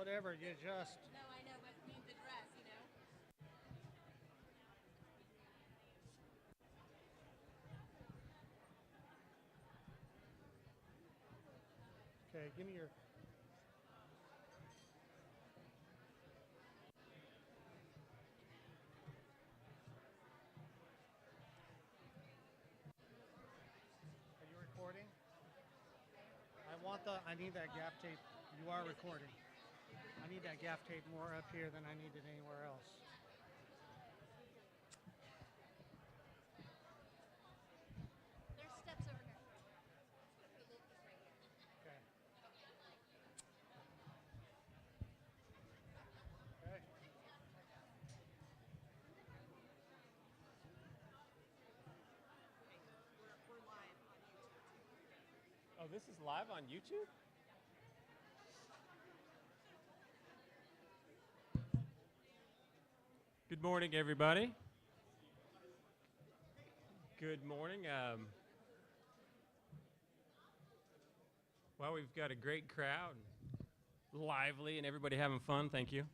Whatever, you just. No, I know, but mean the dress, you know? Okay, give me your. Are you recording? I need that gaff tape. You are recording. I need that gaff tape more up here than I need it anywhere else. There's steps over here. Okay. Okay. Oh, this is live on YouTube? Good morning, everybody. Good morning. Well, we've got a great crowd, lively, and everybody having fun. Thank you.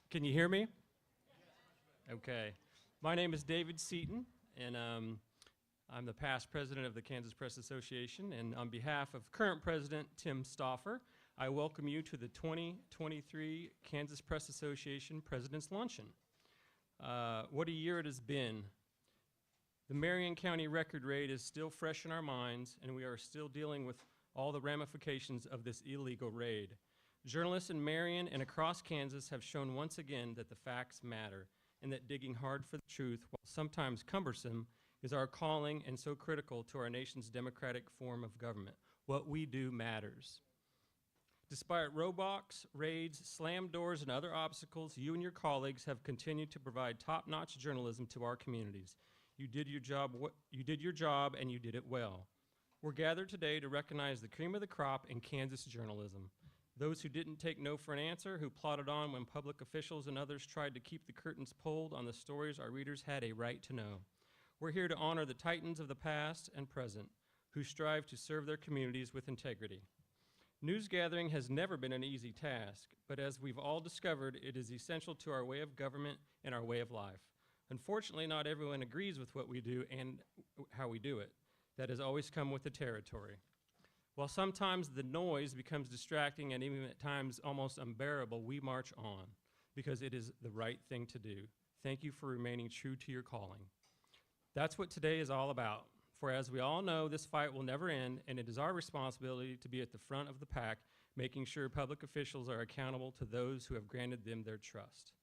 Can you hear me? Okay. My name is David Seaton, and I'm the past president of the Kansas Press Association. And on behalf of current president Tim Stauffer, I welcome you to the 2023 Kansas Press Association President's Luncheon. What a year it has been. The Marion County record raid is still fresh in our minds, and we are still dealing with all the ramifications of this illegal raid. Journalists in Marion and across Kansas have shown once again that the facts matter, and that digging hard for the truth, while sometimes cumbersome, is our calling and so critical to our nation's democratic form of government. What we do matters. Despite roadblocks, raids, slammed doors, and other obstacles, you and your colleagues have continued to provide top-notch journalism to our communities. You did your job, and you did it well. We're gathered today to recognize the cream of the crop in Kansas journalism. Those who didn't take no for an answer, who plodded on when public officials and others tried to keep the curtains pulled on the stories our readers had a right to know. We're here to honor the titans of the past and present, who strive to serve their communities with integrity. News gathering has never been an easy task, but as we've all discovered, it is essential to our way of government and our way of life. Unfortunately, not everyone agrees with what we do and how we do it. That has always come with the territory. While sometimes the noise becomes distracting and even at times almost unbearable, we march on because it is the right thing to do. Thank you for remaining true to your calling. That's what today is all about. For as we all know, this fight will never end, and it is our responsibility to be at the front of the pack, making sure public officials are accountable to those who have granted them their trust.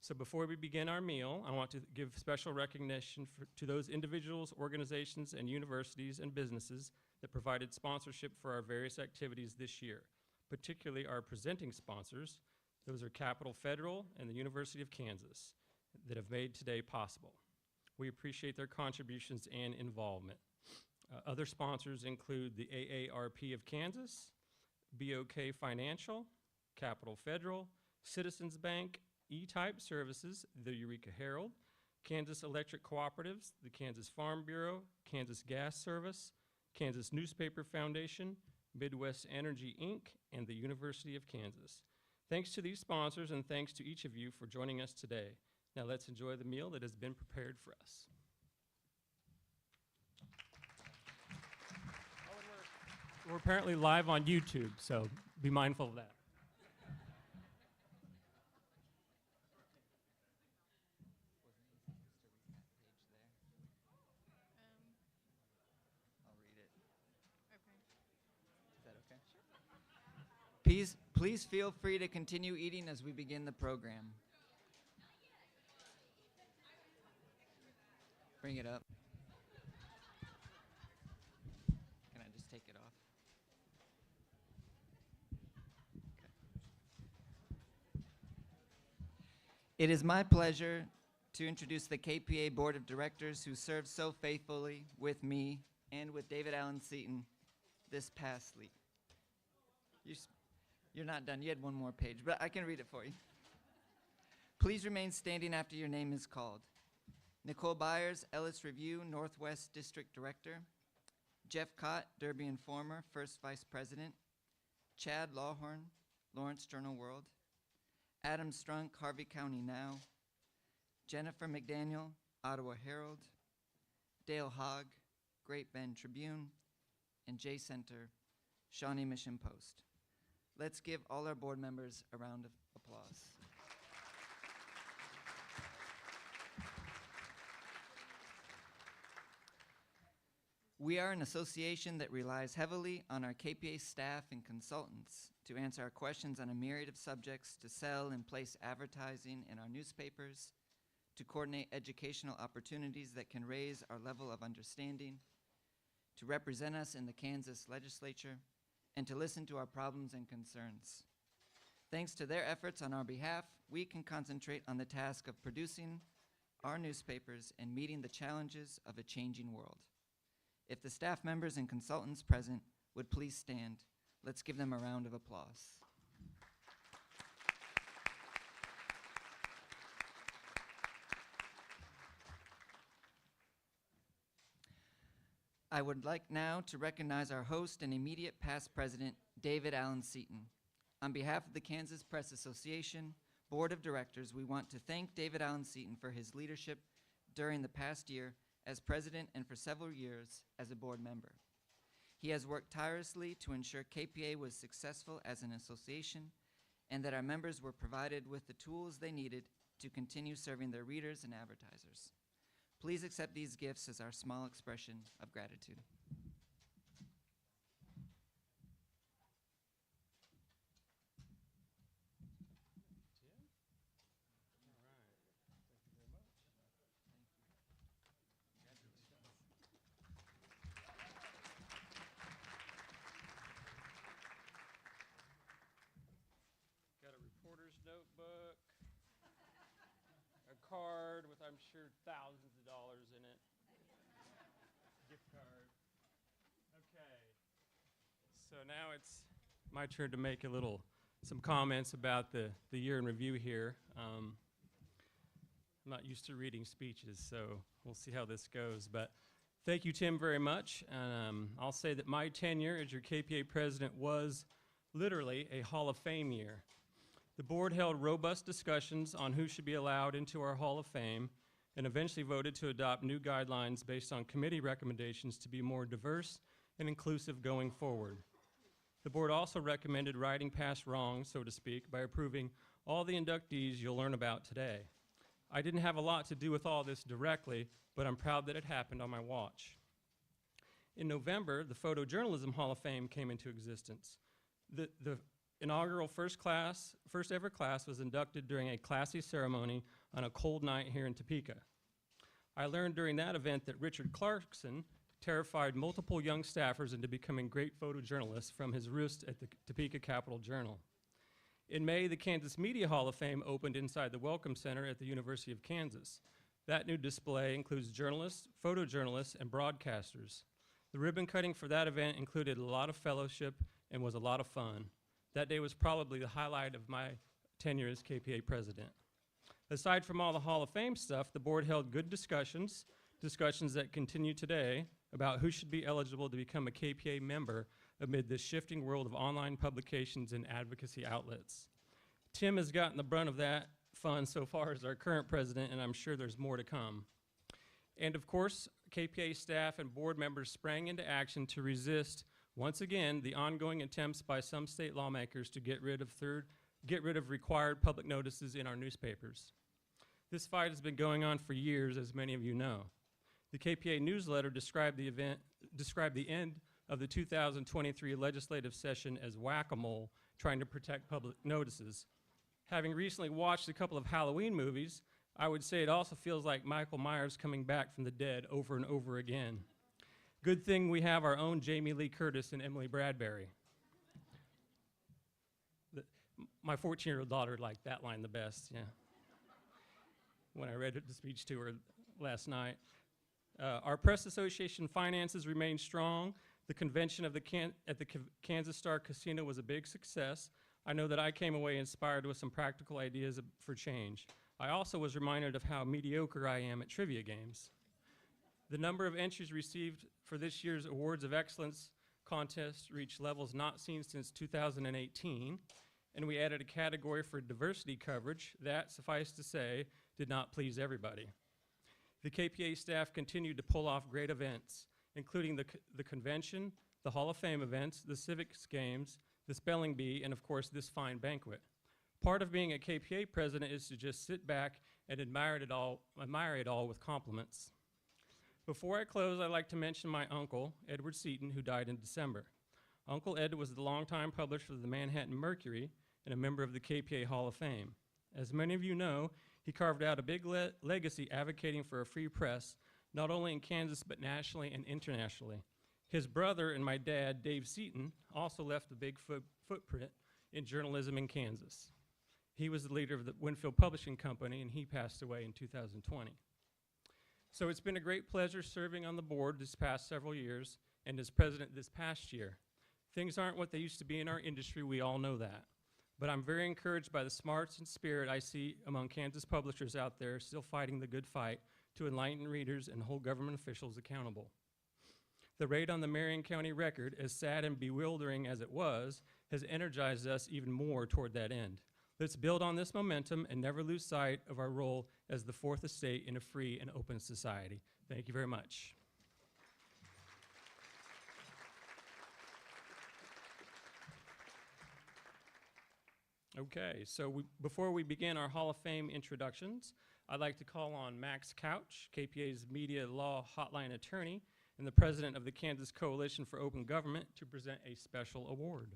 So before we begin our meal, I want to give special recognition to those individuals, organizations, and universities and businesses that provided sponsorship for our various activities this year, particularly our presenting sponsors. Those are Capital Federal and the University of Kansas that have made today possible. We appreciate their contributions and involvement. Other sponsors include the AARP of Kansas, BOK Financial, Capital Federal, Citizens Bank, E-Type Services, the Eureka Herald, Kansas Electric Cooperatives, the Kansas Farm Bureau, Kansas Gas Service, Kansas Newspaper Foundation, Midwest Energy, Inc., and the University of Kansas. Thanks to these sponsors, and thanks to each of you for joining us today. Now let's enjoy the meal that has been prepared for us. We're apparently live on YouTube, so be mindful of that. I'll read it. Okay. Is that okay? Please feel free to continue eating as we begin the program. Bring it up. Can I just take it off? Okay. It is my pleasure to introduce the KPA Board of Directors who served so faithfully with me and with David Allen Seaton this past week. You're not done. You had one more page, but I can read it for you. Please remain standing after your name is called. Nicole Byers, Ellis Review, Northwest District Director. Jeff Cott, Derby Informer, First Vice President. Chad Lawhorn, Lawrence Journal World. Adam Strunk, Harvey County Now, Jennifer McDaniel, Ottawa Herald, Dale Hogg, Great Bend Tribune, and Jay Center, Shawnee Mission Post. Let's give all our board members a round of applause. We are an association that relies heavily on our KPA staff and consultants to answer our questions on a myriad of subjects, to sell and place advertising in our newspapers, to coordinate educational opportunities that can raise our level of understanding, to represent us in the Kansas legislature, and to listen to our problems and concerns. Thanks to their efforts on our behalf, we can concentrate on the task of producing our newspapers and meeting the challenges of a changing world. If the staff members and consultants present would please stand, let's give them a round of applause. I would like now to recognize our host and immediate past president, David Allen Seaton. On behalf of the Kansas Press Association Board of Directors, we want to thank David Allen Seaton for his leadership during the past year as president and for several years as a board member. He has worked tirelessly to ensure KPA was successful as an association and that our members were provided with the tools they needed to continue serving their readers and advertisers. Please accept these gifts as our small expression of gratitude. Got a reporter's notebook, a card with, I'm sure, thousands of dollars in it. Gift card. Okay. So now it's my turn to make some comments about the year in review here. I'm not used to reading speeches, so we'll see how this goes. But thank you, Tim, very much. I'll say that my tenure as your KPA president was literally a Hall of Fame year. The board held robust discussions on who should be allowed into our Hall of Fame and eventually voted to adopt new guidelines based on committee recommendations to be more diverse and inclusive going forward. The board also recommended righting past wrongs, so to speak, by approving all the inductees you'll learn about today. I didn't have a lot to do with all this directly, but I'm proud that it happened on my watch. In November, the Photojournalism Hall of Fame came into existence. The inaugural first ever class was inducted during a classy ceremony on a cold night here in Topeka. I learned during that event that Richard Clarkson terrified multiple young staffers into becoming great photojournalists from his roost at the Topeka Capital Journal. In May, the Kansas Media Hall of Fame opened inside the Welcome Center at the University of Kansas. That new display includes journalists, photojournalists, and broadcasters. The ribbon cutting for that event included a lot of fellowship and was a lot of fun. That day was probably the highlight of my tenure as KPA president. Aside from all the Hall of Fame stuff, the board held good discussions that continue today about who should be eligible to become a KPA member amid this shifting world of online publications and advocacy outlets. Tim has gotten the brunt of that fun so far as our current president, and I'm sure there's more to come. And of course, KPA staff and board members sprang into action to resist, once again, the ongoing attempts by some state lawmakers to get rid of required public notices in our newspapers. This fight has been going on for years, as many of you know. The KPA newsletter described the end of the 2023 legislative session as whack-a-mole, trying to protect public notices. Having recently watched a couple of Halloween movies, I would say it also feels like Michael Myers coming back from the dead over and over again. Good thing we have our own Jamie Lee Curtis and Emily Bradbury. My 14-year-old daughter liked that line the best, yeah, when I read the speech to her last night. Our press association finances remain strong. The convention at the Kansas Star Casino was a big success. I know that I came away inspired with some practical ideas for change. I also was reminded of how mediocre I am at trivia games. The number of entries received for this year's Awards of Excellence contest reached levels not seen since 2018. and we added a category for diversity coverage that, suffice to say, did not please everybody. The KPA staff continued to pull off great events, including the convention, the Hall of Fame events, the civics games, the spelling bee, and of course this fine banquet. Part of being a KPA president is to just sit back and admire it all with compliments. Before I close, I'd like to mention my uncle, Edward Seaton, who died in December. Uncle Ed was the longtime publisher of the Manhattan Mercury and a member of the KPA Hall of Fame. As many of you know, he carved out a big legacy advocating for a free press, not only in Kansas, but nationally and internationally. His brother and my dad, Dave Seaton, also left a big footprint in journalism in Kansas. He was the leader of the Winfield Publishing Company, and he passed away in 2020. So it's been a great pleasure serving on the board this past several years, and as president this past year. Things aren't what they used to be in our industry, we all know that. But I'm very encouraged by the smarts and spirit I see among Kansas publishers out there still fighting the good fight to enlighten readers and hold government officials accountable. The raid on the Marion County Record, as sad and bewildering as it was, has energized us even more toward that end. Let's build on this momentum and never lose sight of our role as the fourth estate in a free and open society. Thank you very much. Okay, so before we begin our Hall of Fame introductions, I'd like to call on Max Couch, KPA's media law hotline attorney and the president of the Kansas Coalition for Open Government, to present a special award.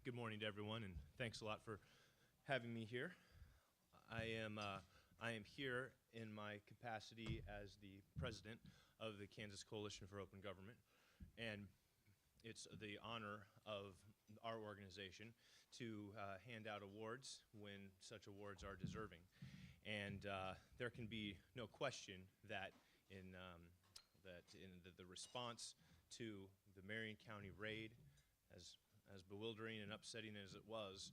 Good morning to everyone, and thanks a lot for having me here. I am here in my capacity as the president of the Kansas Coalition for Open Government, and it's the honor of our organization to hand out awards when such awards are deserving. And there can be no question that in the response to the Marion County raid, as bewildering and upsetting as it was,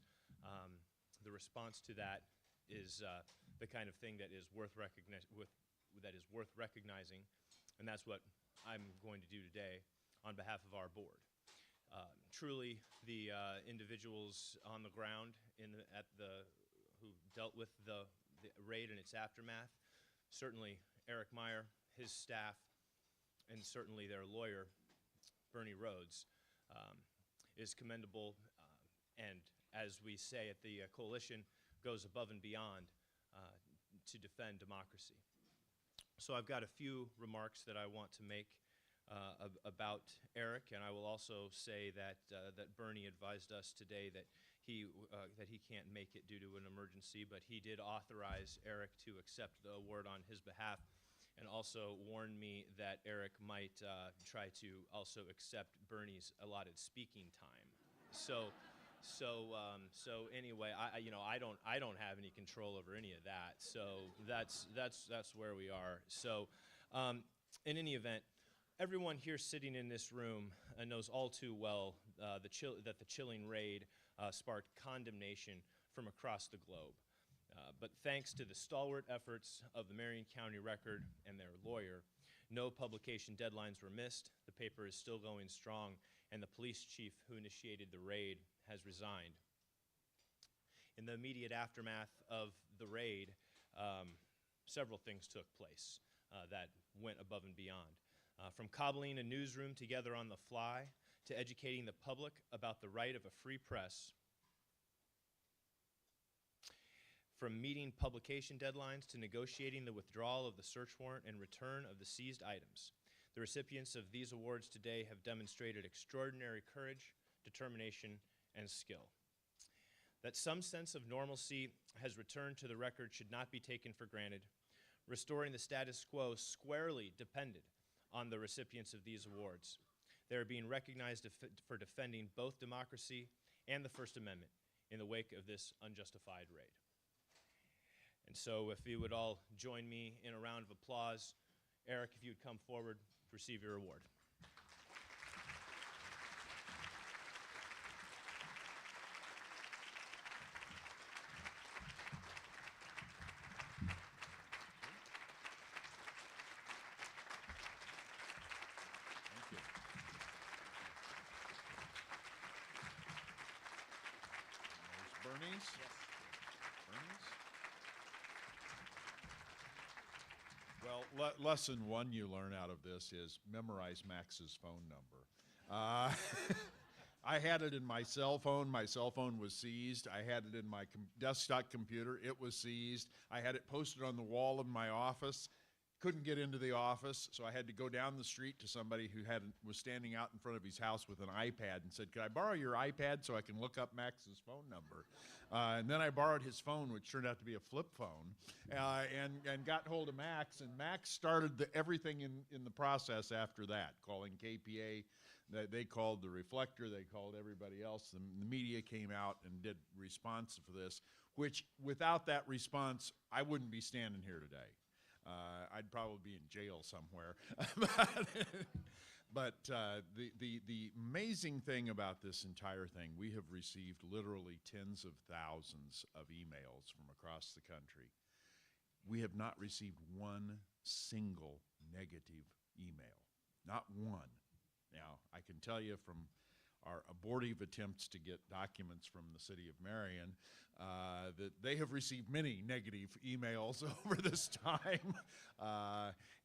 the response to that is the kind of thing that is worth recognizing, and that's what I'm going to do today on behalf of our board. Truly, the individuals on the ground who dealt with the raid and its aftermath, certainly Eric Meyer, his staff, and certainly their lawyer, Bernie Rhodes, is commendable, and as we say at the coalition, goes above and beyond to defend democracy. So I've got a few remarks that I want to make about Eric, and I will also say that Bernie advised us today that he can't make it due to an emergency, but he did authorize Eric to accept the award on his behalf, and also warned me that Eric might try to also accept Bernie's allotted speaking time. So anyway, I don't have any control over any of that. So that's where we are. So in any event, everyone here sitting in this room knows all too well that the chilling raid sparked condemnation from across the globe. But thanks to the stalwart efforts of the Marion County Record and their lawyer, no publication deadlines were missed, the paper is still going strong, and the police chief who initiated the raid has resigned. In the immediate aftermath of the raid, several things took place that went above and beyond. From cobbling a newsroom together on the fly, to educating the public about the right of a free press, from meeting publication deadlines to negotiating the withdrawal of the search warrant and return of the seized items. The recipients of these awards today have demonstrated extraordinary courage, determination, and skill. That some sense of normalcy has returned to the Record should not be taken for granted. Restoring the status quo squarely depended on the recipients of these awards. They are being recognized for defending both democracy and the First Amendment in the wake of this unjustified raid. And so if you would all join me in a round of applause, Eric, if you would come forward, receive your award. Well, lesson one you learn out of this is memorize Max's phone number. I had it in my cell phone. My cell phone was seized. I had it in my desktop computer. It was seized. I had it posted on the wall in my office. Couldn't get into the office, so I had to go down the street to somebody who was standing out in front of his house with an iPad and said, "Could I borrow your iPad so I can look up Max's phone number?" And then I borrowed his phone, which turned out to be a flip phone, and got hold of Max. And Max started everything in the process after that, calling KPA. They called the Reflector. They called everybody else. The media came out and did response for this, which without that response, I wouldn't be standing here today. I'd probably be in jail somewhere. But the amazing thing about this entire thing, we have received literally tens of thousands of emails from across the country. We have not received one single negative email, not one. Now, I can tell you from our abortive attempts to get documents from the city of Marion, that they have received many negative emails over this time,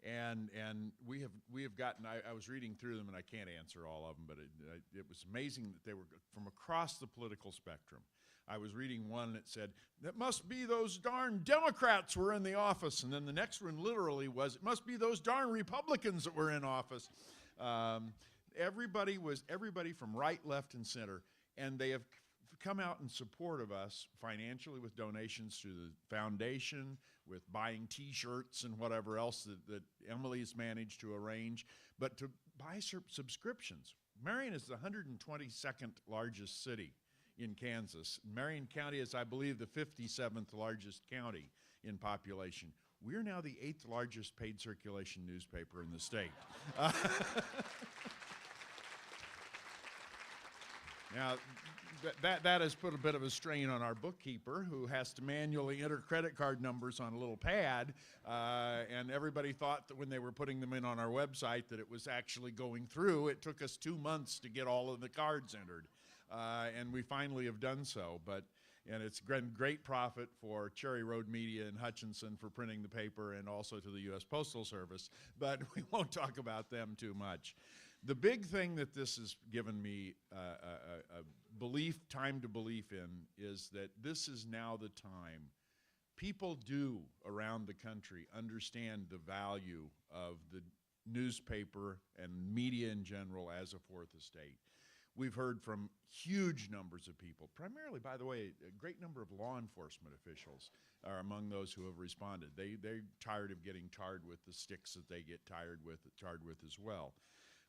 and we have gotten. I was reading through them, and I can't answer all of them, but it was amazing that they were from across the political spectrum. I was reading one that said, "That must be those darn Democrats were in the office," and then the next one literally was, "It must be those darn Republicans that were in office." Everybody from right, left, and center, and they have come out in support of us financially with donations to the foundation, with buying T-shirts and whatever else that Emily's managed to arrange, but to buy subscriptions. Marion is the 122nd largest city in Kansas. Marion County is, I believe, the 57th largest county in population. We're now the 8th largest paid circulation newspaper in the state. Now, that has put a bit of a strain on our bookkeeper, who has to manually enter credit card numbers on a little pad, and everybody thought that when they were putting them in on our website that it was actually going through. It took us 2 months to get all of the cards entered, and we finally have done so. And it's great profit for Cherry Road Media and Hutchinson for printing the paper, and also to the U.S. Postal Service, but we won't talk about them too much. The big thing that this has given me a time to belief in is that this is now the time. People do around the country understand the value of the newspaper and media in general as a fourth estate. We've heard from huge numbers of people, primarily, by the way, a great number of law enforcement officials are among those who have responded. They're tired of getting tarred with the sticks that they get tarred with as well.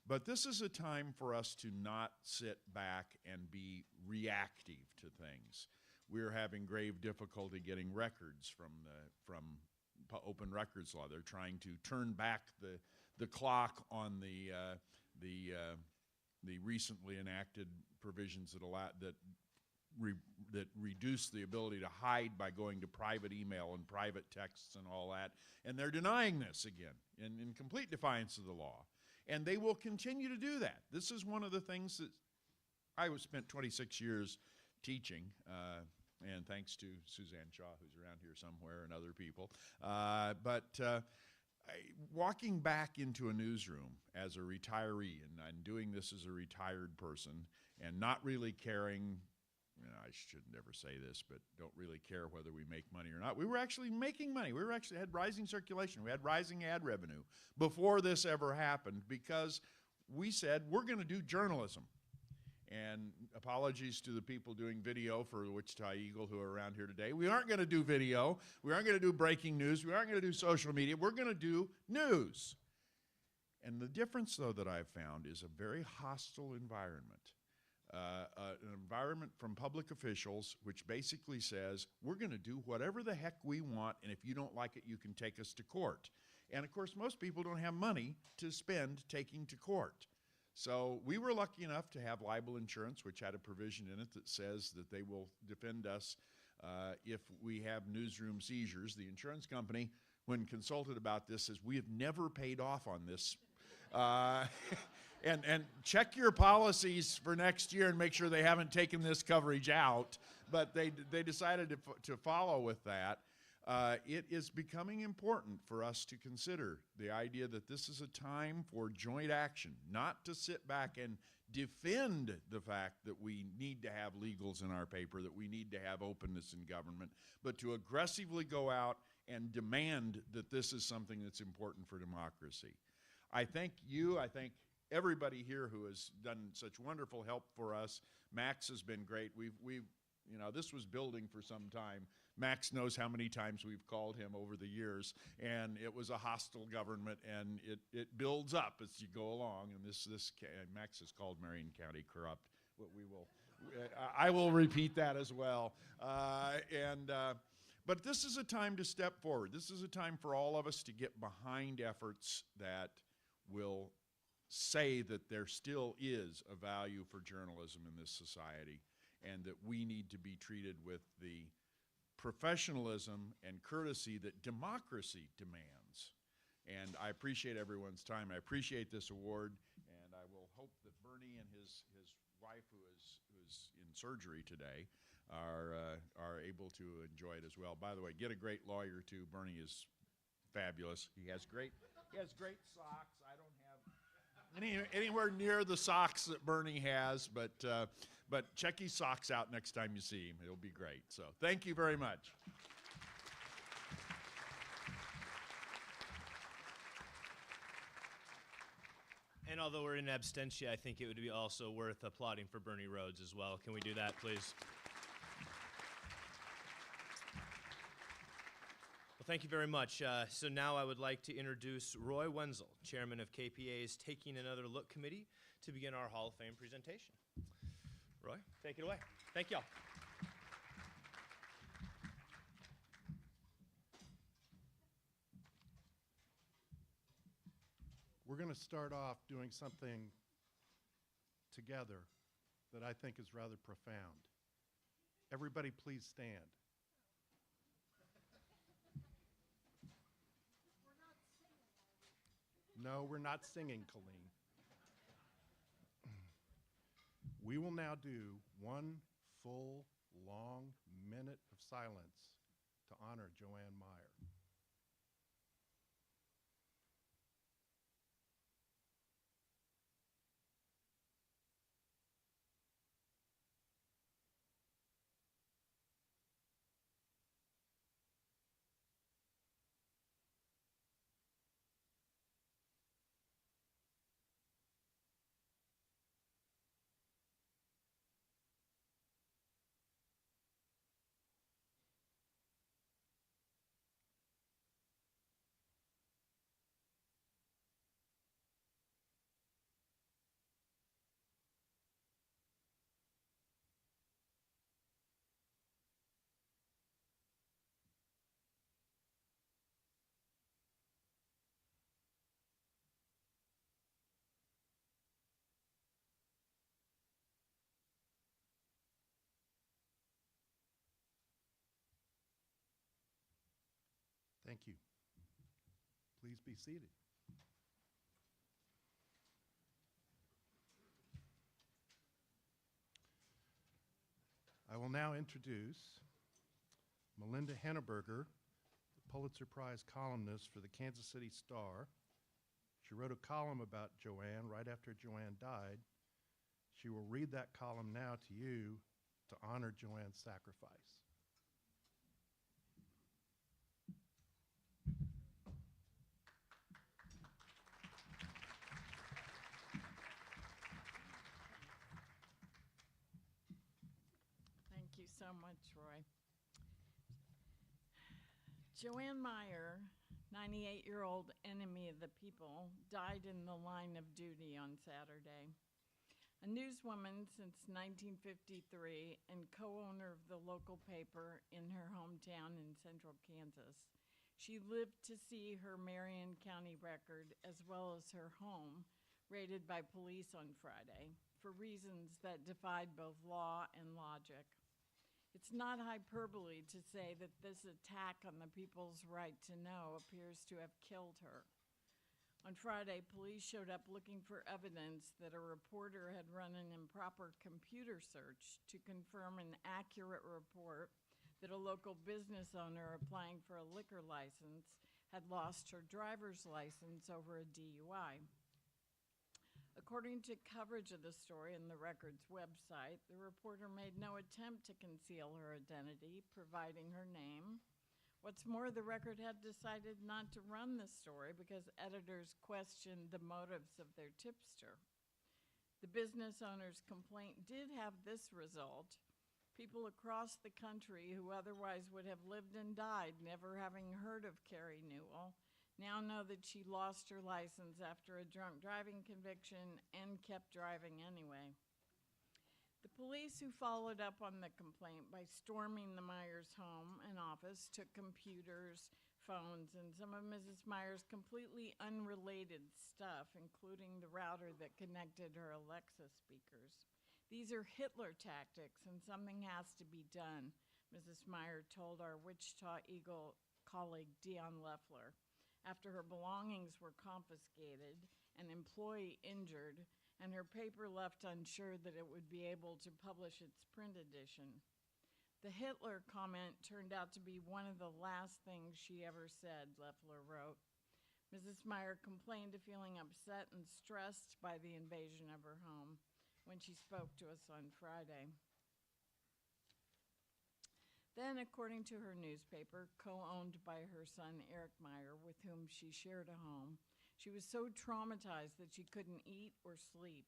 But this is a time for us to not sit back and be reactive to things. We're having grave difficulty getting records from open records law. They're trying to turn back the clock on the recently enacted provisions that reduce the ability to hide by going to private email and private texts and all that. And they're denying this again in complete defiance of the law. And they will continue to do that. This is one of the things that I spent 26 years teaching, and thanks to Suzanne Shaw, who's around here somewhere, and other people. Walking back into a newsroom as a retiree, and doing this as a retired person, and not really caring, I should never say this, but don't really care whether we make money or not. We were actually making money. We had rising circulation. We had rising ad revenue before this ever happened, because we said we're going to do journalism. And apologies to the people doing video for the Wichita Eagle who are around here today. We aren't going to do video. We aren't going to do breaking news. We aren't going to do social media. We're going to do news. And the difference, though, that I've found is a very hostile environment. An environment from public officials which basically says, we're going to do whatever the heck we want, and if you don't like it, you can take us to court. And of course, most people don't have money to spend taking to court. So we were lucky enough to have libel insurance, which had a provision in it that says that they will defend us if we have newsroom seizures. The insurance company, when consulted about this, says we have never paid off on this. And check your policies for next year and make sure they haven't taken this coverage out. But they decided to follow with that. it is becoming important for us to consider the idea that this is a time for joint action, not to sit back and defend the fact that we need to have legals in our paper, that we need to have openness in government, but to aggressively go out and demand that this is something that's important for democracy. I thank you. I thank everybody here who has done such wonderful help for us. Max has been great. You know, this was building for some time. Max knows how many times we've called him over the years, and it was a hostile government, and it builds up as you go along. And Max has called Marion County corrupt. I will repeat that as well. But this is a time to step forward. This is a time for all of us to get behind efforts that will say that there still is a value for journalism in this society, and that we need to be treated with the professionalism and courtesy that democracy demands. And I appreciate everyone's time. I appreciate this award, and I will hope that Bernie and his wife, who is in surgery today, are able to enjoy it as well. By the way, get a great lawyer too. Bernie is fabulous. He has great socks. I don't have anywhere near the socks that Bernie has, but check his socks out next time you see him. It'll be great. So thank you very much. And although we're in absentia, I think it would be also worth applauding for Bernie Rhodes as well. Can we do that, please? Well, thank you very much. So now I would like to introduce Roy Wenzel, chairman of KPA's Taking Another Look Committee, to begin our Hall of Fame presentation. Roy, take it away. Thank y'all. We're going to start off doing something together that I think is rather profound. Everybody please stand. No, we're not singing, Colleen. We will now do one full, long minute of silence to honor Joanne Meyer. Thank you. Please be seated. I will now introduce Melinda Henneberger, the Pulitzer Prize columnist for the Kansas City Star. She wrote a column about Joanne right after Joanne died. She will read that column now to you to honor Joanne's sacrifice. Thank you so much, Roy. Joanne Meyer, 98-year-old enemy of the people, died in the line of duty on Saturday. A newswoman since 1953 and co-owner of the local paper in her hometown in central Kansas, she lived to see her Marion County record as well as her home raided by police on Friday for reasons that defied both law and logic. It's not hyperbole to say that this attack on the people's right to know appears to have killed her. On Friday, police showed up looking for evidence that a reporter had run an improper computer search to confirm an accurate report that a local business owner applying for a liquor license had lost her driver's license over a DUI. According to coverage of the story in the Record's website, the reporter made no attempt to conceal her identity, providing her name. What's more, the Record had decided not to run the story because editors questioned the motives of their tipster. The business owner's complaint did have this result: people across the country who otherwise would have lived and died never having heard of Carrie Newell now know that she lost her license after a drunk driving conviction and kept driving anyway. The police, who followed up on the complaint by storming the Myers home and office, took computers, phones, and some of Mrs. Myers' completely unrelated stuff, including the router that connected her Alexa speakers. These are Hitler tactics, and something has to be done, Mrs. Meyer told our Wichita Eagle colleague Dion Leffler, after her belongings were confiscated, an employee injured, and her paper left unsure that it would be able to publish its print edition. The Hitler comment turned out to be one of the last things she ever said, Leffler wrote. Mrs. Meyer complained of feeling upset and stressed by the invasion of her home when she spoke to us on Friday. Then, according to her newspaper, co-owned by her son Eric Meyer, with whom she shared a home, she was so traumatized that she couldn't eat or sleep,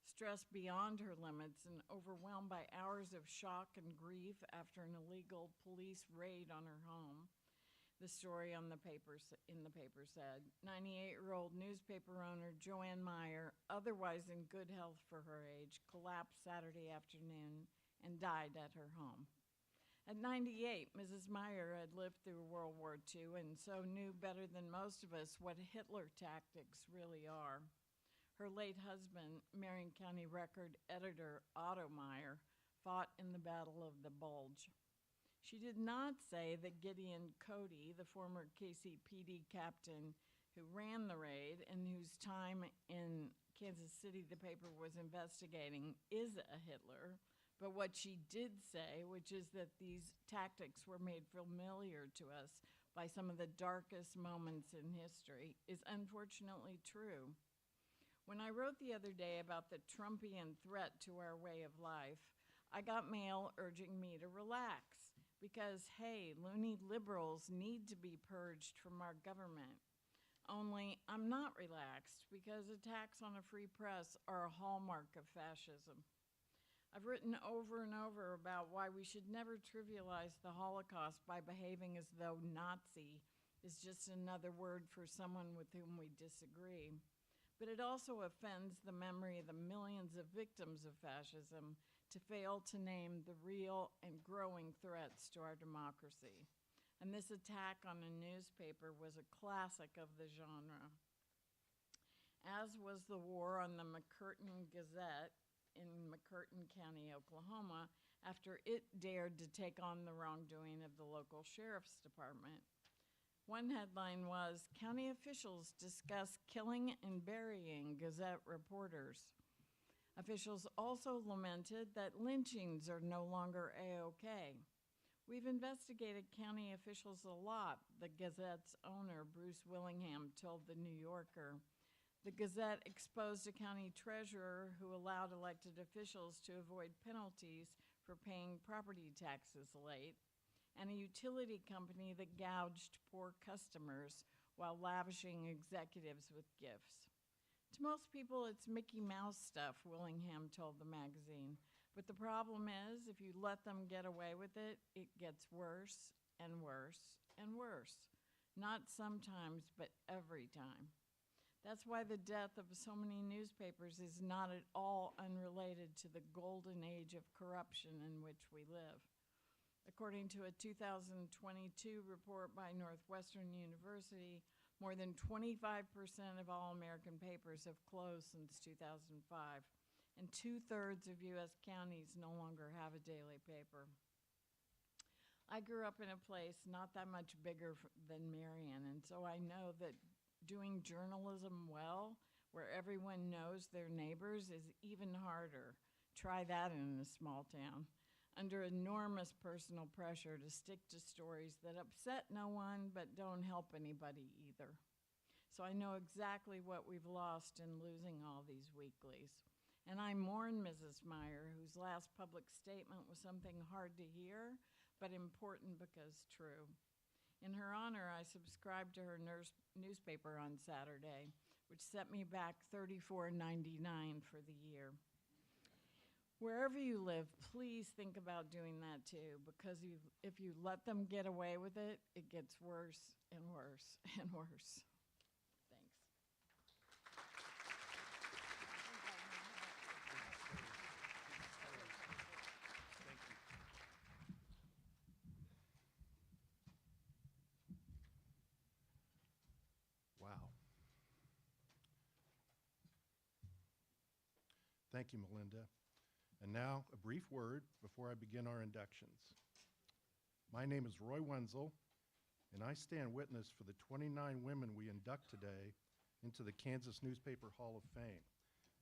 stressed beyond her limits and overwhelmed by hours of shock and grief after an illegal police raid on her home. The story in the paper said, 98-year-old newspaper owner Joanne Meyer, otherwise in good health for her age, collapsed Saturday afternoon and died at her home. At 98, Mrs. Meyer had lived through World War II and so knew better than most of us what Hitler tactics really are. Her late husband, Marion County Record editor Otto Meyer, fought in the Battle of the Bulge. She did not say that Gideon Cody, the former KCPD captain who ran the raid and whose time in Kansas City the paper was investigating, is a Hitler. But what she did say, which is that these tactics were made familiar to us by some of the darkest moments in history, is unfortunately true. When I wrote the other day about the Trumpian threat to our way of life, I got mail urging me to relax because, hey, loony liberals need to be purged from our government. Only I'm not relaxed because attacks on a free press are a hallmark of fascism. I've written over and over about why we should never trivialize the Holocaust by behaving as though Nazi is just another word for someone with whom we disagree. But it also offends the memory of the millions of victims of fascism to fail to name the real and growing threats to our democracy. And this attack on a newspaper was a classic of the genre, as was the war on the McCurtain Gazette in McCurtain County, Oklahoma, after it dared to take on the wrongdoing of the local sheriff's department. One headline was, "County officials discuss killing and burying Gazette reporters." Officials also lamented that lynchings are no longer A-OK. We've investigated county officials a lot, the Gazette's owner, Bruce Willingham, told the New Yorker. The Gazette exposed a county treasurer who allowed elected officials to avoid penalties for paying property taxes late, and a utility company that gouged poor customers while lavishing executives with gifts. To most people, it's Mickey Mouse stuff, Willingham told the magazine. But the problem is, if you let them get away with it, it gets worse and worse and worse. Not sometimes, but every time. That's why the death of so many newspapers is not at all unrelated to the golden age of corruption in which we live. According to a 2022 report by Northwestern University, more than 25% of all American papers have closed since 2005, and 2/3 of U.S. counties no longer have a daily paper. I grew up in a place not that much bigger than Marion, and so I know that doing journalism well, where everyone knows their neighbors, is even harder. Try that in a small town. under enormous personal pressure to stick to stories that upset no one but don't help anybody either. So I know exactly what we've lost in losing all these weeklies. And I mourn Mrs. Meyer, whose last public statement was something hard to hear, but important because true. In her honor, I subscribed to her newspaper on Saturday, which set me back $34.99 for the year. Wherever you live, please think about doing that too, because if you let them get away with it, it gets worse and worse and worse. Thanks. Wow. Thank you, Melinda. And now, a brief word before I begin our inductions. My name is Roy Wenzel, and I stand witness for the 29 women we induct today into the Kansas Newspaper Hall of Fame.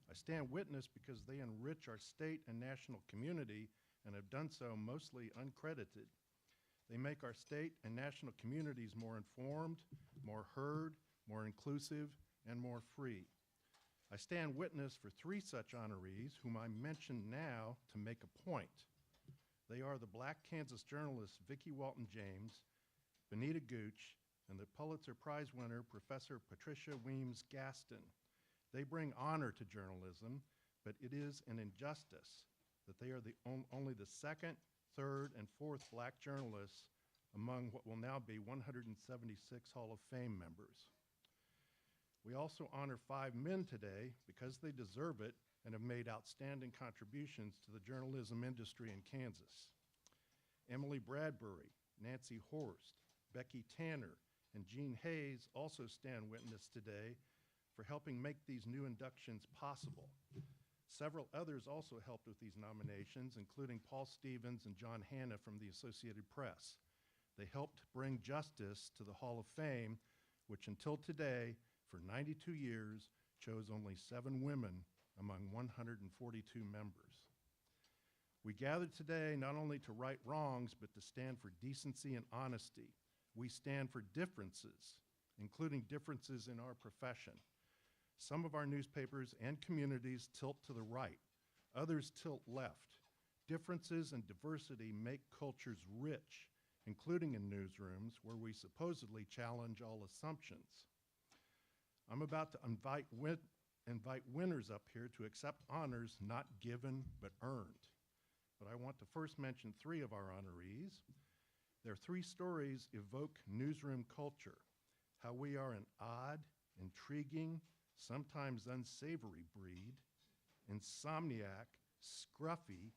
I stand witness because they enrich our state and national community and have done so mostly uncredited. They make our state and national communities more informed, more heard, more inclusive, and more free. I stand witness for 3 such honorees whom I mention now to make a point. They are the Black Kansas journalist Vicki Walton James, Benita Gooch, and the Pulitzer Prize winner Professor Patricia Weems Gaston. They bring honor to journalism, but it is an injustice that they are only the 2nd, 3rd, and 4th Black journalists among what will now be 176 Hall of Fame members. We also honor 5 men today because they deserve it and have made outstanding contributions to the journalism industry in Kansas. Emily Bradbury, Nancy Horst, Becky Tanner, and Jean Hayes also stand witness today for helping make these new inductions possible. Several others also helped with these nominations, including Paul Stevens and John Hanna from the Associated Press. They helped bring justice to the Hall of Fame, which until today, for 92 years, chose only 7 women among 142 members. We gather today not only to right wrongs, but to stand for decency and honesty. We stand for differences, including differences in our profession. Some of our newspapers and communities tilt to the right, others tilt left. Differences and diversity make cultures rich, including in newsrooms where we supposedly challenge all assumptions. I'm about to invite winners up here to accept honors not given but earned. But I want to first mention 3 of our honorees. Their 3 stories evoke newsroom culture, how we are an odd, intriguing, sometimes unsavory breed, insomniac, scruffy,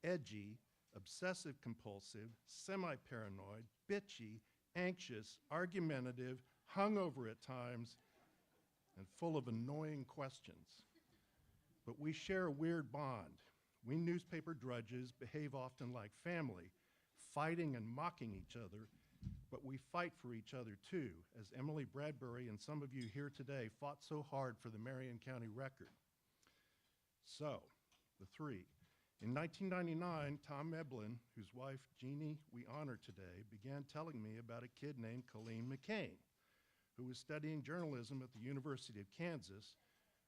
edgy, obsessive-compulsive, semi-paranoid, bitchy, anxious, argumentative, hungover at times, and full of annoying questions. But we share a weird bond. We newspaper drudges behave often like family, fighting and mocking each other, but we fight for each other too, as Emily Bradbury and some of you here today fought so hard for the Marion County Record. So, the 3. In 1999, Tom Eblin, whose wife Jeannie we honor today, began telling me about a kid named Colleen McCain, who was studying journalism at the University of Kansas,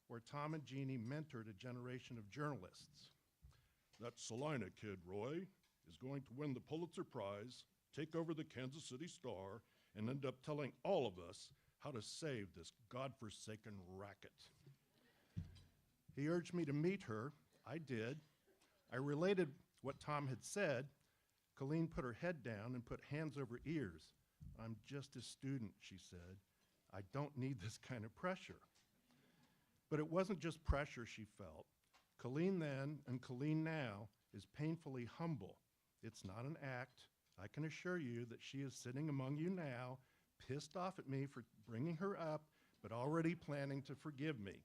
where Tom and Jeannie mentored a generation of journalists. That Salina kid, Roy, is going to win the Pulitzer Prize, take over the Kansas City Star, and end up telling all of us how to save this godforsaken racket. He urged me to meet her. I did. I related what Tom had said. Colleen put her head down and put hands over ears. I'm just a student, she said. I don't need this kind of pressure. But it wasn't just pressure she felt. Colleen then and Colleen now is painfully humble. It's not an act. I can assure you that she is sitting among you now, pissed off at me for bringing her up, but already planning to forgive me.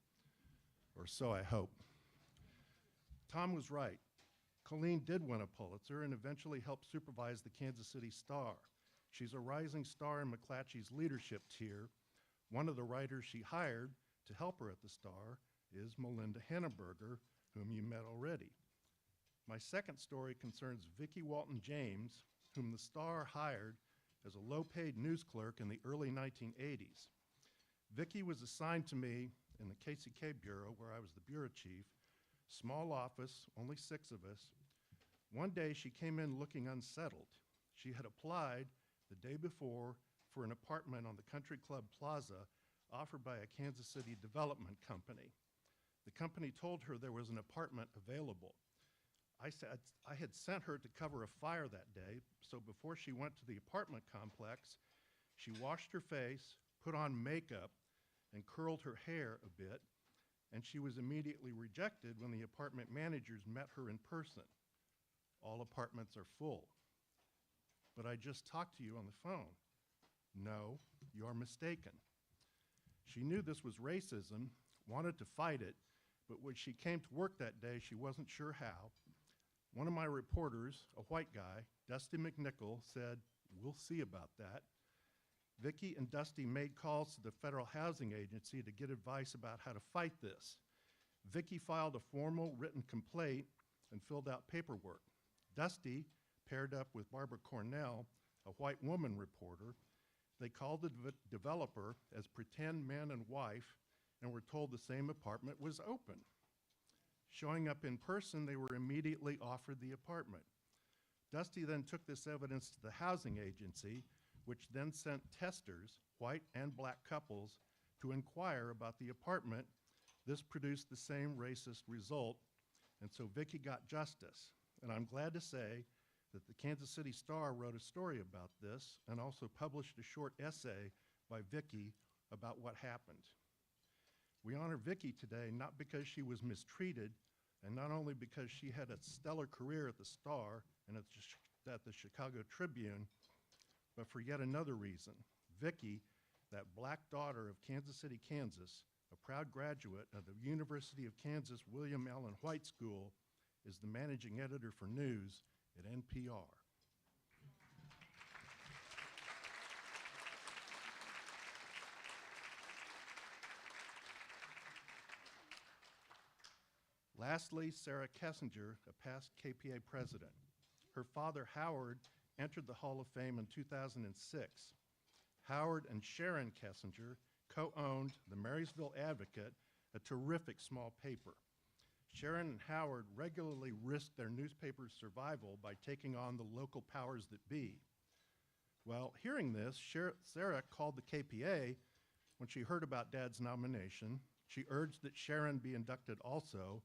Or so I hope. Tom was right. Colleen did win a Pulitzer and eventually helped supervise the Kansas City Star. She's a rising star in McClatchy's leadership tier. One of the writers she hired to help her at the Star is Melinda Henneberger, whom you met already. My second story concerns Vicki Walton James, whom the Star hired as a low-paid news clerk in the early 1980s. Vicki was assigned to me in the KCK Bureau, where I was the bureau chief. Small office, only 6 of us. One day she came in looking unsettled. She had applied the day before for an apartment on the Country Club Plaza offered by a Kansas City development company. The company told her there was an apartment available. I said I had sent her to cover a fire that day, so before she went to the apartment complex, she washed her face, put on makeup, and curled her hair a bit, and she was immediately rejected when the apartment managers met her in person. All apartments are full. But I just talked to you on the phone. No, you are mistaken. She knew this was racism, wanted to fight it, but when she came to work that day, she wasn't sure how. One of my reporters, a white guy, Dusty McNichol, said, "We'll see about that." Vicki and Dusty made calls to the Federal Housing Agency to get advice about how to fight this. Vicki filed a formal written complaint and filled out paperwork. Dusty paired up with Barbara Cornell, a white woman reporter. They called the developer as pretend man and wife and were told the same apartment was open. Showing up in person, they were immediately offered the apartment. Dusty then took this evidence to the housing agency, which then sent testers, white and black couples, to inquire about the apartment. This produced the same racist result, and so Vicki got justice. And I'm glad to say that the Kansas City Star wrote a story about this and also published a short essay by Vicki about what happened. We honor Vicki today not because she was mistreated, and not only because she had a stellar career at the Star and at the Chicago Tribune, but for yet another reason. Vicki, that black daughter of Kansas City, Kansas, a proud graduate of the University of Kansas William Allen White School, is the managing editor for news at NPR. Lastly, Sarah Kessinger, a past KPA president. Her father, Howard, entered the Hall of Fame in 2006. Howard and Sharon Kessinger co-owned the Marysville Advocate, a terrific small paper. Sharon and Howard regularly risked their newspaper's survival by taking on the local powers that be. Well, hearing this, Sarah called the KPA when she heard about Dad's nomination. She urged that Sharon be inducted also.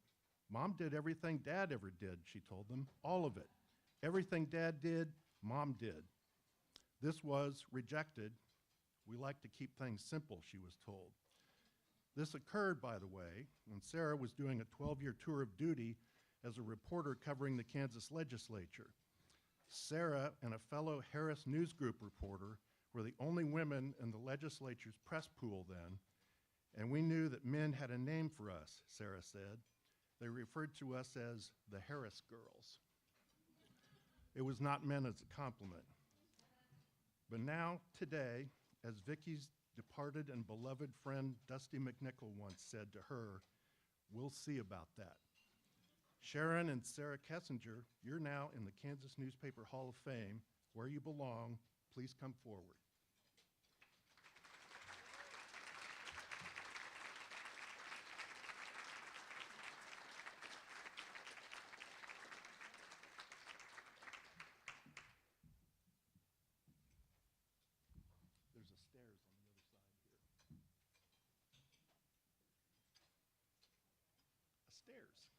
Mom did everything Dad ever did, she told them, all of it. Everything Dad did, Mom did. This was rejected. We like to keep things simple, she was told. This occurred, by the way, when Sarah was doing a 12-year tour of duty as a reporter covering the Kansas legislature. Sarah and a fellow Harris News Group reporter were the only women in the legislature's press pool then, and we knew that men had a name for us, Sarah said. They referred to us as the Harris girls. It was not meant as a compliment. But now, today, as Vicki's departed and beloved friend Dusty McNichol once said to her, "We'll see about that." Sharon and Sarah Kessinger, you're now in the Kansas Newspaper Hall of Fame, where you belong. Please come forward. There's a stairs on the other side here. A stairs.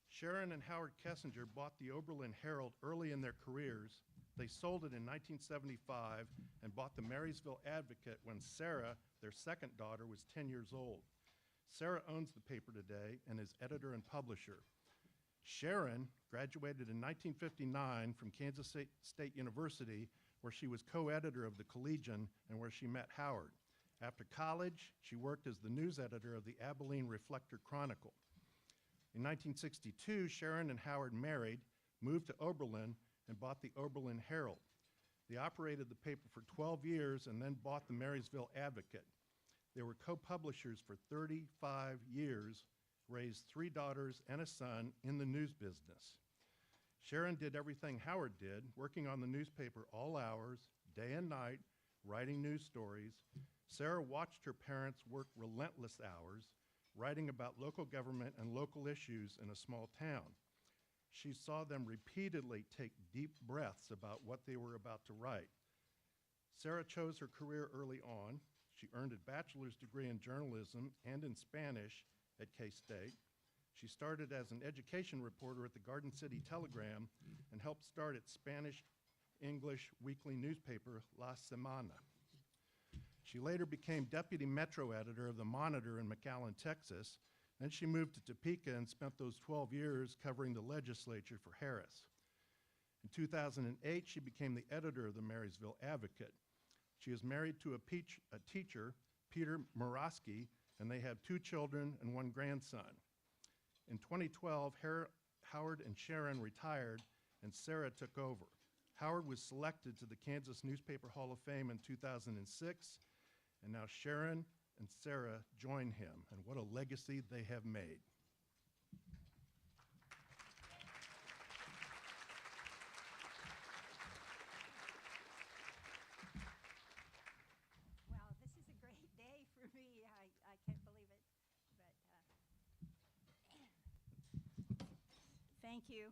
Sharon and Howard Kessinger bought the Oberlin Herald early in their careers. They sold it in 1975 and bought the Marysville Advocate when Sarah, their second daughter, was 10 years old. Sarah owns the paper today and is editor and publisher. Sharon graduated in 1959 from Kansas State University, where she was co-editor of the Collegian and where she met Howard. After college, she worked as the news editor of the Abilene Reflector Chronicle. In 1962, Sharon and Howard married, moved to Oberlin, and bought the Oberlin Herald. They operated the paper for 12 years and then bought the Marysville Advocate. They were co-publishers for 35 years, raised 3 daughters and a son in the news business. Sharon did everything Howard did, working on the newspaper all hours, day and night, writing news stories. Sarah watched her parents work relentless hours, writing about local government and local issues in a small town. She saw them repeatedly take deep breaths about what they were about to write. Sarah chose her career early on. She earned a bachelor's degree in journalism and in Spanish at K-State. She started as an education reporter at the Garden City Telegram and helped start its Spanish-English weekly newspaper, La Semana. She later became deputy metro editor of the Monitor in McAllen, Texas. Then she moved to Topeka and spent those 12 years covering the legislature for Harris. In 2008, she became the editor of the Marysville Advocate. She is married to a teacher, Peter Murawski, and they have 2 children and 1 grandson. In 2012, Howard and Sharon retired, and Sarah took over. Howard was selected to the Kansas Newspaper Hall of Fame in 2006, and now Sharon and Sarah join him, and what a legacy they have made. Well, this is a great day for me. I can't believe it. But thank you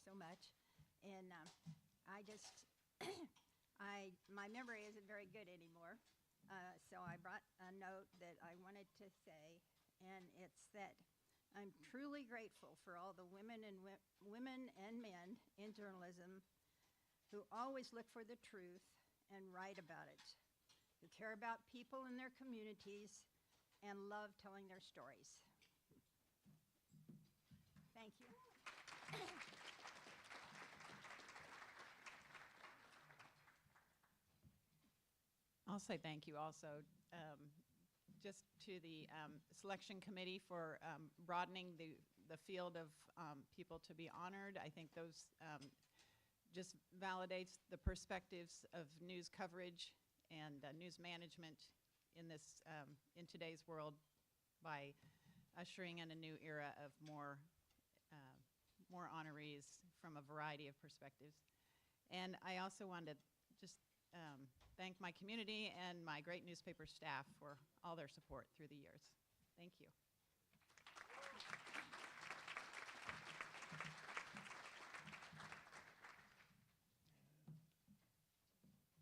so much. And I just, my memory isn't very good anymore. So I brought a note that I wanted to say, and it's that I'm truly grateful for all the women and men in journalism who always look for the truth and write about it, who care about people in their communities and love telling their stories. Thank you. I'll say thank you also just to the selection committee for broadening the field of people to be honored. I think those just validates the perspectives of news coverage and news management in this in today's world by ushering in a new era of more honorees from a variety of perspectives. And I also wanted to just thank my community and my great newspaper staff for all their support through the years. Thank you. No,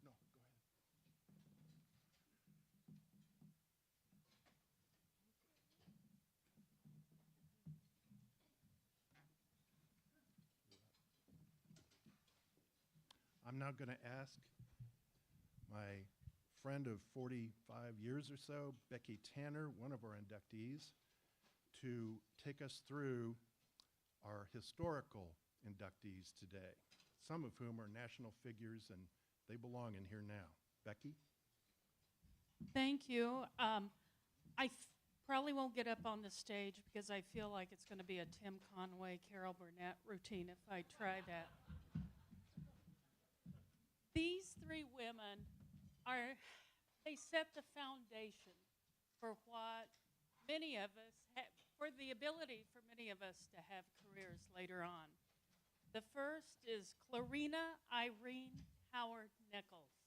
go ahead. I'm now going to ask my friend of 45 years or so, Becky Tanner, one of our inductees, to take us through our historical inductees today, some of whom are national figures, and they belong in here now. Becky? Thank you. I probably won't get up on the stage because I feel like it's going to be a Tim Conway, Carol Burnett routine if I try that. These 3 women they set the foundation for what many of us for the ability for many of us to have careers later on. The first is Clarina Irene Howard Nichols.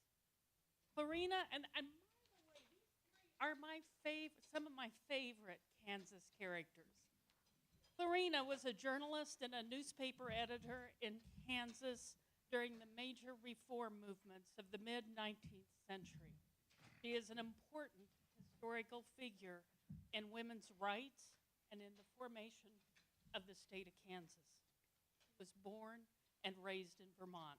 Clarina, and by the way, these 3 are some of my favorite Kansas characters. Clarina was a journalist and a newspaper editor in Kansas during the major reform movements of the mid-19th century. She is an important historical figure in women's rights and in the formation of the state of Kansas. She was born and raised in Vermont.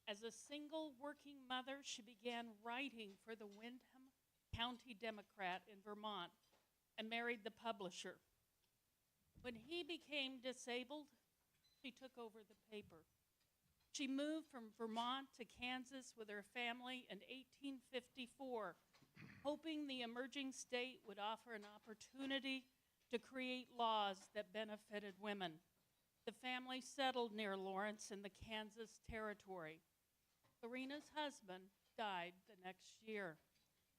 As a single working mother, she began writing for the Windham County Democrat in Vermont and married the publisher. When he became disabled, she took over the paper. She moved from Vermont to Kansas with her family in 1854, hoping the emerging state would offer an opportunity to create laws that benefited women. The family settled near Lawrence in the Kansas Territory. Clarina's husband died the next year,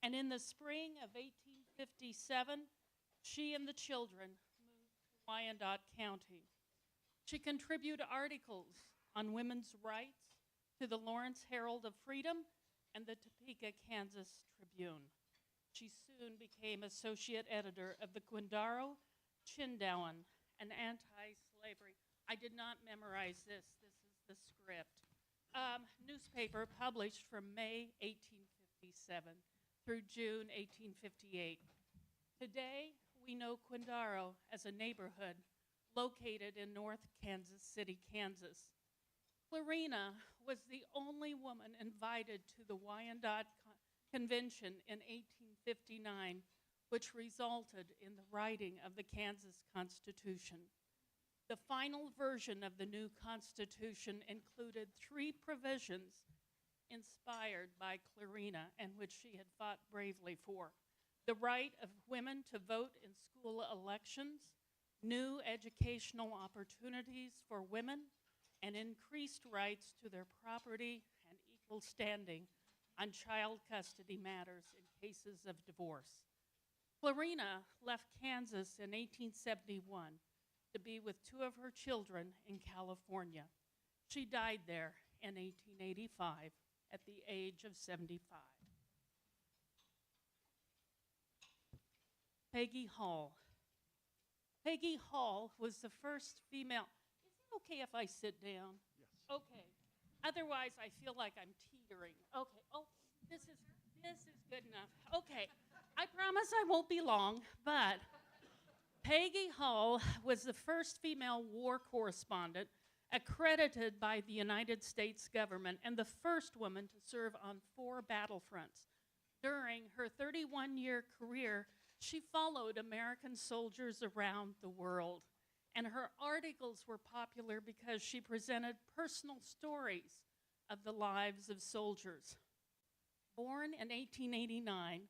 And in the spring of 1857, she and the children moved to Wyandotte County. She contributed articles on women's rights to the Lawrence Herald of Freedom and the Topeka, Kansas Tribune. She soon became associate editor of the Quindaro Chindowan, an anti-slavery. I did not memorize this. This is the script. Newspaper published from May 1857 through June 1858. Today, we know Quindaro as a neighborhood located in North Kansas City, Kansas. Clarina was the only woman invited to the Wyandotte Convention in 1859, which resulted in the writing of the Kansas Constitution. The final version of the new Constitution included 3 provisions inspired by Clarina and which she had fought bravely for: the right of women to vote in school elections, new educational opportunities for women, and increased rights to their property and equal standing on child custody matters in cases of divorce. Clarina left Kansas in 1871 to be with 2 of her children in California. She died there in 1885 at the age of 75. Peggy Hall. Peggy Hall was the first female. Is it okay if I sit down? Yes. Okay. Otherwise, I feel like I'm teetering. Okay. Oh, this is good enough. Okay. I promise I won't be long, but Peggy Hall was the first female war correspondent accredited by the United States government and the first woman to serve on 4 battlefronts. During her 31-year career, she followed American soldiers around the world, and her articles were popular because she presented personal stories of the lives of soldiers. Born in 1889,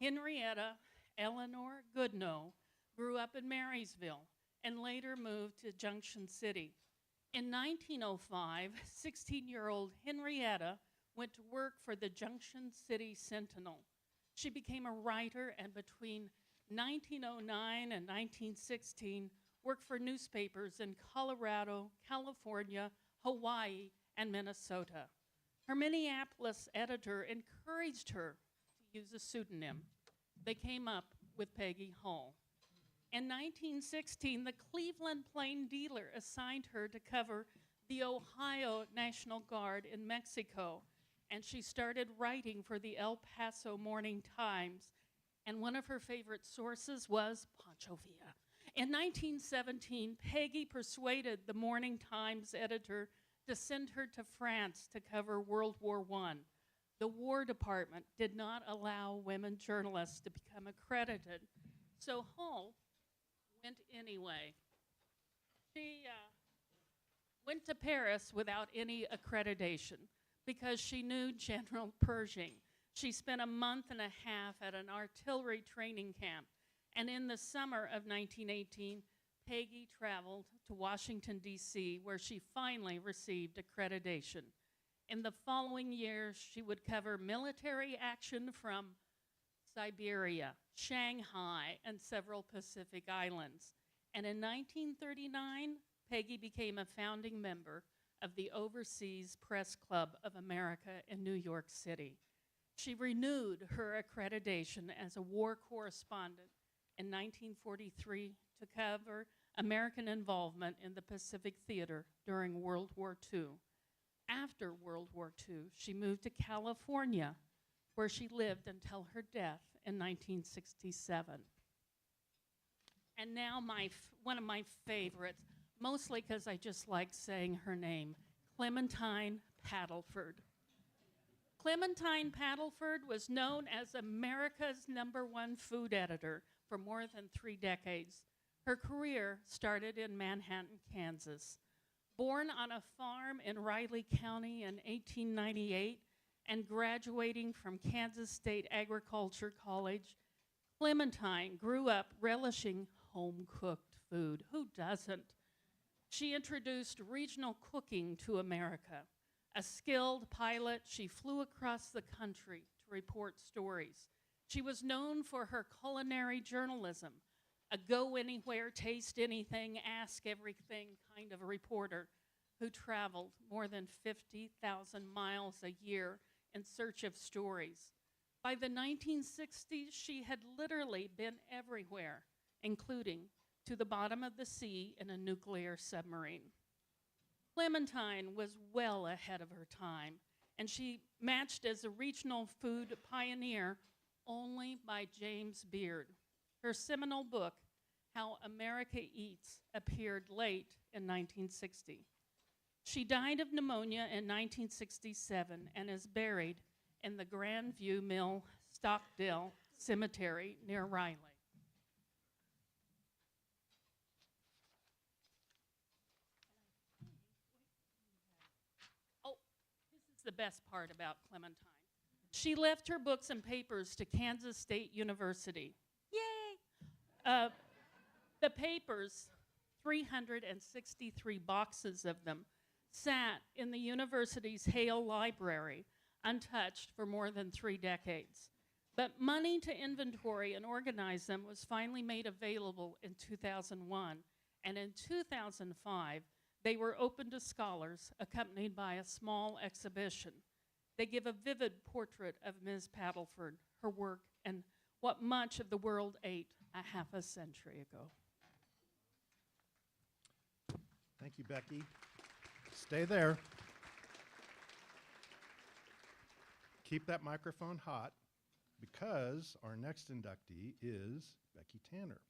Henrietta Eleanor Goodnow grew up in Marysville and later moved to Junction City. In 1905, 16-year-old Henrietta went to work for the Junction City Sentinel. She became a writer and between 1909 and 1916 worked for newspapers in Colorado, California, Hawaii, and Minnesota. Her Minneapolis editor encouraged her to use a pseudonym. They came up with Peggy Hall. In 1916, the Cleveland Plain Dealer assigned her to cover the Ohio National Guard in Mexico, and she started writing for the El Paso Morning Times, and one of her favorite sources was Pancho Villa. In 1917, Peggy persuaded the Morning Times editor to send her to France to cover World War I. The War Department did not allow women journalists to become accredited, so Hall went anyway. She went to Paris without any accreditation because she knew General Pershing. She spent a month and a half at an artillery training camp, and in the summer of 1918, Peggy traveled to Washington, D.C., where she finally received accreditation. In the following years, she would cover military action from Siberia, Shanghai, and several Pacific islands. And in 1939, Peggy became a founding member of the Overseas Press Club of America in New York City. She renewed her accreditation as a war correspondent in 1943 to cover American involvement in the Pacific Theater during World War II. After World War II, she moved to California, where she lived until her death in 1967. And now one of my favorites, mostly because I just like saying her name, Clementine Paddleford. Clementine Paddleford was known as America's #1 food editor for more than 3 decades. Her career started in Manhattan, Kansas. Born on a farm in Riley County in 1898 and graduating from Kansas State Agriculture College, Clementine grew up relishing home-cooked food. Who doesn't? She introduced regional cooking to America. A skilled pilot, she flew across the country to report stories. She was known for her culinary journalism, a go anywhere, taste anything, ask everything kind of a reporter who traveled more than 50,000 miles a year in search of stories. By the 1960s, she had literally been everywhere, including to the bottom of the sea in a nuclear submarine. Clementine was well ahead of her time, and she matched as a regional food pioneer only by James Beard. Her seminal book, How America Eats, appeared late in 1960. She died of pneumonia in 1967 and is buried in the Grandview Mill Stockdale Cemetery near Riley. Oh, this is the best part about Clementine. She left her books and papers to Kansas State University. Yay! The papers, 363 boxes of them, sat in the university's Hale Library, untouched for more than 3 decades. But money to inventory and organize them was finally made available in 2001, and in 2005, they were open to scholars, accompanied by a small exhibition. They give a vivid portrait of Ms. Paddleford, her work, and what much of the world ate a half a century ago. Thank you, Becky. Stay there. Keep that microphone hot because our next inductee is Becky Tanner.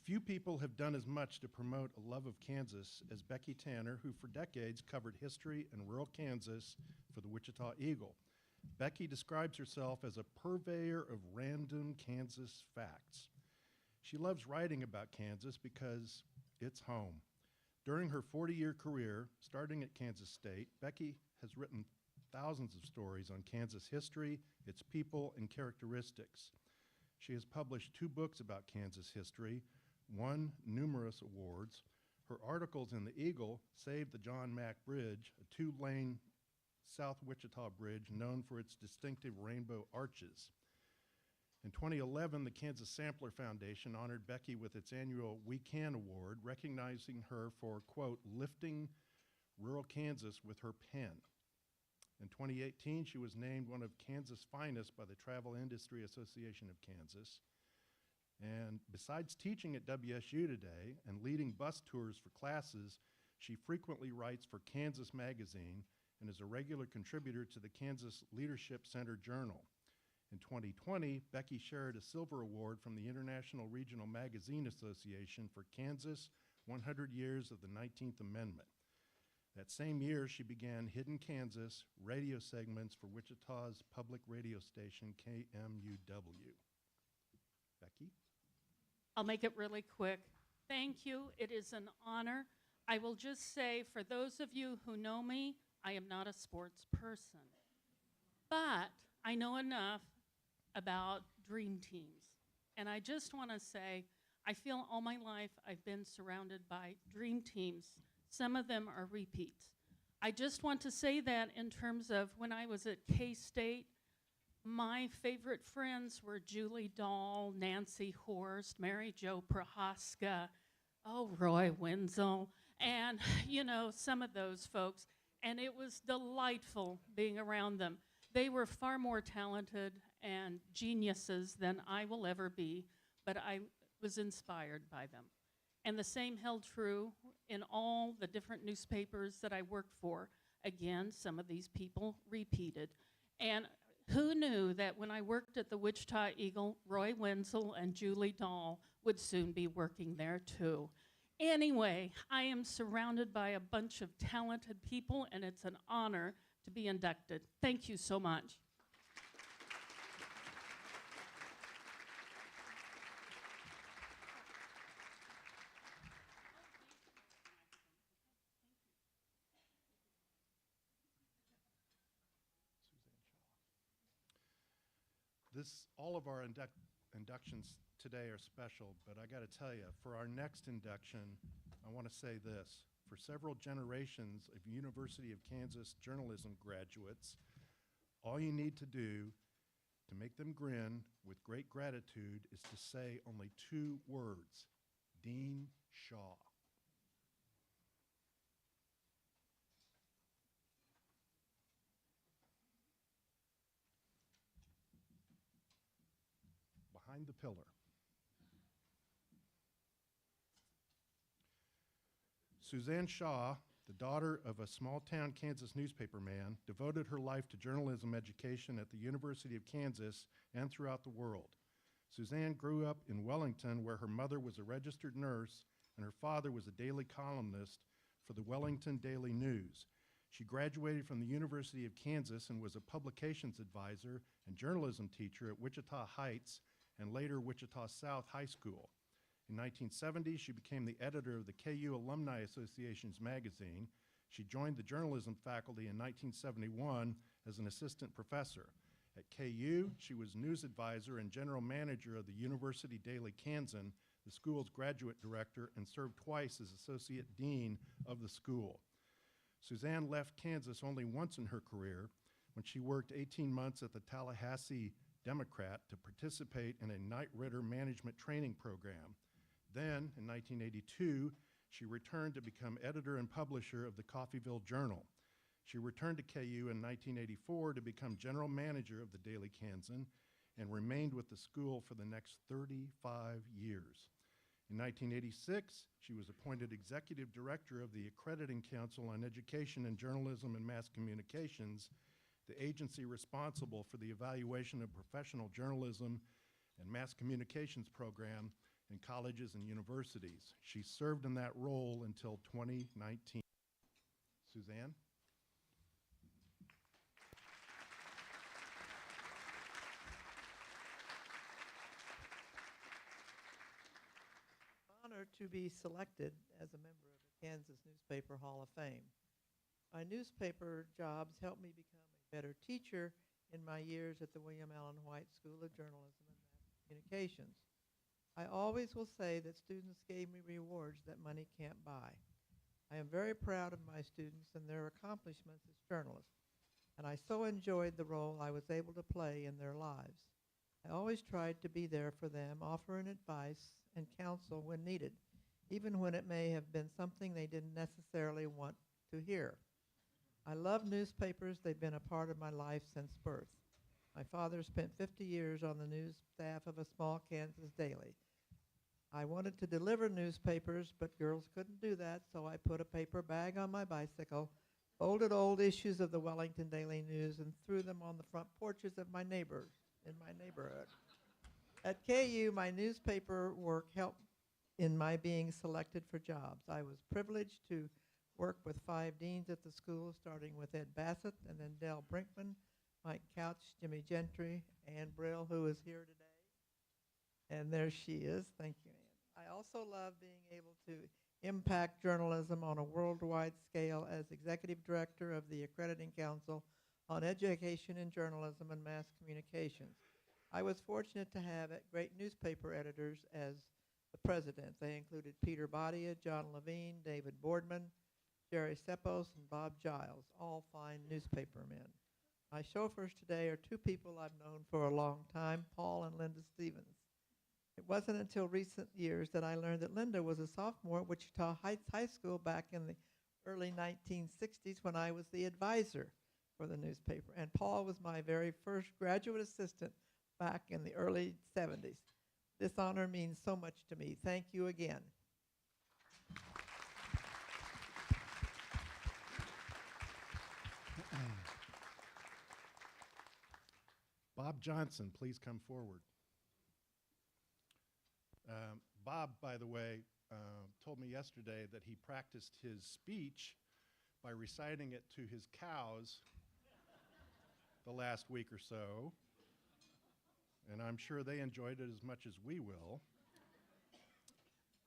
Few people have done as much to promote a love of Kansas as Becky Tanner, who for decades covered history in rural Kansas for the Wichita Eagle. Becky describes herself as a purveyor of random Kansas facts. She loves writing about Kansas because it's home. During her 40-year career, starting at Kansas State, Becky has written thousands of stories on Kansas history, its people, and characteristics. She has published 2 books about Kansas history, won numerous awards. Her articles in the Eagle saved the John Mack Bridge, a 2-lane South Wichita bridge known for its distinctive rainbow arches. In 2011, the Kansas Sampler Foundation honored Becky with its annual We Can Award, recognizing her for, quote, lifting rural Kansas with her pen. In 2018, she was named one of Kansas' finest by the Travel Industry Association of Kansas. And besides teaching at WSU today and leading bus tours for classes, she frequently writes for Kansas Magazine and is a regular contributor to the Kansas Leadership Center Journal. In 2020, Becky shared a Silver Award from the International Regional Magazine Association for Kansas 100 Years of the 19th Amendment. That same year, she began Hidden Kansas radio segments for Wichita's public radio station, KMUW. Becky? I'll make it really quick. Thank you. It is an honor. I will just say, for those of you who know me, I am not a sports person. But I know enough about dream teams. And I just want to say, I feel all my life I've been surrounded by dream teams. Some of them are repeats. I just want to say that in terms of when I was at K-State, my favorite friends were Julie Dahl, Nancy Horst, Mary Jo Prohaska, Roy Wenzel, and, you know, some of those folks. And it was delightful being around them. They were far more talented and geniuses than I will ever be, but I was inspired by them. And the same held true in all the different newspapers that I worked for. Again, some of these people repeated. And who knew that when I worked at the Wichita Eagle, Roy Wenzel and Julie Dahl would soon be working there too. Anyway, I am surrounded by a bunch of talented people, and it's an honor to be inducted. Thank you so much. All of our inductions today are special, but I got to tell you, for our next induction, I want to say this. For several generations of University of Kansas journalism graduates, All you need to do to make them grin with great gratitude is to say only 2 words, Dean Shaw. Behind the pillar. Suzanne Shaw, the daughter of a small-town Kansas newspaperman, devoted her life to journalism education at the University of Kansas and throughout the world. Suzanne grew up in Wellington, where her mother was a registered nurse and her father was a daily columnist for the Wellington Daily News. She graduated from the University of Kansas and was a publications advisor and journalism teacher at Wichita Heights and later Wichita South High School. In 1970, she became the editor of the KU Alumni Association's magazine. She joined the journalism faculty in 1971 as an assistant professor. At KU, she was news advisor and general manager of the University Daily Kansan, the school's graduate director, and served twice as associate dean of the school. Suzanne left Kansas only once in her career, when she worked 18 months at the Tallahassee Democrat to participate in a Knight Ridder management training program. Then, in 1982, she returned to become editor and publisher of the Coffeyville Journal. She returned to KU in 1984 to become general manager of the Daily Kansan and remained with the school for the next 35 years. In 1986, she was appointed executive director of the Accrediting Council on Education in Journalism and Mass Communications, the agency responsible for the evaluation of professional journalism and mass communications program in colleges and universities. She served in that role until 2019. Suzanne? Honored to be selected as a member of the Kansas Newspaper Hall of Fame. My newspaper jobs helped me become a better teacher in my years at the William Allen White School of Journalism and Mass Communications. I always will say that students gave me rewards that money can't buy. I am very proud of my students and their accomplishments as journalists, and I so enjoyed the role I was able to play in their lives. I always tried to be there for them, offering advice and counsel when needed, even when it may have been something they didn't necessarily want to hear. I love newspapers. They've been a part of my life since birth. My father spent 50 years on the news staff of a small Kansas daily. I wanted to deliver newspapers, but girls couldn't do that, so I put a paper bag on my bicycle, folded old issues of the Wellington Daily News, and threw them on the front porches of my neighbors in my neighborhood. At KU, my newspaper work helped in my being selected for jobs. I was privileged to work with 5 deans at the school, starting with Ed Bassett, and then Del Brinkman, Mike Couch, Jimmy Gentry, Ann Brill, who is here today. And there she is. Thank you, Ann. I also love being able to impact journalism on a worldwide scale as executive director of the Accrediting Council on Education in Journalism and Mass Communications. I was fortunate to have great newspaper editors as the president. They included Peter Badia, John Levine, David Boardman, Jerry Seppos, and Bob Giles, all fine newspaper men. My chauffeurs today are 2 people I've known for a long time, Paul and Linda Stevens. It wasn't until recent years that I learned that Linda was a sophomore at Wichita Heights High School back in the early 1960s when I was the advisor for the newspaper. And Paul was my very first graduate assistant back in the early 70s. This honor means so much to me. Thank you again. Bob Johnson, please come forward. Bob, by the way, told me yesterday that he practiced his speech by reciting it to his cows the last week or so, and I'm sure they enjoyed it as much as we will.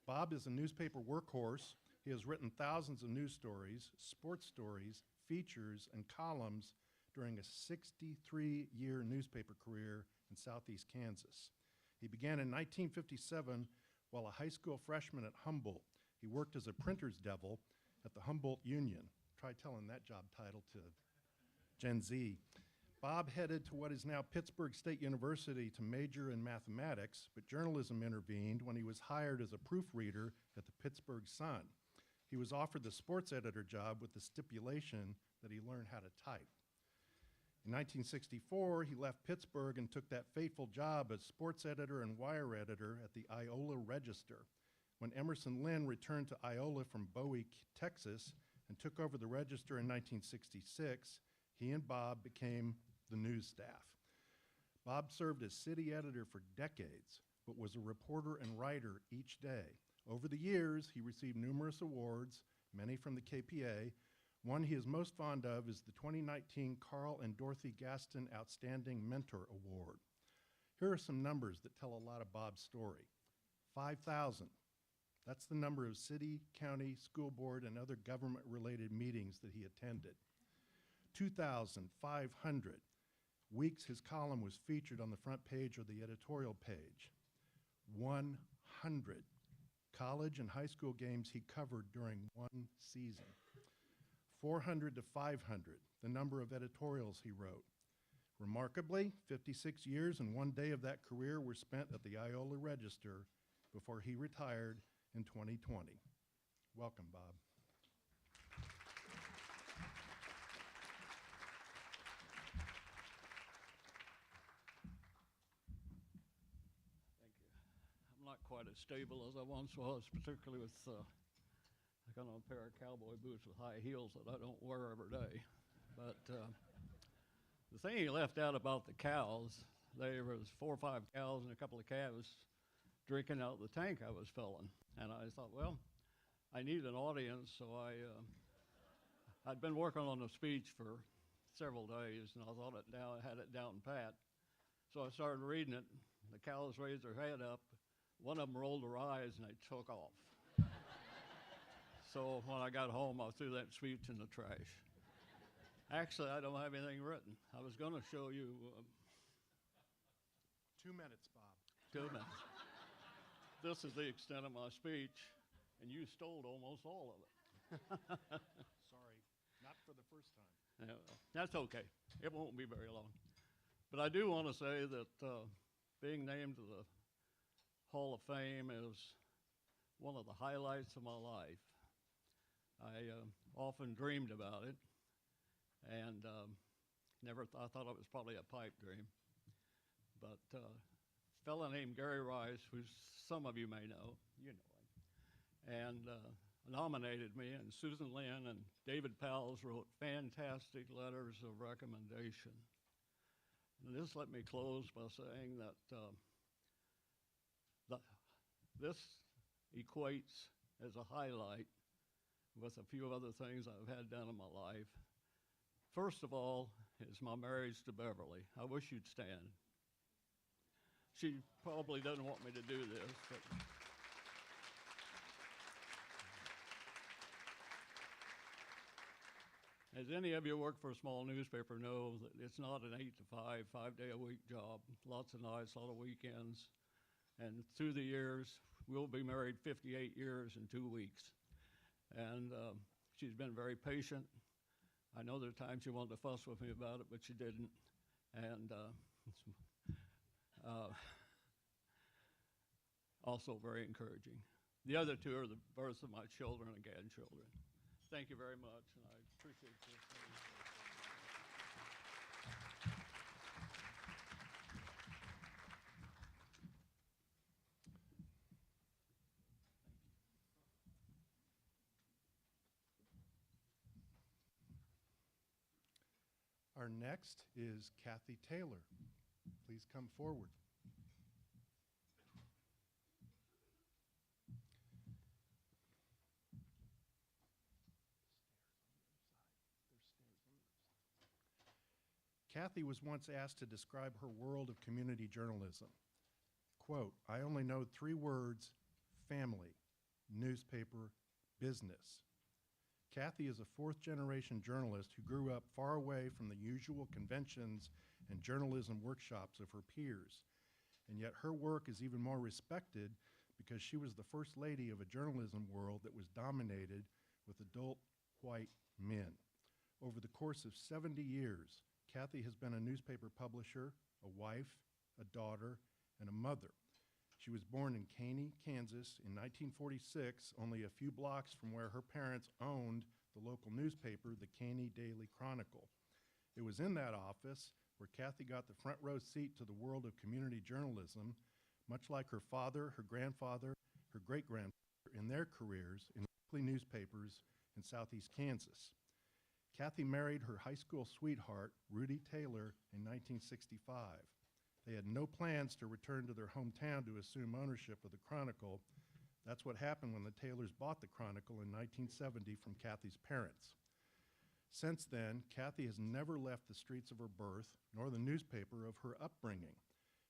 Bob is a newspaper workhorse. He has written thousands of news stories, sports stories, features, and columns during a 63-year newspaper career in southeast Kansas. He began in 1957 while a high school freshman at Humboldt. He worked as a printer's devil at the Humboldt Union. Try telling that job title to Gen Z. Bob headed to what is now Pittsburgh State University to major in mathematics, but journalism intervened when he was hired as a proofreader at the Pittsburgh Sun. He was offered the sports editor job with the stipulation that he learn how to type. In 1964, he left Pittsburgh and took that fateful job as sports editor and wire editor at the Iola Register. When Emerson Lynn returned to Iola from Bowie, Texas, and took over the Register in 1966, he and Bob became the news staff. Bob served as city editor for decades, but was a reporter and writer each day. Over the years, he received numerous awards, many from the KPA. One he is most fond of is the 2019 Carl and Dorothy Gaston Outstanding Mentor Award. Here are some numbers that tell a lot of Bob's story. 5,000. That's the number of city, county, school board, and other government-related meetings that he attended. 2,500 weeks his column was featured on the front page or the editorial page. 100 college and high school games he covered during one season. 400 to 500, the number of editorials he wrote. Remarkably, 56 years and 1 day of that career were spent at the Iola Register before he retired in 2020. Welcome, Bob. I'm not quite as stable as I once was, particularly with I got on a pair of cowboy boots with high heels that I don't wear every day. But the thing he left out about the cows, there was 4 or 5 cows and a couple of calves drinking out the tank I was filling. And I thought, well, I need an audience, so I'd been working on a speech for several days, and I thought I had it down pat. So I started reading it. The cows raised their head up. One of them rolled her eyes, and they took off. So when I got home, I threw that speech in the trash. Actually, I don't have anything written. I was going to show you. 2 minutes, Bob. 2 minutes. This is the extent of my speech, and you stole almost all of it. Sorry, not for the first time. Yeah, well, that's okay. It won't be very long. But I do want to say that being named to the Hall of Fame is one of the highlights of my life. I often dreamed about it, and I thought it was probably a pipe dream. But a fellow named Gary Rice, who some of you may know, you know him, and nominated me, and Susan Lynn and David Powles wrote fantastic letters of recommendation. And this let me close by saying that this equates as a highlight with a few other things I've had done in my life. First of all is my marriage to Beverly. I wish you'd stand. She probably doesn't want me to do this, but as any of you who work for a small newspaper know, that it's not an 8 to 5, 5-day-a-week job. Lots of nights, a lot of weekends. And through the years, we'll be married 58 years in 2 weeks. And she's been very patient. I know there are times she wanted to fuss with me about it, but she didn't. And also very encouraging. The other two are the births of my children and grandchildren. Thank you very much, and I appreciate this. Our next is Kathy Taylor. Please come forward. Kathy was once asked to describe her world of community journalism. Quote, "I only know 3 words: family, newspaper, business." Kathy is a 4th-generation journalist who grew up far away from the usual conventions and journalism workshops of her peers. And yet her work is even more respected because she was the first lady of a journalism world that was dominated with adult white men. Over the course of 70 years, Kathy has been a newspaper publisher, a wife, a daughter, and a mother. She was born in Caney, Kansas in 1946, only a few blocks from where her parents owned the local newspaper, the Caney Daily Chronicle. It was in that office where Kathy got the front row seat to the world of community journalism, much like her father, her grandfather, her great-grandfather in their careers in weekly newspapers in southeast Kansas. Kathy married her high school sweetheart, Rudy Taylor, in 1965. They had no plans to return to their hometown to assume ownership of the Chronicle. That's what happened when the Taylors bought the Chronicle in 1970 from Kathy's parents. Since then, Kathy has never left the streets of her birth, nor the newspaper of her upbringing.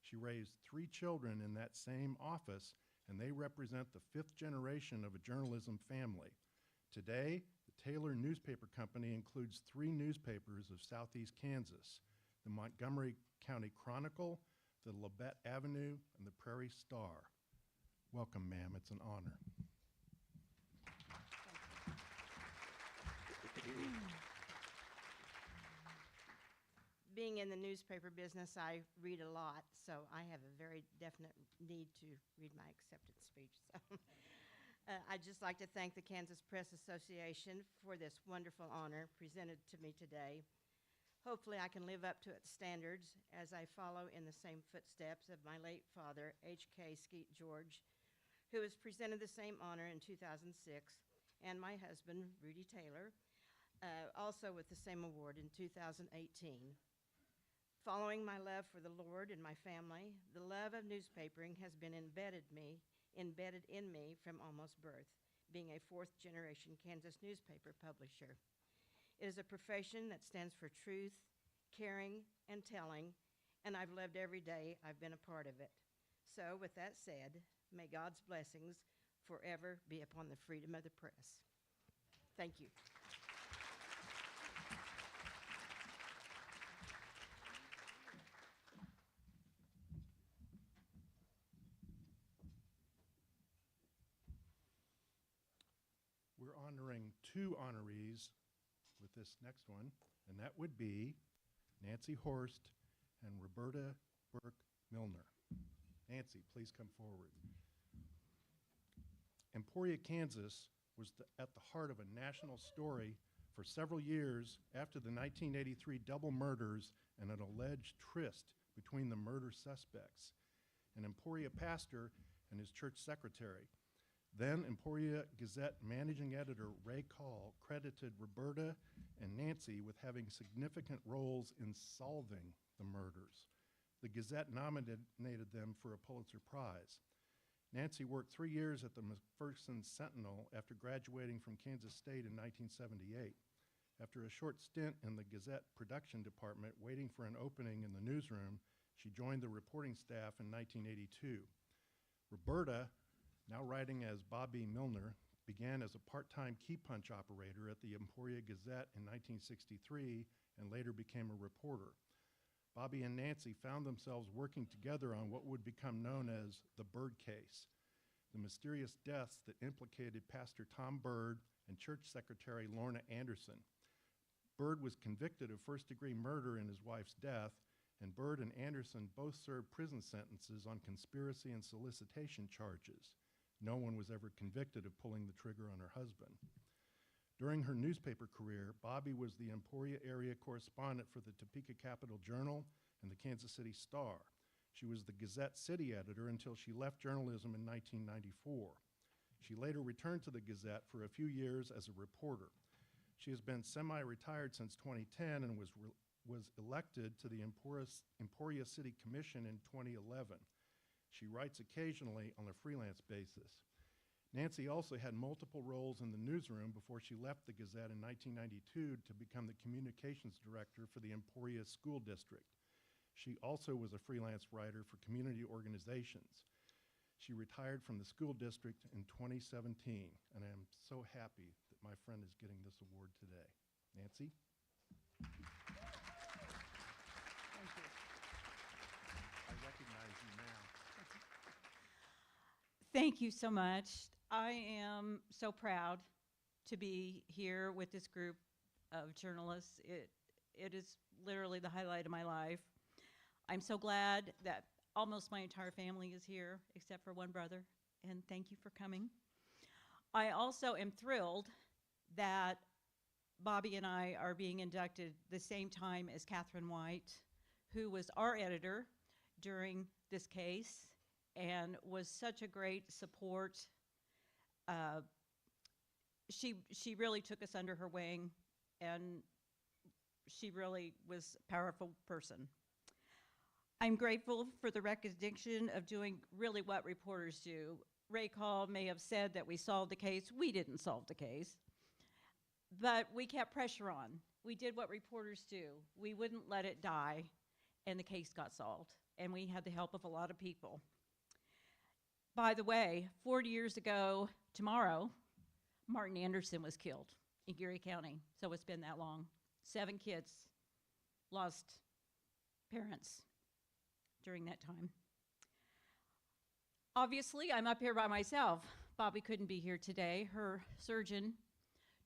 She raised 3 children in that same office, and they represent the 5th generation of a journalism family. Today, the Taylor Newspaper Company includes 3 newspapers of southeast Kansas: the Montgomery County Chronicle, the Labette Avenue, and the Prairie Star. Welcome, ma'am. It's an honor. Being in the newspaper business, I read a lot, so I have a very definite need to read my acceptance speech. So, I'd just like to thank the Kansas Press Association for this wonderful honor presented to me today. Hopefully I can live up to its standards as I follow in the same footsteps of my late father, H.K. Skeet George, who was presented the same honor in 2006, and my husband, Rudy Taylor, also with the same award in 2018. Following my love for the Lord and my family, the love of newspapering has been embedded in me from almost birth, being a 4th-generation Kansas newspaper publisher. It is a profession that stands for truth, caring, and telling, and I've loved every day I've been a part of it. So with that said, may God's blessings forever be upon the freedom of the press. Thank you. We're honoring 2 honorees with this next one, and that would be Nancy Horst and Roberta Burke Milner. Nancy, please come forward. Emporia, Kansas was at the heart of a national story for several years after the 1983 double murders and an alleged tryst between the murder suspects, an Emporia pastor and his church secretary. Then Emporia Gazette managing editor Ray Call credited Roberta and Nancy with having significant roles in solving the murders. The Gazette nominated them for a Pulitzer Prize. Nancy worked 3 years at the McPherson Sentinel after graduating from Kansas State in 1978. After a short stint in the Gazette production department waiting for an opening in the newsroom, she joined the reporting staff in 1982. Roberta, now writing as Bobby Milner, began as a part-time key punch operator at the Emporia Gazette in 1963 and later became a reporter. Bobby and Nancy found themselves working together on what would become known as the Byrd case, the mysterious deaths that implicated Pastor Tom Byrd and church secretary Lorna Anderson. Byrd was convicted of first-degree murder in his wife's death, and Byrd and Anderson both served prison sentences on conspiracy and solicitation charges. No one was ever convicted of pulling the trigger on her husband. During her newspaper career, Bobby was the Emporia area correspondent for the Topeka Capital Journal and the Kansas City Star. She was the Gazette city editor until she left journalism in 1994. She later returned to the Gazette for a few years as a reporter. She has been semi-retired since 2010 and was elected to the Emporia City Commission in 2011. She writes occasionally on a freelance basis. Nancy also had multiple roles in the newsroom before she left the Gazette in 1992 to become the communications director for the Emporia School District. She also was a freelance writer for community organizations. She retired from the school district in 2017, and I am so happy that my friend is getting this award today. Nancy? Thank you. I recognize you now. Thank you so much. I am so proud to be here with this group of journalists. It is literally the highlight of my life. I'm so glad that almost my entire family is here, except for one brother, and thank you for coming. I also am thrilled that Bobby and I are being inducted the same time as Catherine White, who was our editor during this case and was such a great support. She really took us under her wing, and she really was a powerful person. I'm grateful for the recognition of doing really what reporters do. Ray Call may have said that we solved the case. We didn't solve the case, but we kept pressure on. We did what reporters do. We wouldn't let it die, and the case got solved, and we had the help of a lot of people. By the way, 40 years ago tomorrow, Martin Anderson was killed in Geary County, so it's been that long. 7 kids lost parents during that time. Obviously, I'm up here by myself. Bobby couldn't be here today. Her surgeon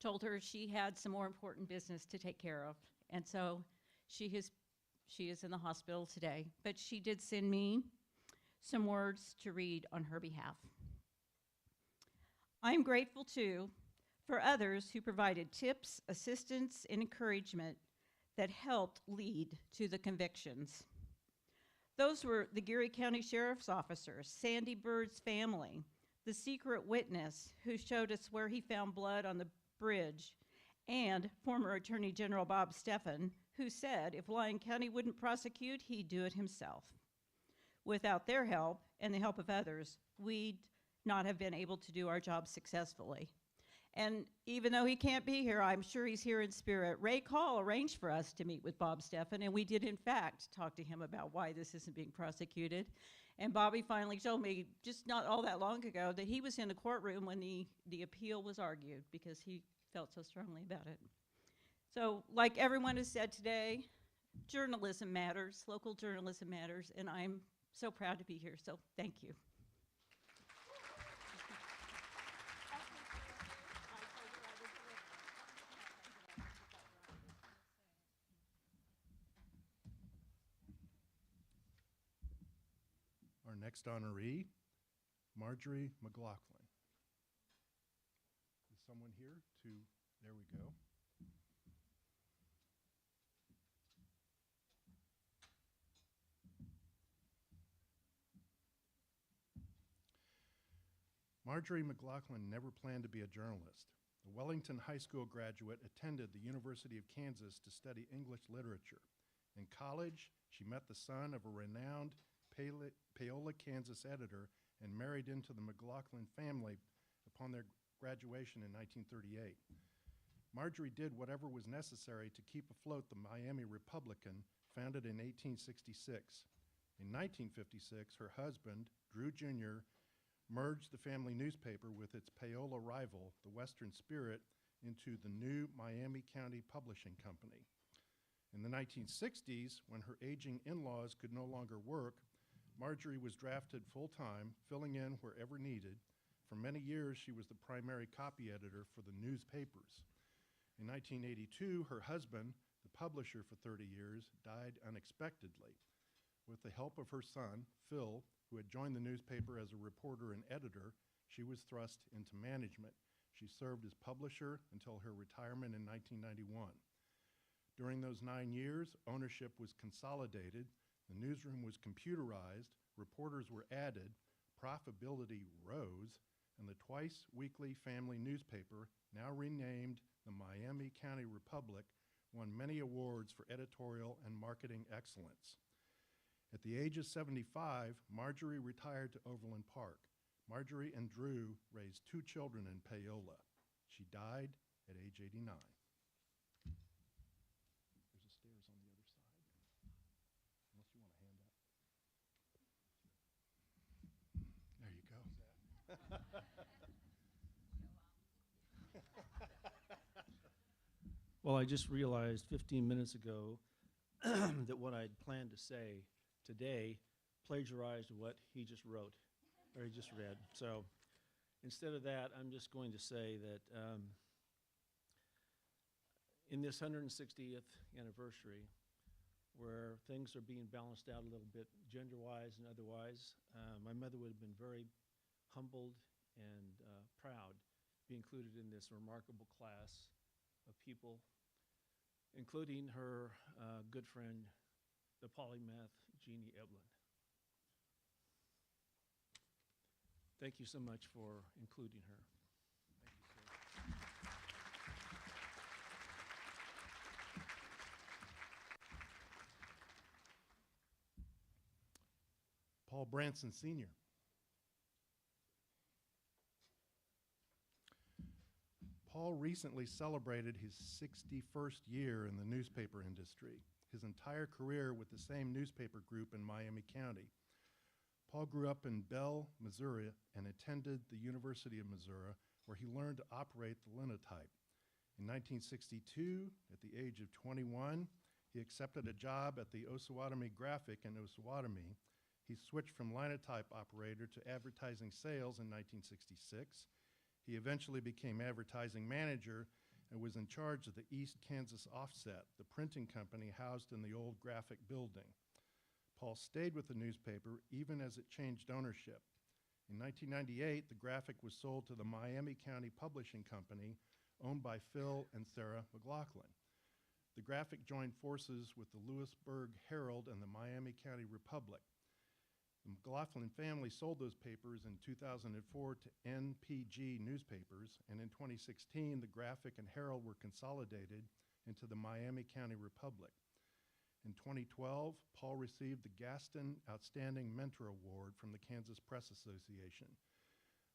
told her she had some more important business to take care of, and so she is in the hospital today. But she did send me some words to read on her behalf. I'm grateful, too, for others who provided tips, assistance, and encouragement that helped lead to the convictions. Those were the Geary County Sheriff's officers, Sandy Bird's family, the secret witness who showed us where he found blood on the bridge, and former Attorney General Bob Steffen, who said if Lyon County wouldn't prosecute, he'd do it himself. Without their help and the help of others, we'd not have been able to do our job successfully. And even though he can't be here, I'm sure he's here in spirit. Ray Call arranged for us to meet with Bob Steffen, and we did, in fact, talk to him about why this isn't being prosecuted. And Bobby finally told me, just not all that long ago, that he was in the courtroom when the appeal was argued because he felt so strongly about it. So, like everyone has said today, journalism matters, local journalism matters, and I'm so proud to be here, so thank you. Our next honoree, Marjorie McLaughlin. Is someone here to, there we go. Marjorie McLaughlin never planned to be a journalist. A Wellington High School graduate, attended the University of Kansas to study English literature. In college, she met the son of a renowned Paola, Kansas editor and married into the McLaughlin family upon their graduation in 1938. Marjorie did whatever was necessary to keep afloat the Miami Republican, founded in 1866. In 1956, her husband, Drew Jr., merged the family newspaper with its Paola rival, the Western Spirit, into the new Miami County Publishing Company. In the 1960s, when her aging in-laws could no longer work, Marjorie was drafted full-time, filling in wherever needed. For many years, she was the primary copy editor for the newspapers. In 1982, her husband, the publisher for 30 years, died unexpectedly. With the help of her son, Phil, who had joined the newspaper as a reporter and editor, she was thrust into management. She served as publisher until her retirement in 1991. During those 9 years, ownership was consolidated, the newsroom was computerized, reporters were added, profitability rose, and the twice-weekly family newspaper, now renamed the Miami County Republic, won many awards for editorial and marketing excellence. At the age of 75, Marjorie retired to Overland Park. Marjorie and Drew raised 2 children in Paola. She died at age 89. There's a stairs on the other side, unless you want a handout. There you go. Well, I just realized 15 minutes ago that what I'd planned to say today plagiarized what he just wrote, or he just read. So instead of that, I'm just going to say that in this 160th anniversary, where things are being balanced out a little bit gender-wise and otherwise. My mother would have been very humbled and proud to be included in this remarkable class of people, including her good friend, the polymath Jeannie Eblen. Thank you so much for including her. Thank you, sir. Paul Branson Sr. Paul recently celebrated his 61st year in the newspaper industry, his entire career with the same newspaper group in Miami County. Paul grew up in Bell, Missouri, and attended the University of Missouri, where he learned to operate the linotype. In 1962, at the age of 21, he accepted a job at the Osawatomie Graphic in Osawatomie. He switched from linotype operator to advertising sales in 1966. He eventually became advertising manager and was in charge of the East Kansas Offset, the printing company housed in the old Graphic building. Paul stayed with the newspaper even as it changed ownership. In 1998, the Graphic was sold to the Miami County Publishing Company, owned by Phil and Sarah McLaughlin. The Graphic joined forces with the Lewisburg Herald and the Miami County Republic. The McLaughlin family sold those papers in 2004 to NPG Newspapers, and in 2016, the Graphic and Herald were consolidated into the Miami County Republic. In 2012, Paul received the Gaston Outstanding Mentor Award from the Kansas Press Association.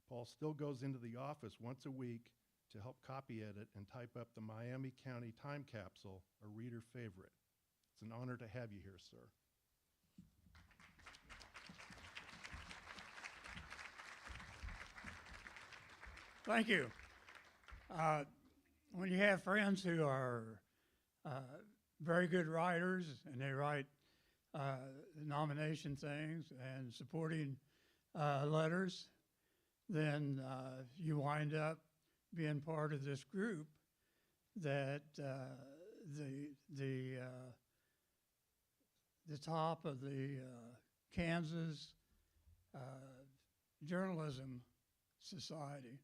Paul still goes into the office once a week to help copy edit and type up the Miami County Time Capsule, a reader favorite. It's an honor to have you here, sir. Thank you. When you have friends who are very good writers and they write nomination things and supporting letters, then you wind up being part of this group that the top of the Kansas Journalism Society.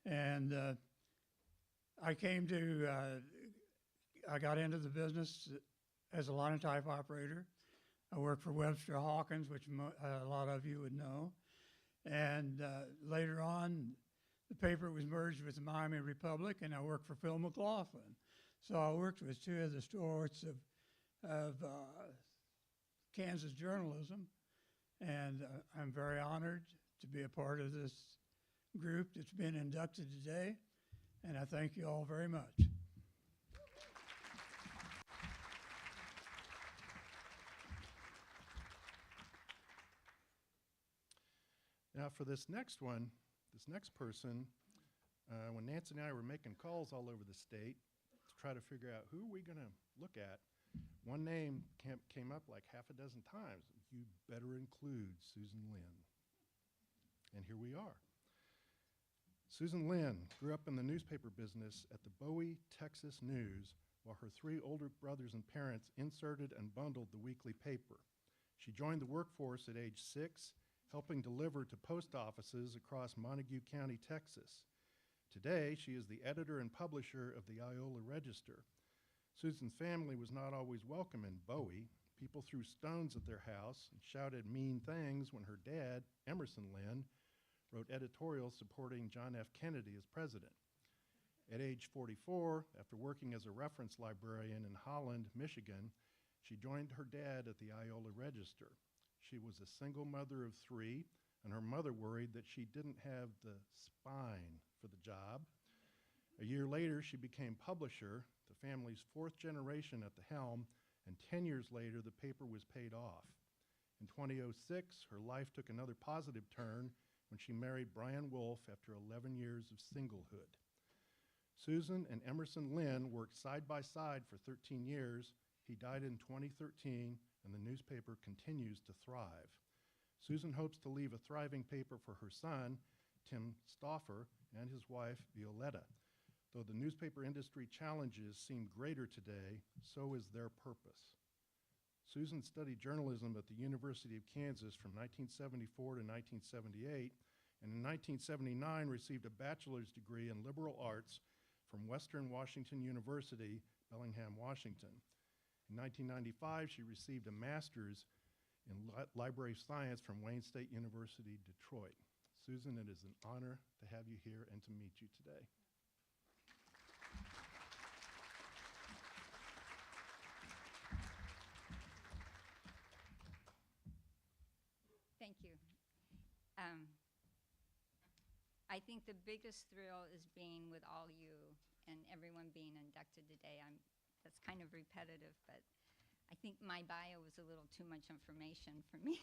And I got into the business as a linotype operator. I worked for Webster Hawkins, which a lot of you would know. And later on, the paper was merged with the Miami Republic, and I worked for Phil McLaughlin. So I worked with two of the stalwarts of Kansas journalism, and I'm very honored to be a part of this group that's been inducted today, and I thank you all very much. Now for this next one, this next person, when Nancy and I were making calls all over the state to try to figure out who are we going to look at, one name came up like half a dozen times. You better include Susan Lynn. And here we are. Susan Lynn grew up in the newspaper business at the Bowie, Texas News, while her three older brothers and parents inserted and bundled the weekly paper. She joined the workforce at age 6, helping deliver to post offices across Montague County, Texas. Today, she is the editor and publisher of the Iola Register. Susan's family was not always welcome in Bowie. People threw stones at their house and shouted mean things when her dad, Emerson Lynn, wrote editorials supporting John F. Kennedy as president. At age 44, after working as a reference librarian in Holland, Michigan, she joined her dad at the Iola Register. She was a single mother of 3, and her mother worried that she didn't have the spine for the job. A year later, she became publisher, the family's 4th generation at the helm, and 10 years later, the paper was paid off. In 2006, her life took another positive turn when she married Brian Wolf after 11 years of singlehood. Susan and Emerson Lynn worked side by side for 13 years. He died in 2013, and the newspaper continues to thrive. Susan hopes to leave a thriving paper for her son, Tim Stauffer, and his wife, Violetta. Though the newspaper industry challenges seem greater today, so is their purpose. Susan studied journalism at the University of Kansas from 1974 to 1978, and in 1979 received a bachelor's degree in liberal arts from Western Washington University, Bellingham, Washington. In 1995, she received a master's in library science from Wayne State University, Detroit. Susan, it is an honor to have you here and to meet you today. Thank you. I think the biggest thrill is being with all you and everyone being inducted today. That's kind of repetitive, but I think my bio was a little too much information for me.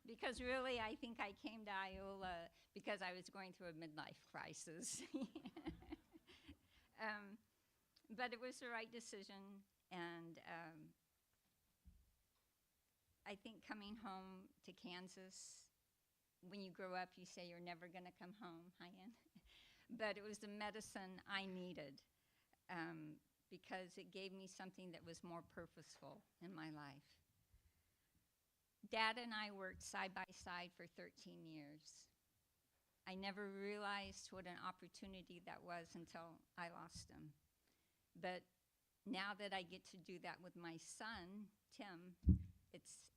Because really, I think I came to Iola because I was going through a midlife crisis. But it was the right decision, and I think coming home to Kansas, when you grow up, you say you're never going to come home, but it was the medicine I needed because it gave me something that was more purposeful in my life. Dad and I worked side by side for 13 years. I never realized what an opportunity that was until I lost him. But now that I get to do that with my son, Tim,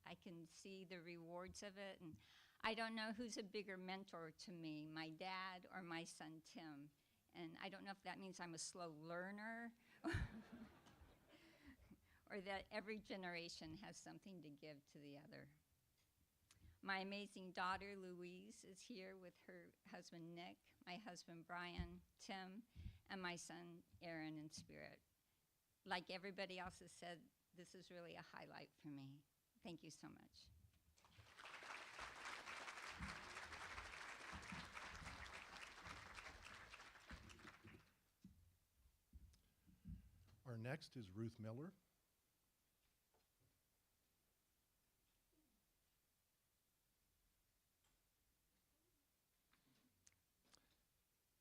I can see the rewards of it. And I don't know who's a bigger mentor to me, my dad or my son, Tim. And I don't know if that means I'm a slow learner or that every generation has something to give to the other. My amazing daughter, Louise, is here with her husband, Nick, my husband, Brian, Tim, and my son, Aaron, in spirit. Like everybody else has said, this is really a highlight for me. Thank you so much. Our next is Ruth Miller.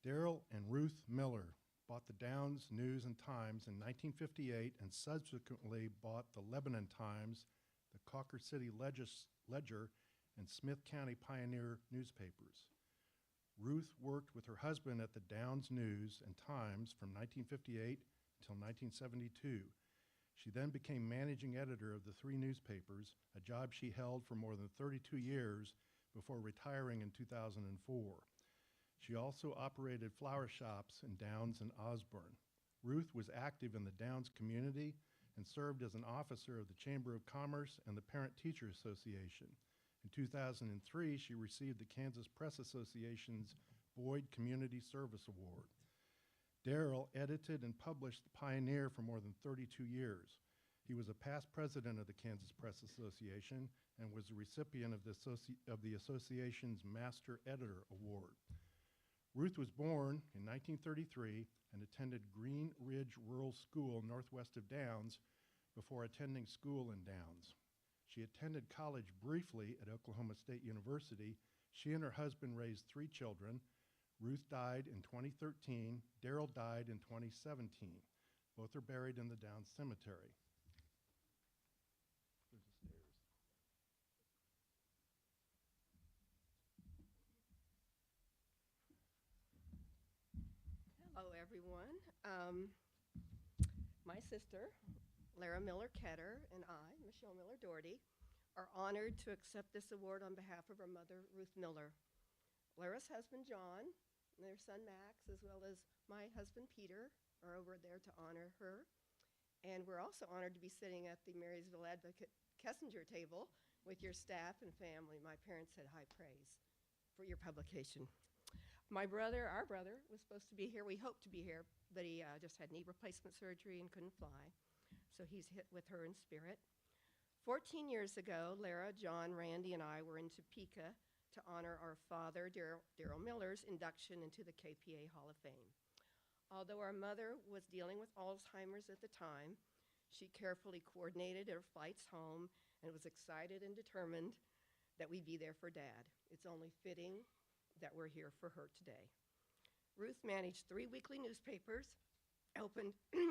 Daryl and Ruth Miller bought the Downs News and Times in 1958 and subsequently bought the Lebanon Times, the Cawker City Ledger, and Smith County Pioneer newspapers. Ruth worked with her husband at the Downs News and Times from 1958 until 1972. She then became managing editor of the three newspapers, a job she held for more than 32 years before retiring in 2004. She also operated flower shops in Downs and Osborne. Ruth was active in the Downs community and served as an officer of the Chamber of Commerce and the Parent Teacher Association. In 2003, she received the Kansas Press Association's Boyd Community Service Award. Daryl edited and published The Pioneer for more than 32 years. He was a past president of the Kansas Press Association and was a recipient of the association's Master Editor Award. Ruth was born in 1933 and attended Green Ridge Rural School northwest of Downs before attending school in Downs. She attended college briefly at Oklahoma State University. She and her husband raised 3 children. Ruth died in 2013. Daryl died in 2017. Both are buried in the Downs Cemetery. There's the stairs. Hello, everyone. My sister, Lara Miller Ketter, and I, Michelle Miller Doherty, are honored to accept this award on behalf of our mother, Ruth Miller. Lara's husband, John, and their son, Max, as well as my husband, Peter, are over there to honor her. And we're also honored to be sitting at the Marysville Advocate Kessinger table with your staff and family. My parents had high praise for your publication. My brother, our brother, was supposed to be here. We hoped to be here, but he just had knee replacement surgery and couldn't fly. So he's hit with her in spirit. 14 years ago, Lara, John, Randy, and I were in Topeka to honor our father, Daryl Miller's induction into the KPA Hall of Fame. Although our mother was dealing with Alzheimer's at the time, she carefully coordinated her flights home and was excited and determined that we'd be there for Dad. It's only fitting that we're here for her today. Ruth managed 3 weekly newspapers, opened, 3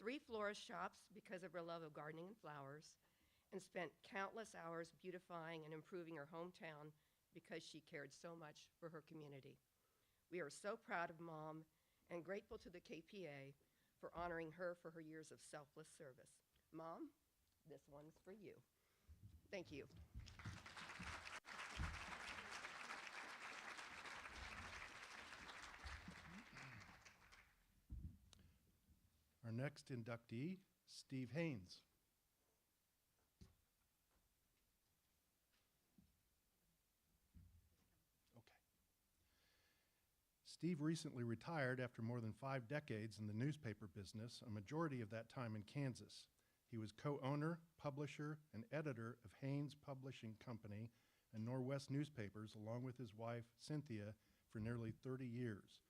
3 florist shops because of her love of gardening and flowers, and spent countless hours beautifying and improving her hometown because she cared so much for her community. We are so proud of Mom and grateful to the KPA for honoring her for her years of selfless service. Mom, this one's for you. Thank you. Our next inductee, Steve Haynes. Okay. Steve recently retired after more than 5 decades in the newspaper business, a majority of that time in Kansas. He was co-owner, publisher, and editor of Haynes Publishing Company and Norwest Newspapers, along with his wife, Cynthia, for nearly 30 years.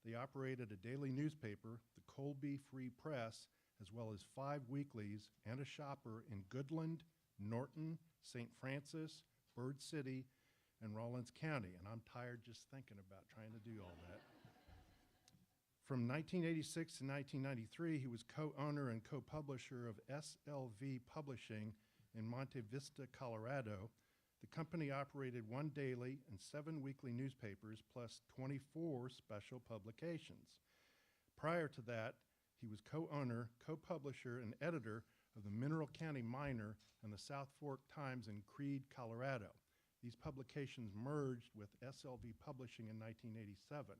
They operated a daily newspaper, the Colby Free Press, as well as 5 weeklies and a shopper in Goodland, Norton, St. Francis, Bird City, and Rawlins County. And I'm tired just thinking about trying to do all that. From 1986 to 1993, he was co-owner and co-publisher of SLV Publishing in Monte Vista, Colorado. The company operated 1 daily and 7 weekly newspapers, plus 24 special publications. Prior to that, he was co-owner, co-publisher, and editor of the Mineral County Miner and the South Fork Times in Creede, Colorado. These publications merged with SLV Publishing in 1987.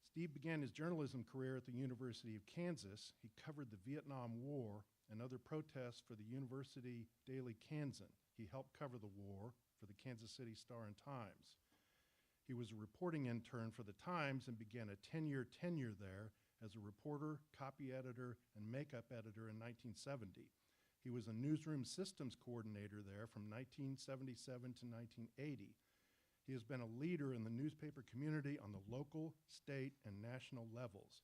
Steve began his journalism career at the University of Kansas. He covered the Vietnam War and other protests for the University Daily Kansan. He helped cover the war for the Kansas City Star and Times. He was a reporting intern for the Times and began a 10-year tenure there as a reporter, copy editor, and makeup editor in 1970. He was a newsroom systems coordinator there from 1977 to 1980. He has been a leader in the newspaper community on the local, state, and national levels.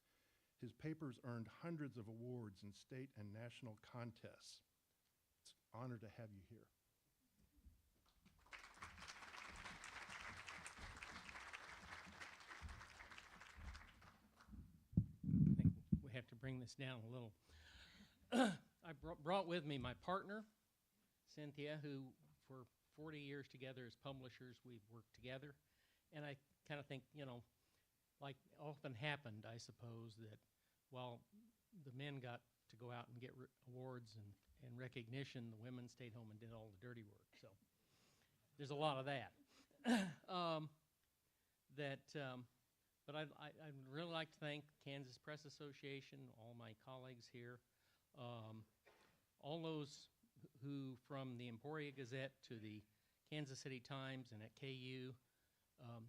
His papers earned hundreds of awards in state and national contests. It's an honor to have you here. I think we have to bring this down a little. I brought with me my partner, Cynthia, who for 40 years together as publishers, we've worked together. And I kind of think, you know, like often happened, I suppose, that while the men got to go out and get awards and recognition, the women stayed home and did all the dirty work. So there's a lot of that. But I'd really like to thank Kansas Press Association, all my colleagues here, all those who from the Emporia Gazette to the Kansas City Times and at KU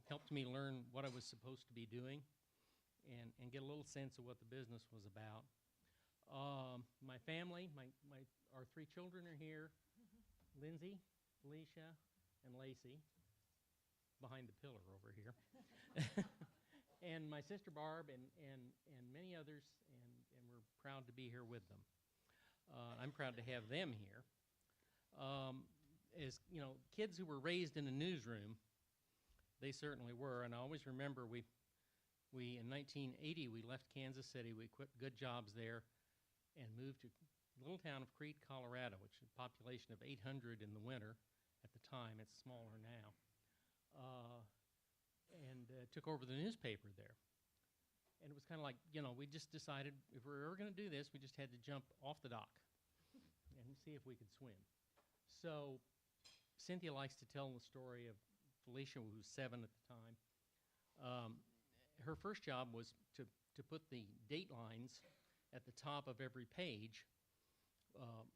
helped me learn what I was supposed to be doing and get a little sense of what the business was about. My family, our 3 children are here, Lindsay, Felicia, and Lacey, behind the pillar over here. And my sister Barb and many others, and we're proud to be here with them. I'm proud to have them here. As you know, kids who were raised in a newsroom, they certainly were. And I always remember we in 1980 we left Kansas City. We quit good jobs there, and moved to the little town of Creede, Colorado, which is a population of 800 in the winter. At the time, it's smaller now. And took over the newspaper there. And it was kind of like, you know, we just decided if we were ever going to do this, we just had to jump off the dock and see if we could swim. So Cynthia likes to tell the story of Felicia, who was 7 at the time. Her first job was to put the date lines at the top of every page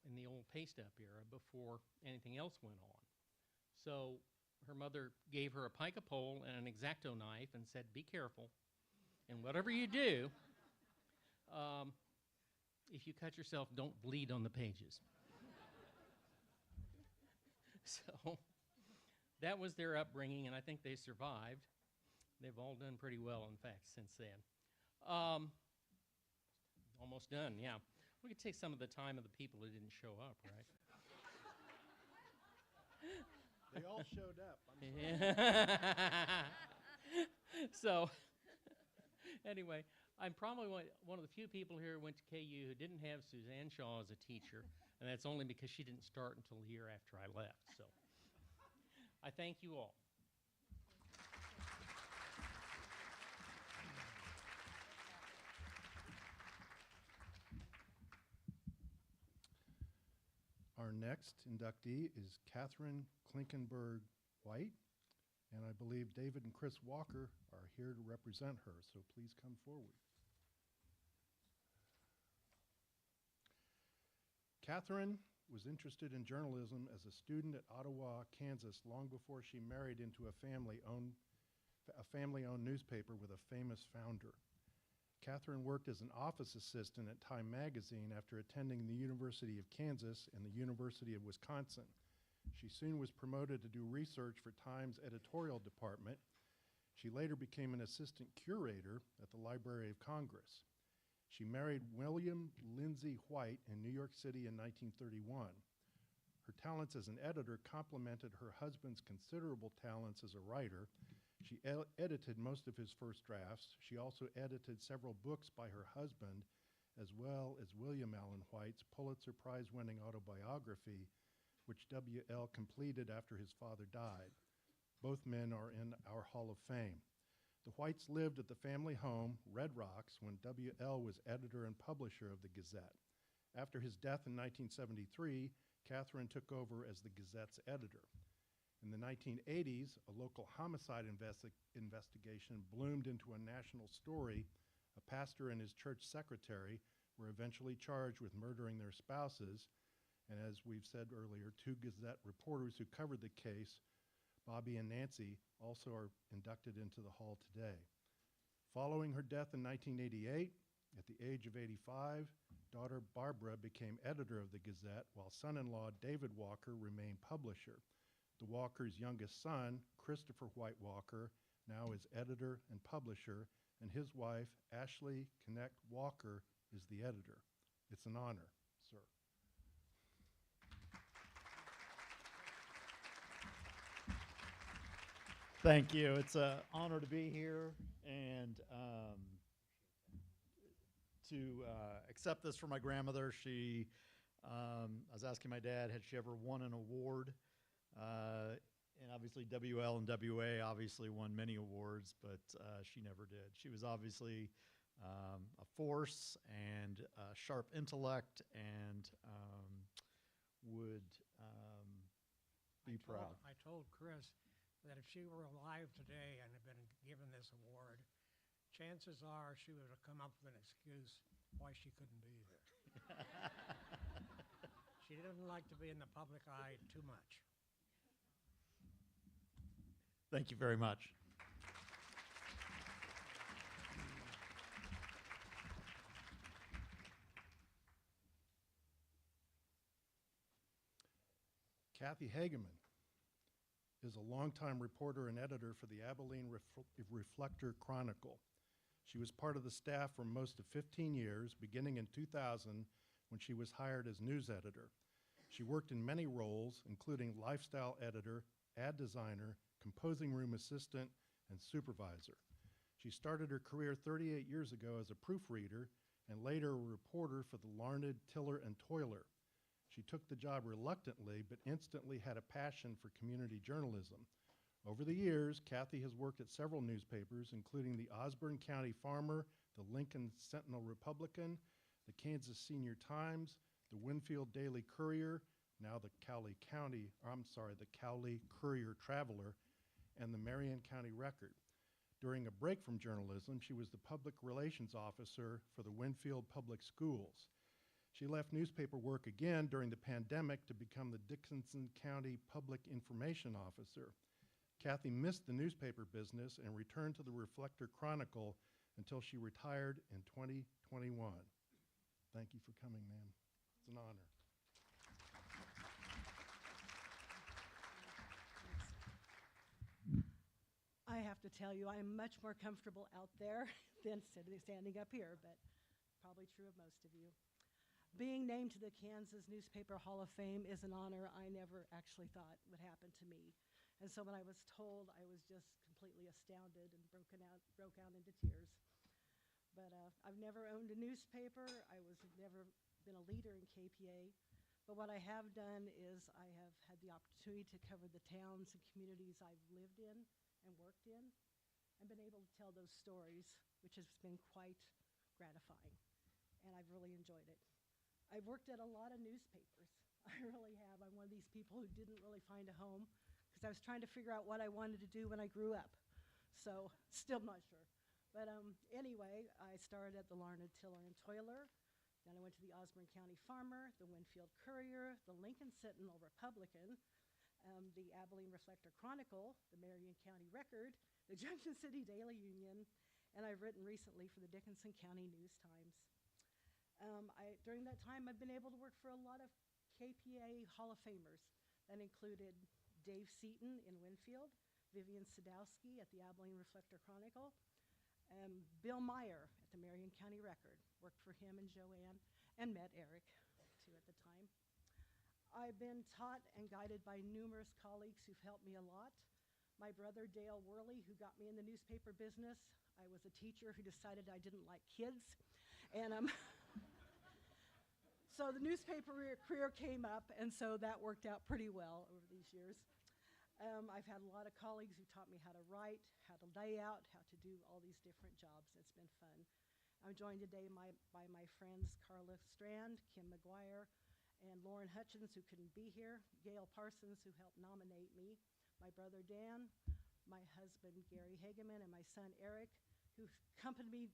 in the old paste-up era before anything else went on. So her mother gave her a pica pole and an X-Acto knife and said, "Be careful, and whatever you do, if you cut yourself, don't bleed on the pages." So that was their upbringing, and I think they survived. They've all done pretty well, in fact, since then. Almost done, yeah. We could take some of the time of the people who didn't show up, right? They all showed up. I'm sorry. So, anyway, I'm probably one of the few people here who went to KU who didn't have Suzanne Shaw as a teacher, and that's only because she didn't start until a year after I left. So I thank you all. Our next inductee is Catherine Klinkenberg White, and I believe David and Chris Walker are here to represent her, so please come forward. Catherine was interested in journalism as a student at Ottawa, Kansas, long before she married into a family-owned newspaper with a famous founder. Catherine worked as an office assistant at Time Magazine after attending the University of Kansas and the University of Wisconsin. She soon was promoted to do research for Time's editorial department. She later became an assistant curator at the Library of Congress. She married William Lindsay White in New York City in 1931. Her talents as an editor complemented her husband's considerable talents as a writer. She edited most of his first drafts. She also edited several books by her husband, as well as William Allen White's Pulitzer Prize-winning autobiography, which W.L. completed after his father died. Both men are in our Hall of Fame. The Whites lived at the family home, Red Rocks, when W.L. was editor and publisher of the Gazette. After his death in 1973, Catherine took over as the Gazette's editor. In the 1980s, a local homicide investigation bloomed into a national story. A pastor and his church secretary were eventually charged with murdering their spouses. And as we've said earlier, 2 Gazette reporters who covered the case, Bobby and Nancy, also are inducted into the hall today. Following her death in 1988, at the age of 85, daughter Barbara became editor of the Gazette, while son-in-law David Walker remained publisher. The Walkers' youngest son, Christopher White Walker, now is editor and publisher, and his wife, Ashley Connect Walker, is the editor. It's an honor, sir. Thank you. It's an honor to be here and to accept this from my grandmother. She, I was asking my dad, had she ever won an award? And obviously WL and WA obviously won many awards, but she never did. She was obviously a force and a sharp intellect and would be proud. I told Chris that if she were alive today and had been given this award, chances are she would have come up with an excuse why she couldn't be there. She didn't like to be in the public eye too much. Thank you very much. Kathy Hageman is a longtime reporter and editor for the Abilene Reflector Chronicle. She was part of the staff for most of 15 years, beginning in 2000 when she was hired as news editor. She worked in many roles, including lifestyle editor, ad designer, composing room assistant, and supervisor. She started her career 38 years ago as a proofreader and later a reporter for the Larned, Tiller, and Toiler. She took the job reluctantly, but instantly had a passion for community journalism. Over the years, Kathy has worked at several newspapers, including the Osborne County Farmer, the Lincoln Sentinel-Republican, the Kansas Senior Times, the Winfield Daily Courier, now the Cowley Courier Traveler, and the Marion County Record. During a break from journalism, she was the public relations officer for the Winfield Public Schools. She left newspaper work again during the pandemic to become the Dickinson County Public Information Officer. Kathy missed the newspaper business and returned to the Reflector Chronicle until she retired in 2021. Thank you for coming, ma'am. It's an honor. I have to tell you, I'm much more comfortable out there than standing up here, but probably true of most of you. Being named to the Kansas Newspaper Hall of Fame is an honor I never actually thought would happen to me. And so when I was told, I was just completely astounded and broke out into tears. But I've never owned a newspaper. I was never been a leader in KPA. But what I have done is I have had the opportunity to cover the towns and communities I've lived in and worked in and been able to tell those stories, which has been quite gratifying. And I've really enjoyed it. I've worked at a lot of newspapers. I really have. I'm one of these people who didn't really find a home because I was trying to figure out what I wanted to do when I grew up. So still not sure. But anyway, I started at the Larned Tiller and Toiler. Then I went to the Osborne County Farmer, the Winfield Courier, the Lincoln Sentinel Republican, the Abilene Reflector Chronicle, the Marion County Record, the Junction City Daily Union, and I've written recently for the Dickinson County News-Times. During that time, I've been able to work for a lot of KPA Hall of Famers. That included Dave Seaton in Winfield, Vivian Sadowski at the Abilene Reflector Chronicle, Bill Meyer at the Marion County Record. Worked for him and Joanne, and met Eric, too, at the time. I've been taught and guided by numerous colleagues who've helped me a lot. My brother, Dale Worley, who got me in the newspaper business. I was a teacher who decided I didn't like kids. And so the newspaper career came up, and so that worked out pretty well over these years. I've had a lot of colleagues who taught me how to write, how to lay out, how to do all these different jobs. It's been fun. I'm joined today by my friends Carla Strand, Kim McGuire, and Lauren Hutchins, who couldn't be here, Gail Parsons, who helped nominate me, my brother Dan, my husband Gary Hageman, and my son Eric, who accompanied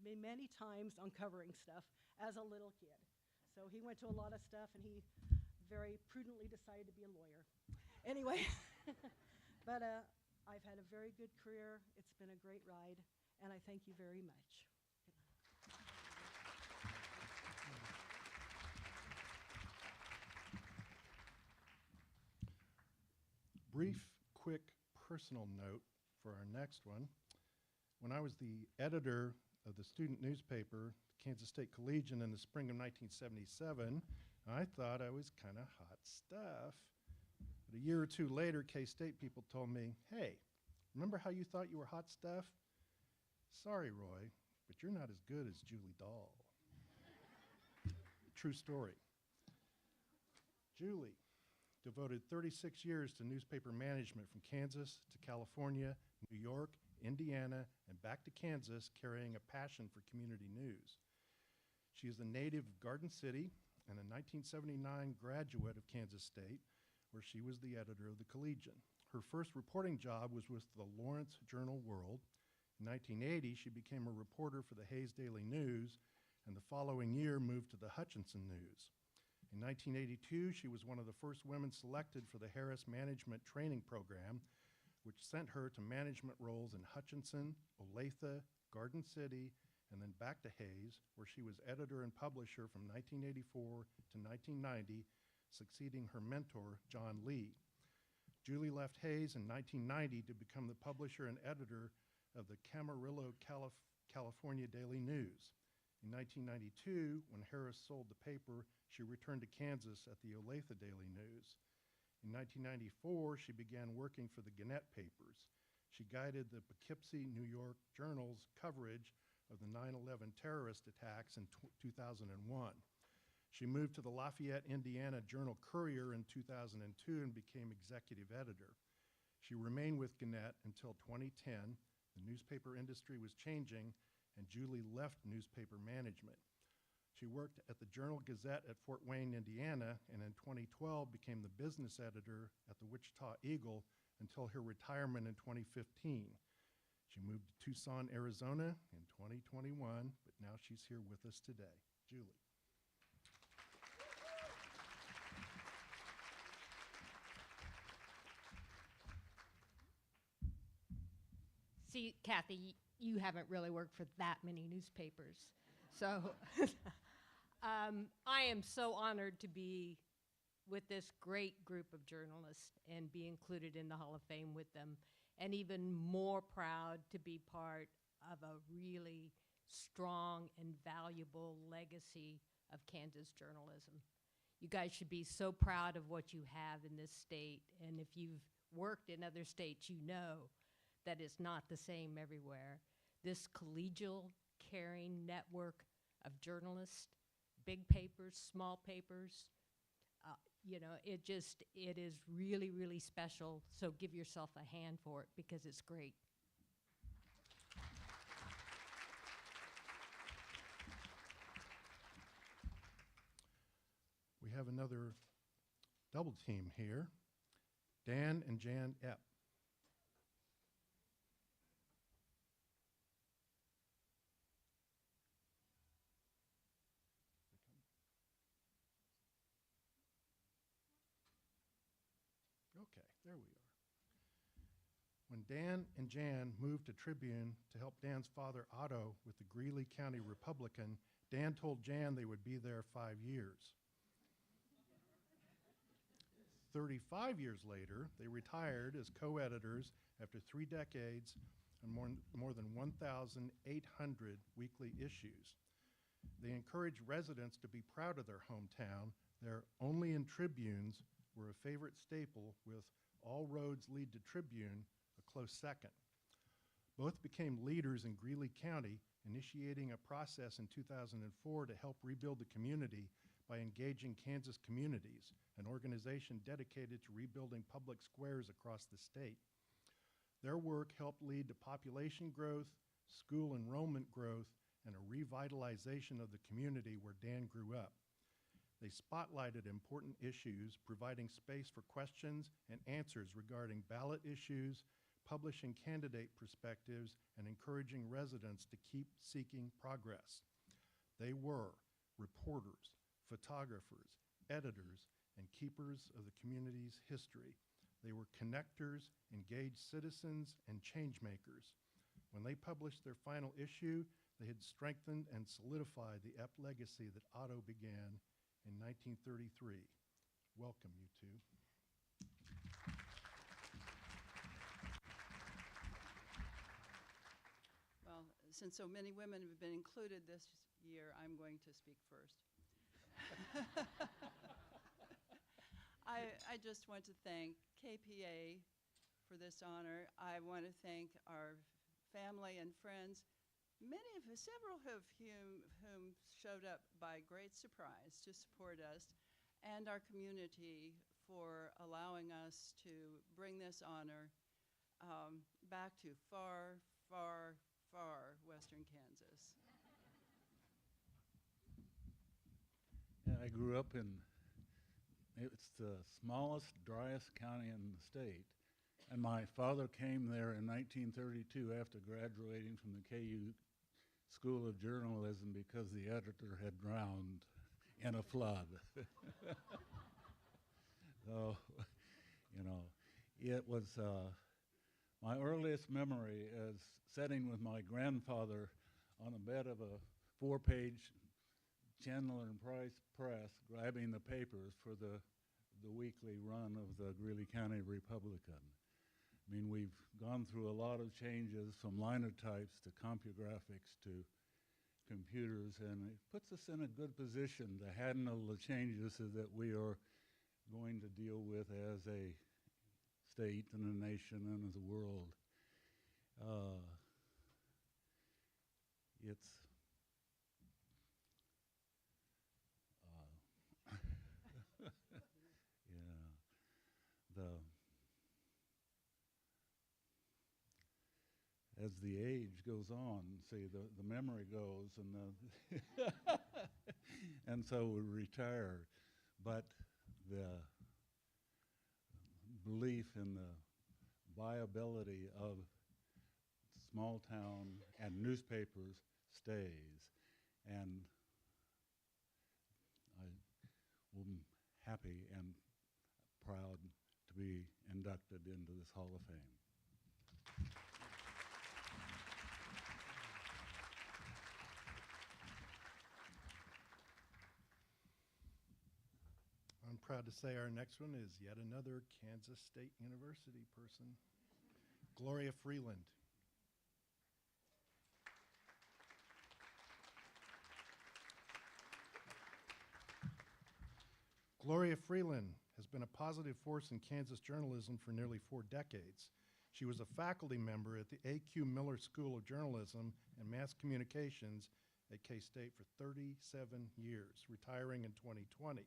me many times on covering stuff as a little kid. So he went to a lot of stuff, and he very prudently decided to be a lawyer. Anyway, but I've had a very good career. It's been a great ride, and I thank you very much. Brief, quick personal note for our next one. When I was the editor of the student newspaper, Kansas State Collegian, in the spring of 1977, I thought I was kind of hot stuff. But a year or two later, K-State people told me, hey, remember how you thought you were hot stuff? Sorry, Roy, but you're not as good as Julie Dahl. True story. Julie devoted 36 years to newspaper management from Kansas to California, New York, Indiana, and back to Kansas, carrying a passion for community news. She is a native of Garden City and a 1979 graduate of Kansas State, where she was the editor of the Collegian. Her first reporting job was with the Lawrence Journal-World. In 1980, she became a reporter for the Hayes Daily News, and the following year moved to the Hutchinson News. In 1982, she was one of the first women selected for the Harris Management Training Program, which sent her to management roles in Hutchinson, Olathe, Garden City, and then back to Hayes, where she was editor and publisher from 1984 to 1990, succeeding her mentor, John Lee. Julie left Hayes in 1990 to become the publisher and editor of the Camarillo, California Daily News. In 1992, when Harris sold the paper, she returned to Kansas at the Olathe Daily News. In 1994, she began working for the Gannett papers. She guided the Poughkeepsie, New York Journal's coverage of the 9/11 terrorist attacks in 2001. She moved to the Lafayette, Indiana Journal Courier in 2002 and became executive editor. She remained with Gannett until 2010. The newspaper industry was changing, and Julie left newspaper management. She worked at the Journal-Gazette at Fort Wayne, Indiana, and in 2012 became the business editor at the Wichita Eagle until her retirement in 2015. She moved to Tucson, Arizona in 2021, but now she's here with us today. Julie. See, Kathy, you haven't really worked for that many newspapers. So I am so honored to be with this great group of journalists and be included in the Hall of Fame with them, and even more proud to be part of a really strong and valuable legacy of Kansas journalism. You guys should be so proud of what you have in this state, and if you've worked in other states, you know that it's not the same everywhere. This collegial caring network of journalists, big papers, small papers. You know, it is really, really special. So give yourself a hand for it because it's great. We have another double team here, Dan and Jan Epp. Okay, there we are. When Dan and Jan moved to Tribune to help Dan's father, Otto, with the Greeley County Republican, Dan told Jan they would be there 5 years. 35 years later, they retired as co-editors after 3 decades and more than 1,800 weekly issues. They encouraged residents to be proud of their hometown. Their Only in Tribunes were a favorite staple, with All Roads Lead to Tribune a close second. Both became leaders in Greeley County, initiating a process in 2004 to help rebuild the community by engaging Kansas Communities, an organization dedicated to rebuilding public squares across the state. Their work helped lead to population growth, school enrollment growth, and a revitalization of the community where Dan grew up. They spotlighted important issues, providing space for questions and answers regarding ballot issues, publishing candidate perspectives, and encouraging residents to keep seeking progress. They were reporters, photographers, editors, and keepers of the community's history. They were connectors, engaged citizens, and change makers. When they published their final issue, they had strengthened and solidified the Epp legacy that Otto began in 1933. Welcome, you two. Well, since so many women have been included this year, I'm going to speak first. I just want to thank KPA for this honor. I want to thank our family and friends, several of whom showed up by great surprise to support us, and our community for allowing us to bring this honor back to far, far, far western Kansas. Yeah, I grew up in, it's the smallest, driest county in the state. And my father came there in 1932 after graduating from the KU School of Journalism because the editor had drowned in a flood. So, you know, it was my earliest memory is sitting with my grandfather on a bed of a 4-page Chandler and Price press, grabbing the papers for the weekly run of the Greeley County Republican. I mean, we've gone through a lot of changes from linotypes to CompuGraphics to computers, and it puts us in a good position to handle the changes that we are going to deal with as a state and a nation and as a world. It's as the age goes on, see, the memory goes, and and so we retire. But the belief in the viability of small town and newspapers stays, and I'm happy and proud to be inducted into this Hall of Fame. I'm proud to say our next one is yet another Kansas State University person, Gloria Freeland. Gloria Freeland has been a positive force in Kansas journalism for nearly 4 decades. She was a faculty member at the A.Q. Miller School of Journalism and Mass Communications at K-State for 37 years, retiring in 2020.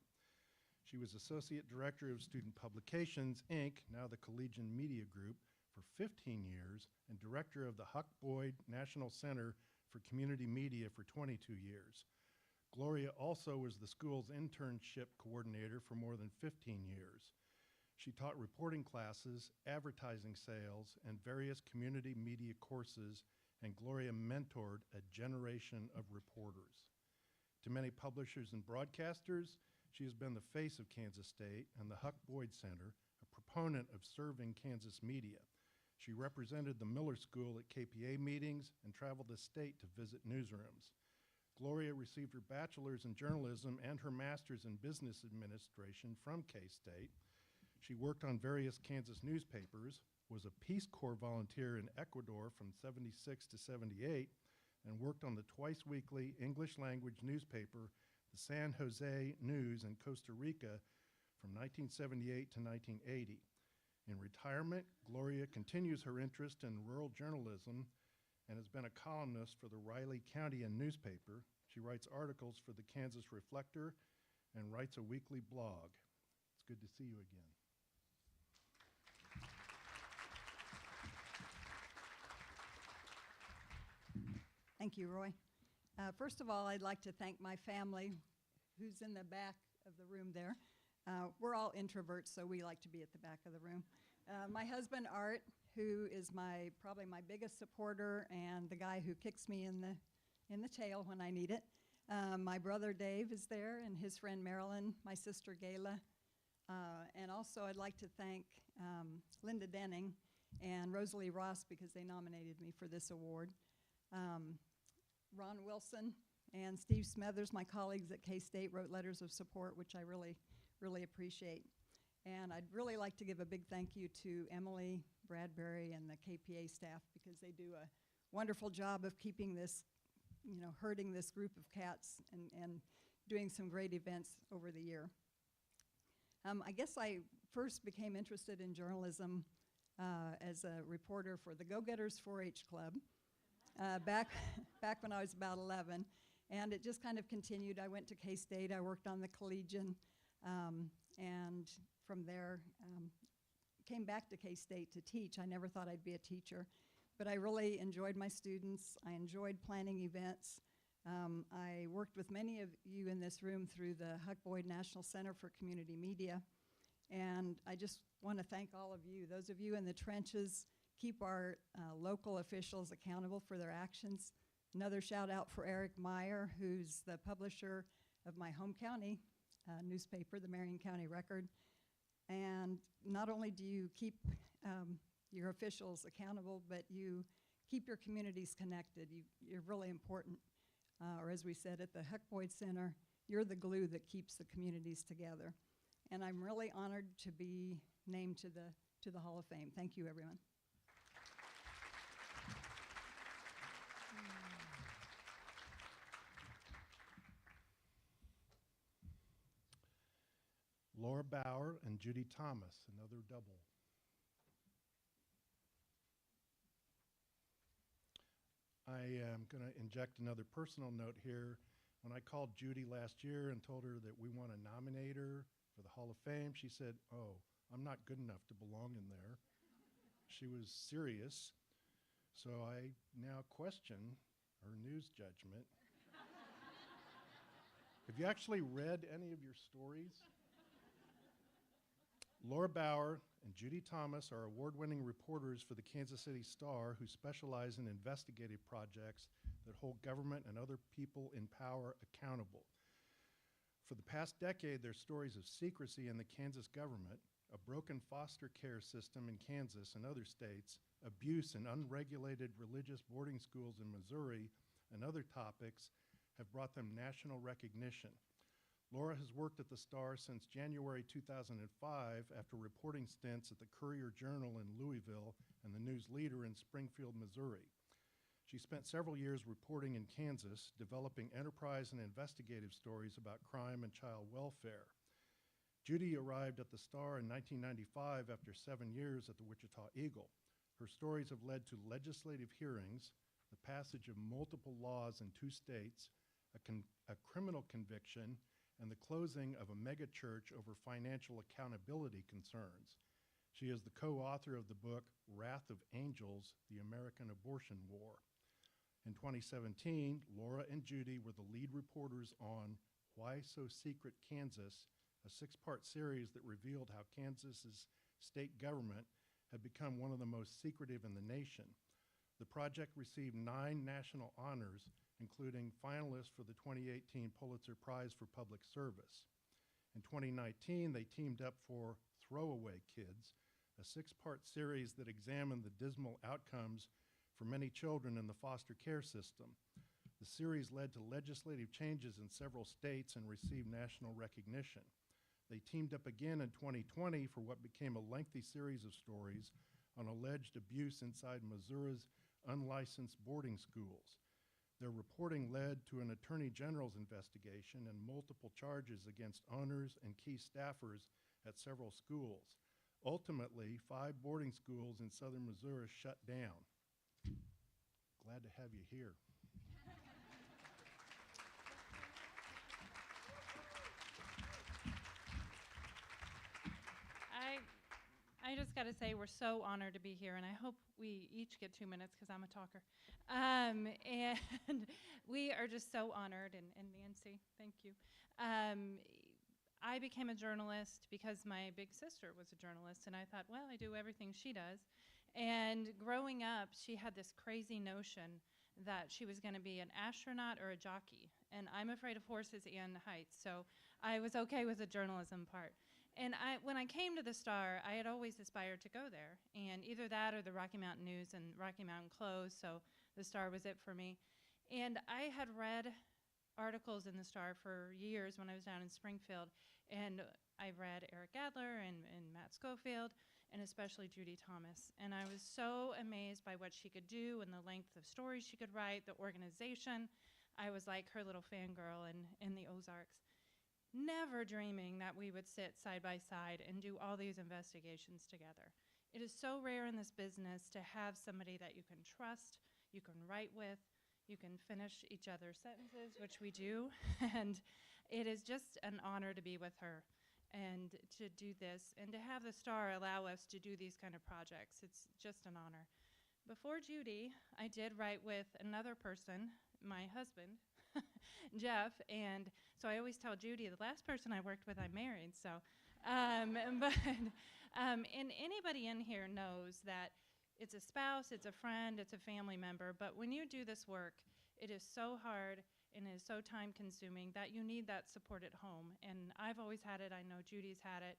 She was Associate Director of Student Publications, Inc., now the Collegian Media Group, for 15 years, and Director of the Huck Boyd National Center for Community Media for 22 years. Gloria also was the school's internship coordinator for more than 15 years. She taught reporting classes, advertising sales, and various community media courses, and Gloria mentored a generation of reporters. To many publishers and broadcasters, she has been the face of Kansas State and the Huck Boyd Center, a proponent of serving Kansas media. She represented the Miller School at KPA meetings and traveled the state to visit newsrooms. Gloria received her bachelor's in journalism and her master's in business administration from K-State. She worked on various Kansas newspapers, was a Peace Corps volunteer in Ecuador from 76 to 78, and worked on the twice-weekly English language newspaper, the San Jose News in Costa Rica from 1978 to 1980. In retirement, Gloria continues her interest in rural journalism and has been a columnist for the Riley County newspaper. She writes articles for the Kansas Reflector and writes a weekly blog. It's good to see you again. Thank you, Roy. First of all, I'd like to thank my family who's in the back of the room there. We're all introverts, so we like to be at the back of the room. My husband, Art, who is probably my biggest supporter and the guy who kicks me in the tail when I need it. My brother, Dave, is there, and his friend, Marilyn, my sister, Gayla. And also, I'd like to thank Linda Denning and Rosalie Ross because they nominated me for this award. Ron Wilson and Steve Smethers, my colleagues at K-State, wrote letters of support, which I really appreciate. And I'd really like to give a big thank you to Emily Bradbury and the KPA staff because they do a wonderful job of keeping this, herding this group of cats and doing some great events over the year. I guess I first became interested in journalism as a reporter for the Go-Getters 4-H Club. Back when I was about 11, and it just kind of continued. I went to K-State, I worked on the Collegian, and from there came back to K-State to teach. I never thought I'd be a teacher, but I really enjoyed my students. I enjoyed planning events. I worked with many of you in this room through the Huck Boyd National Center for Community Media, and I just want to thank all of you. Those of you in the trenches, keep our local officials accountable for their actions. Another shout out for Eric Meyer, who's the publisher of my home county newspaper, the Marion County Record. And not only do you keep your officials accountable, but you keep your communities connected. You're really important. Or as we said at the Huck Boyd Center, you're the glue that keeps the communities together. And I'm really honored to be named to the Hall of Fame. Thank you, everyone. Laura Bauer and Judy Thomas, another double. I am going to inject another personal note here. When I called Judy last year and told her that we want to nominate her for the Hall of Fame, she said, "Oh, I'm not good enough to belong in there." She was serious, so I now question her news judgment. Have you actually read any of your stories? Laura Bauer and Judy Thomas are award-winning reporters for the Kansas City Star who specialize in investigative projects that hold government and other people in power accountable. For the past decade, their stories of secrecy in the Kansas government, a broken foster care system in Kansas and other states, abuse in unregulated religious boarding schools in Missouri, and other topics have brought them national recognition. Laura has worked at the Star since January 2005 after reporting stints at the Courier-Journal in Louisville and the News Leader in Springfield, Missouri. She spent several years reporting in Kansas, developing enterprise and investigative stories about crime and child welfare. Judy arrived at the Star in 1995 after 7 years at the Wichita Eagle. Her stories have led to legislative hearings, the passage of multiple laws in 2 states, a criminal conviction, and the closing of a megachurch over financial accountability concerns. She is the co-author of the book Wrath of Angels, The American Abortion War. In 2017, Laura and Judy were the lead reporters on Why So Secret Kansas, a 6-part series that revealed how Kansas's state government had become one of the most secretive in the nation. The project received 9 national honors, including finalists for the 2018 Pulitzer Prize for Public Service. In 2019, they teamed up for Throwaway Kids, a 6-part series that examined the dismal outcomes for many children in the foster care system. The series led to legislative changes in several states and received national recognition. They teamed up again in 2020 for what became a lengthy series of stories on alleged abuse inside Missouri's unlicensed boarding schools. Their reporting led to an attorney general's investigation and multiple charges against owners and key staffers at several schools. Ultimately, 5 boarding schools in southern Missouri shut down. Glad to have you here. I just got to say we're so honored to be here, and I hope we each get 2 minutes because I'm a talker. And we are just so honored, and Nancy, thank you. I became a journalist because my big sister was a journalist, and I thought, well, I do everything she does. And growing up, she had this crazy notion that she was going to be an astronaut or a jockey. And I'm afraid of horses and heights, so I was okay with the journalism part. And when I came to the Star, I had always aspired to go there. And either that or the Rocky Mountain News, and Rocky Mountain closed, so the Star was it for me. And I had read articles in the Star for years when I was down in Springfield. And I read Eric Adler and Matt Schofield, and especially Judy Thomas. And I was so amazed by what she could do and the length of stories she could write, the organization. I was like her little fangirl in the Ozarks. Never dreaming that we would sit side by side and do all these investigations together. It is so rare in this business to have somebody that you can trust, you can write with, you can finish each other's sentences, which we do, and it is just an honor to be with her and to do this and to have the Star allow us to do these kind of projects. It's just an honor. Before Judy, I did write with another person, my husband, Jeff, and so I always tell Judy, the last person I worked with, I married, so, and anybody in here knows that it's a spouse, it's a friend, it's a family member, but when you do this work, it is so hard and it is so time consuming that you need that support at home, and I've always had it, I know Judy's had it,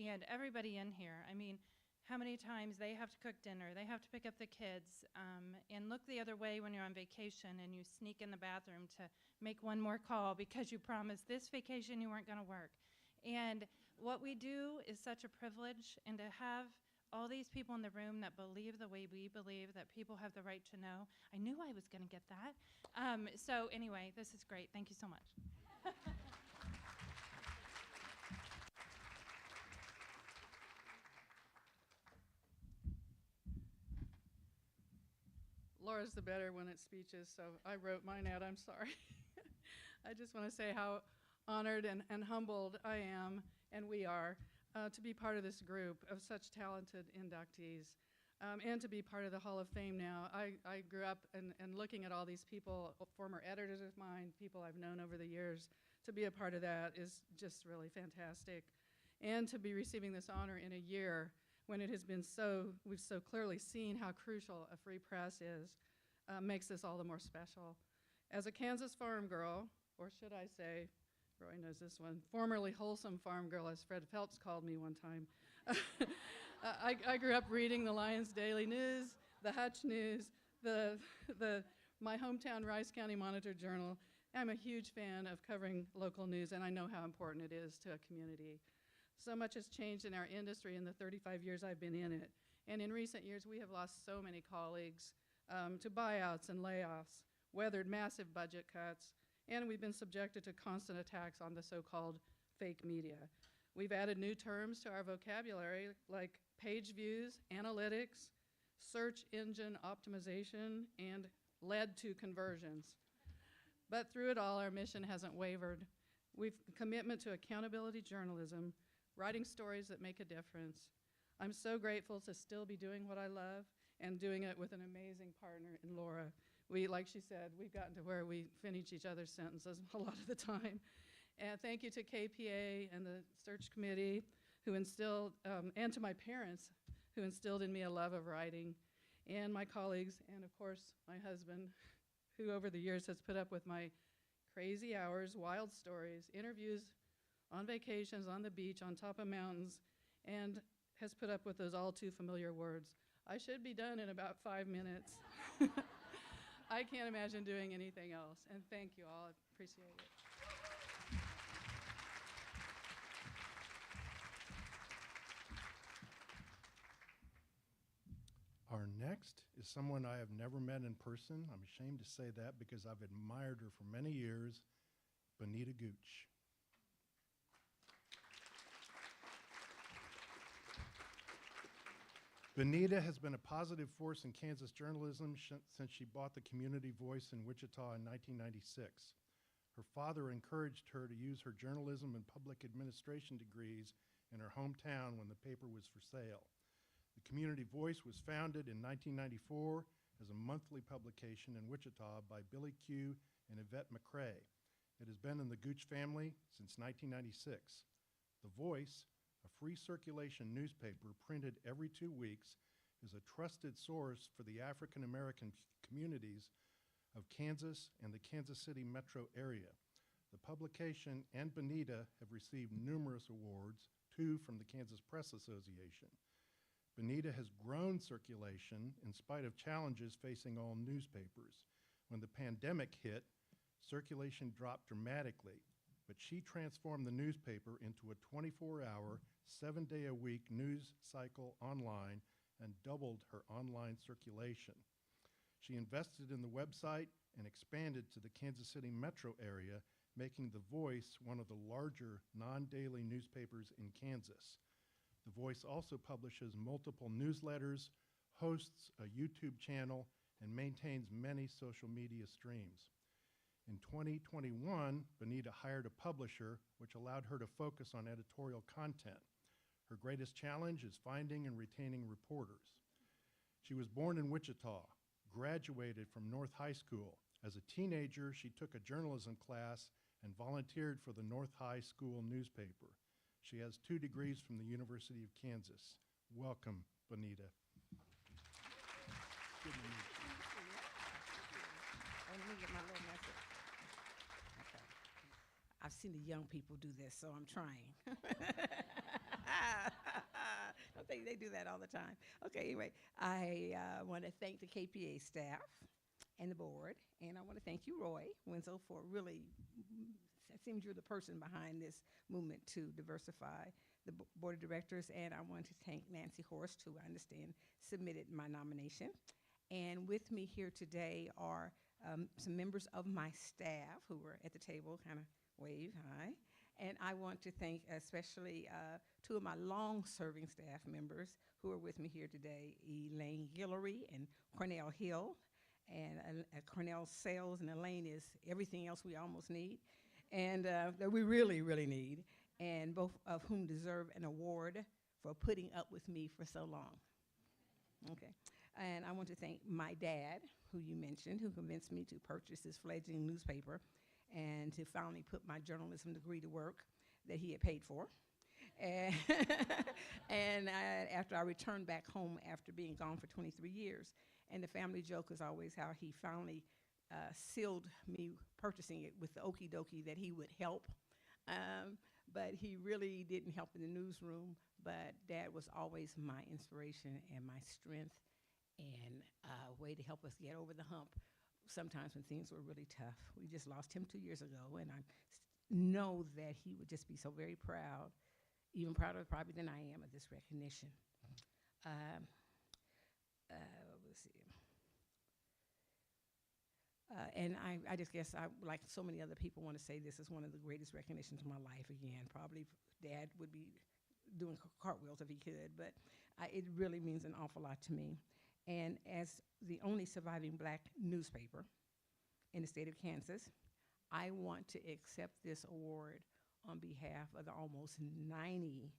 and everybody in here, I mean, how many times they have to cook dinner, they have to pick up the kids, and look the other way when you're on vacation and you sneak in the bathroom to make one more call because you promised this vacation you weren't going to work. And what we do is such a privilege, and to have all these people in the room that believe the way we believe, that people have the right to know. I knew I was going to get that. So anyway, this is great. Thank you so much. Laura's the better one at speeches, so I wrote mine out, I'm sorry. I just want to say how honored and humbled I am, and we are, to be part of this group of such talented inductees, and to be part of the Hall of Fame now. I grew up and looking at all these people, former editors of mine, people I've known over the years, to be a part of that is just really fantastic. And to be receiving this honor in a year when it has been we've so clearly seen how crucial a free press is, makes this all the more special. As a Kansas farm girl, or should I say, Roy knows this one, formerly wholesome farm girl, as Fred Phelps called me one time. I grew up reading the Lyons Daily News, the Hutch News, my hometown Rice County Monitor Journal. I'm a huge fan of covering local news, and I know how important it is to a community. So much has changed in our industry in the 35 years I've been in it. And in recent years, we have lost so many colleagues to buyouts and layoffs, weathered massive budget cuts, and we've been subjected to constant attacks on the so-called fake media. We've added new terms to our vocabulary like page views, analytics, search engine optimization, and led to conversions. But through it all, our mission hasn't wavered. We've commitment to accountability journalism, writing stories that make a difference. I'm so grateful to still be doing what I love and doing it with an amazing partner in Laura. Like she said, we've gotten to where we finish each other's sentences a lot of the time. And thank you to KPA and the search committee who instilled, and to my parents who instilled in me a love of writing, and my colleagues, and of course, my husband, who over the years has put up with my crazy hours, wild stories, interviews on vacations, on the beach, on top of mountains, and has put up with those all too familiar words. I should be done in about 5 minutes. I can't imagine doing anything else, and thank you all, I appreciate it. Our next is someone I have never met in person. I'm ashamed to say that because I've admired her for many years, Benita Gooch. Benita has been a positive force in Kansas journalism since she bought the Community Voice in Wichita in 1996. Her father encouraged her to use her journalism and public administration degrees in her hometown when the paper was for sale. The Community Voice was founded in 1994 as a monthly publication in Wichita by Billy Q. and Yvette McCrae. It has been in the Gooch family since 1996. The Voice, a free circulation newspaper printed every 2 weeks, is a trusted source for the African American communities of Kansas and the Kansas City metro area. The publication and Benita have received numerous awards, 2 from the Kansas Press Association. Benita has grown circulation in spite of challenges facing all newspapers. When the pandemic hit, circulation dropped dramatically, but she transformed the newspaper into a 24-hour, 7-day-a-week news cycle online and doubled her online circulation. She invested in the website and expanded to the Kansas City metro area, making The Voice one of the larger non-daily newspapers in Kansas. The Voice also publishes multiple newsletters, hosts a YouTube channel, and maintains many social media streams. In 2021, Benita hired a publisher, which allowed her to focus on editorial content. Her greatest challenge is finding and retaining reporters. She was born in Wichita, graduated from North High School. As a teenager, she took a journalism class and volunteered for the North High School newspaper. She has 2 degrees from the University of Kansas. Welcome, Benita. Let me get my little message. Okay. I've seen the young people do this, so I'm trying. I think they do that all the time. Okay, anyway, I want to thank the KPA staff and the board, and I want to thank you, Roy Wenzel, for really, it seems you're the person behind this movement to diversify the board of directors, and I want to thank Nancy Horst, who I understand submitted my nomination. And with me here today are some members of my staff who were at the table, kind of wave, hi. And I want to thank especially 2 of my long-serving staff members who are with me here today, Elaine Guillory and Cornell Hill. And Cornell's sales, and Elaine is everything else we almost need, and that we really, really need, and both of whom deserve an award for putting up with me for so long. Okay. And I want to thank my dad, who you mentioned, who convinced me to purchase this fledgling newspaper and to finally put my journalism degree to work that he had paid for. And, after I returned back home after being gone for 23 years. And the family joke is always how he finally sealed me purchasing it with the okie dokie that he would help. But he really didn't help in the newsroom. But Dad was always my inspiration and my strength and a way to help us get over the hump sometimes when things were really tough. We just lost him 2 years ago, and I know that he would just be so very proud, even prouder probably than I am of this recognition. Let's see. And I just guess like so many other people, want to say this is one of the greatest recognitions of my life again. Probably Dad would be doing cartwheels if he could, but it really means an awful lot to me. And as the only surviving black newspaper in the state of Kansas, I want to accept this award on behalf of the almost 90,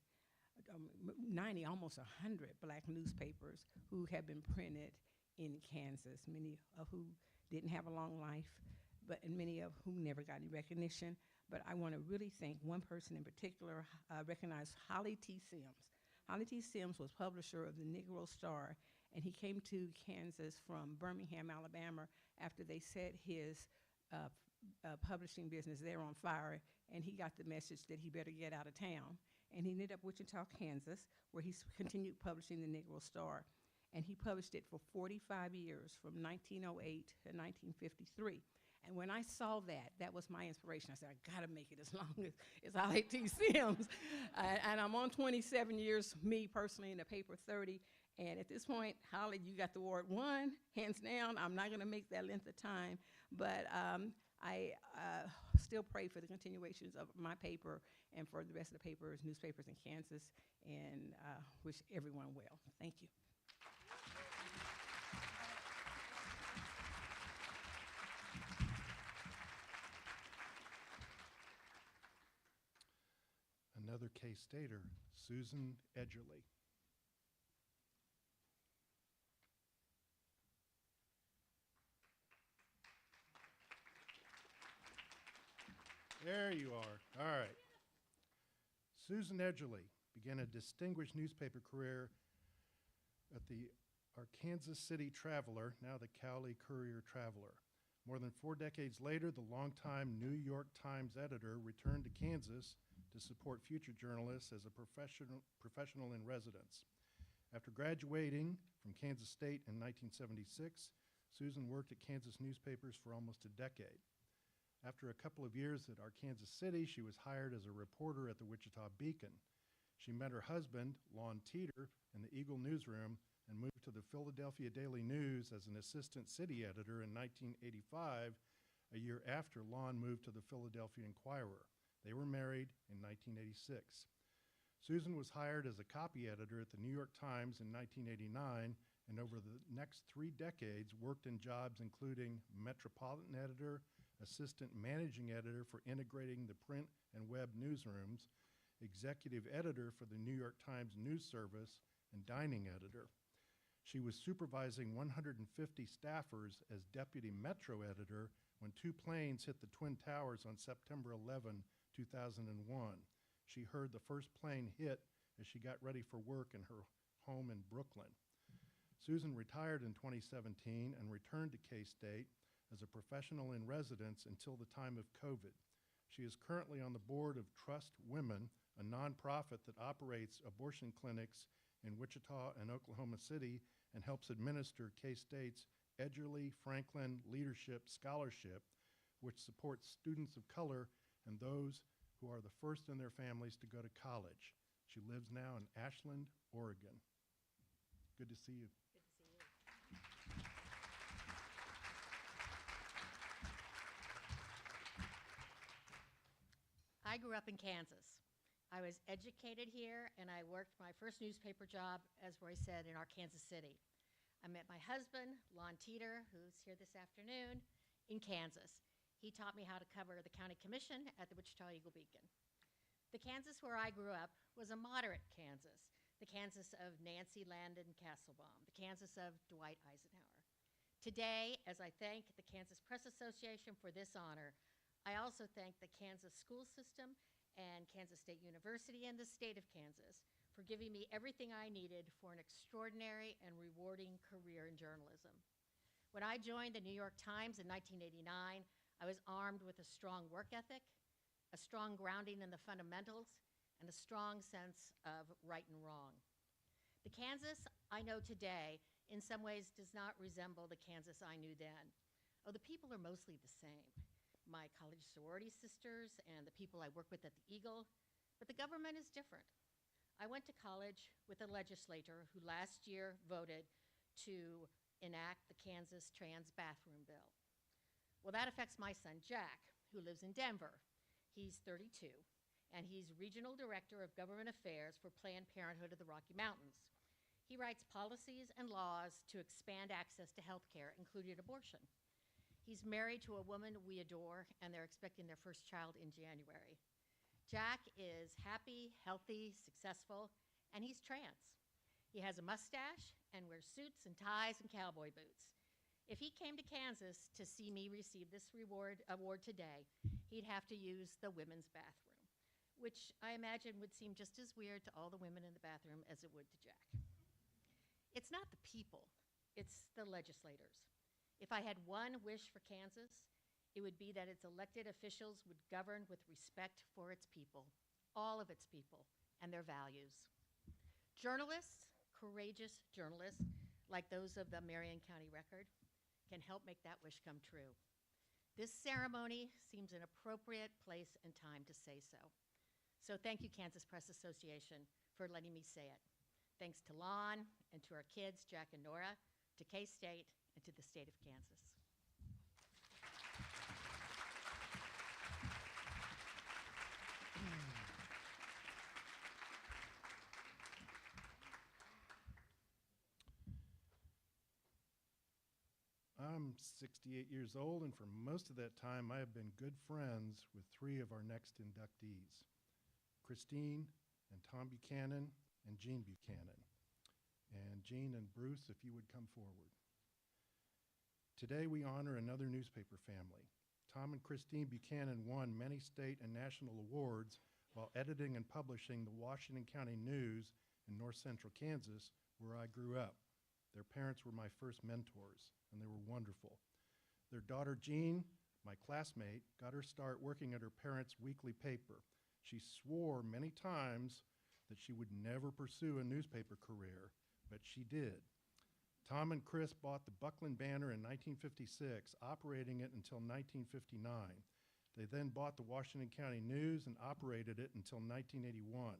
almost 100 black newspapers who have been printed in Kansas, many of who didn't have a long life, and many of whom never got any recognition. But I want to really thank one person in particular, recognize Holly T. Sims. Holly T. Sims was publisher of the Negro Star, and he came to Kansas from Birmingham, Alabama, after they set his publishing business there on fire, and he got the message that he better get out of town. And he ended up Wichita, Kansas, where he continued publishing the Negro Star. And he published it for 45 years, from 1908 to 1953. And when I saw that, that was my inspiration. I said, I gotta make it as long as Holly T. Sims. And I'm on 27 years, me personally, in the paper 30. And at this point, Holly, you got the award won, hands down. I'm not gonna make that length of time, but I still pray for the continuations of my paper and for the rest of the papers, newspapers in Kansas, and wish everyone well. Thank you. Another K-Stater, Susan Edgerly. There you are. All right. Susan Edgerly began a distinguished newspaper career at the Arkansas City Traveler, now the Cowley Courier Traveler. More than 4 decades later, the longtime New York Times editor returned to Kansas to support future journalists as a professional in residence. After graduating from Kansas State in 1976, Susan worked at Kansas newspapers for almost a decade. After a couple of years at Arkansas City, she was hired as a reporter at the Wichita Beacon. She met her husband, Lon Teeter, in the Eagle newsroom and moved to the Philadelphia Daily News as an assistant city editor in 1985, a year after Lon moved to the Philadelphia Inquirer. They were married in 1986. Susan was hired as a copy editor at the New York Times in 1989, and over the next 3 decades worked in jobs including Metropolitan editor, assistant managing editor for integrating the print and web newsrooms, executive editor for the New York Times News Service, and dining editor. She was supervising 150 staffers as deputy metro editor when 2 planes hit the Twin Towers on September 11, 2001. She heard the first plane hit as she got ready for work in her home in Brooklyn. Susan retired in 2017 and returned to K-State as a professional in residence until the time of COVID. She is currently on the board of Trust Women, a nonprofit that operates abortion clinics in Wichita and Oklahoma City and helps administer K-State's Edgerly Franklin Leadership Scholarship, which supports students of color and those who are the first in their families to go to college. She lives now in Ashland, Oregon. Good to see you. I grew up in Kansas. I was educated here, and I worked my first newspaper job, as Roy said, in Arkansas City. I met my husband, Lon Teeter, who's here this afternoon, in Kansas. He taught me how to cover the county commission at the Wichita Eagle Beacon. The Kansas where I grew up was a moderate Kansas, the Kansas of Nancy Landon Castlebaum, the Kansas of Dwight Eisenhower. Today, as I thank the Kansas Press Association for this honor, I also thank the Kansas school system and Kansas State University and the state of Kansas for giving me everything I needed for an extraordinary and rewarding career in journalism. When I joined the New York Times in 1989, I was armed with a strong work ethic, a strong grounding in the fundamentals, and a strong sense of right and wrong. The Kansas I know today in some ways does not resemble the Kansas I knew then. Oh, the people are mostly the same. My college sorority sisters and the people I work with at the Eagle, but the government is different. I went to college with a legislator who last year voted to enact the Kansas Trans Bathroom Bill. Well, that affects my son, Jack, who lives in Denver. He's 32, and he's Regional Director of Government Affairs for Planned Parenthood of the Rocky Mountains. He writes policies and laws to expand access to health care, including abortion. He's married to a woman we adore, and they're expecting their first child in January. Jack is happy, healthy, successful, and he's trans. He has a mustache and wears suits and ties and cowboy boots. If he came to Kansas to see me receive this award today, he'd have to use the women's bathroom, which I imagine would seem just as weird to all the women in the bathroom as it would to Jack. It's not the people, it's the legislators. If I had one wish for Kansas, it would be that its elected officials would govern with respect for its people, all of its people, and their values. Journalists, courageous journalists, like those of the Marion County Record, can help make that wish come true. This ceremony seems an appropriate place and time to say so. So thank you, Kansas Press Association, for letting me say it. Thanks to Lon and to our kids, Jack and Nora, to K-State, and to the state of Kansas. I'm 68 years old, and for most of that time, I have been good friends with 3 of our next inductees, Christine and Tom Buchanan and Jean Buchanan. And Jean and Bruce, if you would come forward. Today, we honor another newspaper family. Tom and Christine Buchanan won many state and national awards while editing and publishing the Washington County News in north central Kansas, where I grew up. Their parents were my first mentors, and they were wonderful. Their daughter, Jean, my classmate, got her start working at her parents' weekly paper. She swore many times that she would never pursue a newspaper career, but she did. Tom and Chris bought the Buckland Banner in 1956, operating it until 1959. They then bought the Washington County News and operated it until 1981.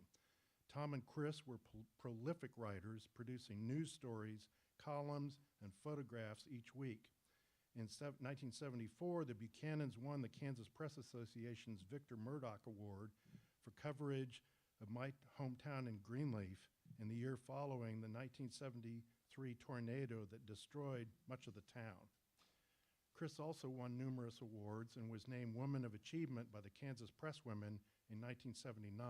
Tom and Chris were prolific writers, producing news stories, columns, and photographs each week. In 1974, the Buchanans won the Kansas Press Association's Victor Murdoch Award for coverage of my hometown in Greenleaf in the year following the 1973 tornado that destroyed much of the town. Chris also won numerous awards and was named Woman of Achievement by the Kansas Presswomen in 1979.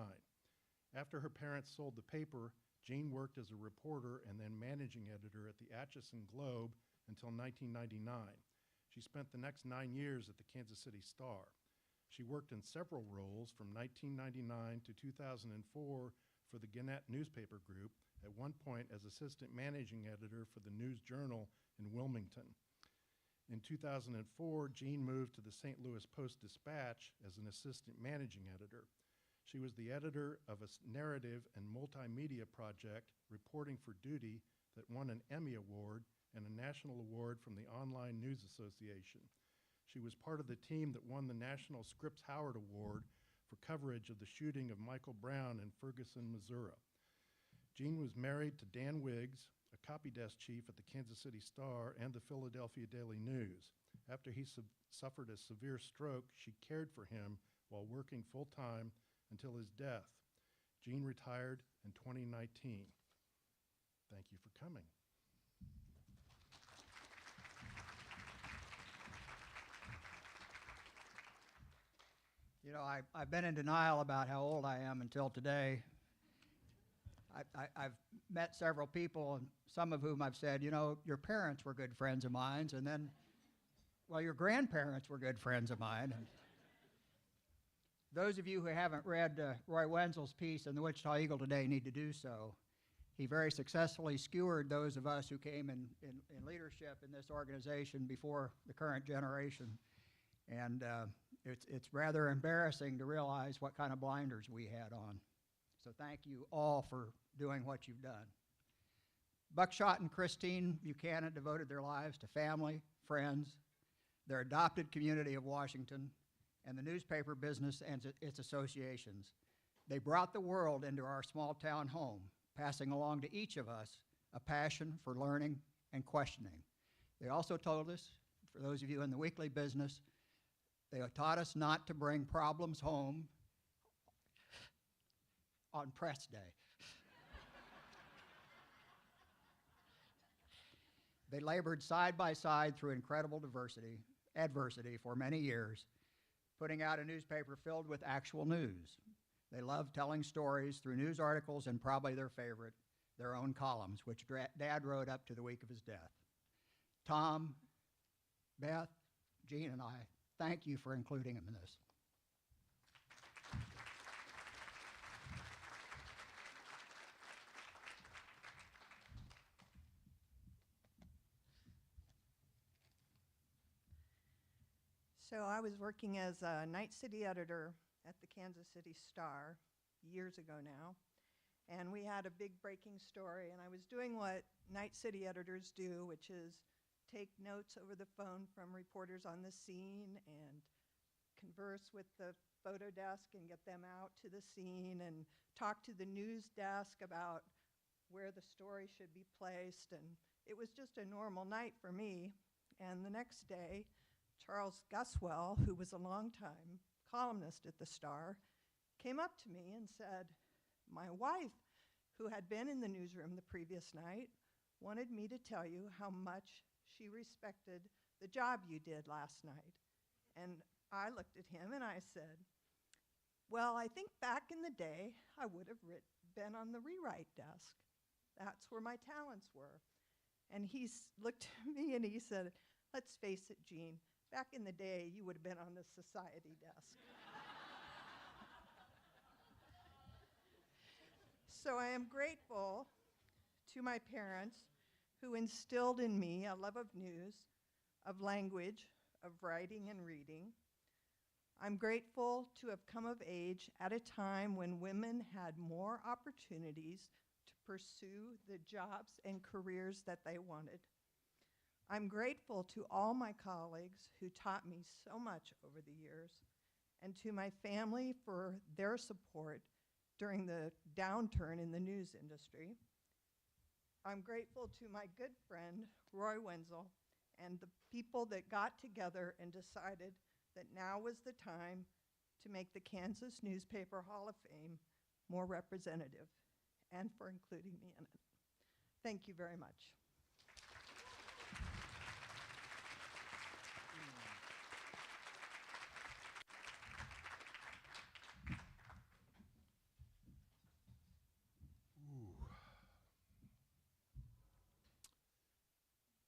After her parents sold the paper, Jean worked as a reporter and then managing editor at the Atchison Globe until 1999. She spent the next 9 years at the Kansas City Star. She worked in several roles from 1999 to 2004 for the Gannett newspaper group, at one point as assistant managing editor for the News Journal in Wilmington. In 2004, Jean moved to the St. Louis Post-Dispatch as an assistant managing editor. She was the editor of a narrative and multimedia project, Reporting for Duty, that won an Emmy Award and a national award from the Online News Association. She was part of the team that won the National Scripps Howard Award for coverage of the shooting of Michael Brown in Ferguson, Missouri. Jean was married to Dan Wiggs, a copy desk chief at the Kansas City Star and the Philadelphia Daily News. After he suffered a severe stroke, she cared for him while working full-time until his death. Jean retired in 2019. Thank you for coming. You know, I've been in denial about how old I am until today. I've met several people, and some of whom I've said, you know, your parents were good friends of mine, and then, well, your grandparents were good friends of mine. And those of you who haven't read Roy Wenzel's piece in the Wichita Eagle today need to do so. He very successfully skewered those of us who came in leadership in this organization before the current generation. And it's rather embarrassing to realize what kind of blinders we had on. So thank you all for doing what you've done. Buckshot and Christine Buchanan devoted their lives to family, friends, their adopted community of Washington, and the newspaper business and its associations. They brought the world into our small town home, passing along to each of us a passion for learning and questioning. They also told us, for those of you in the weekly business, they taught us not to bring problems home on press day. They labored side by side through incredible adversity for many years, putting out a newspaper filled with actual news. They loved telling stories through news articles and probably their favorite, their own columns, which Dad wrote up to the week of his death. Tom, Beth, Jean, and I thank you for including him in this. So I was working as a night city editor at the Kansas City Star years ago now, and we had a big breaking story, and I was doing what night city editors do, which is take notes over the phone from reporters on the scene and converse with the photo desk and get them out to the scene and talk to the news desk about where the story should be placed. And it was just a normal night for me. And the next day, Charles Guswell, who was a longtime columnist at the Star, came up to me and said, "My wife, who had been in the newsroom the previous night, wanted me to tell you how much she respected the job you did last night." And I looked at him and I said, "Well, I think back in the day, I would have been on the rewrite desk. That's where my talents were." And he looked at me and he said, "Let's face it, Jean, back in the day, you would have been on the society desk." So I am grateful to my parents who instilled in me a love of news, of language, of writing and reading. I'm grateful to have come of age at a time when women had more opportunities to pursue the jobs and careers that they wanted. I'm grateful to all my colleagues who taught me so much over the years, and to my family for their support during the downturn in the news industry. I'm grateful to my good friend, Roy Wenzel, and the people that got together and decided that now was the time to make the Kansas Newspaper Hall of Fame more representative, and for including me in it. Thank you very much.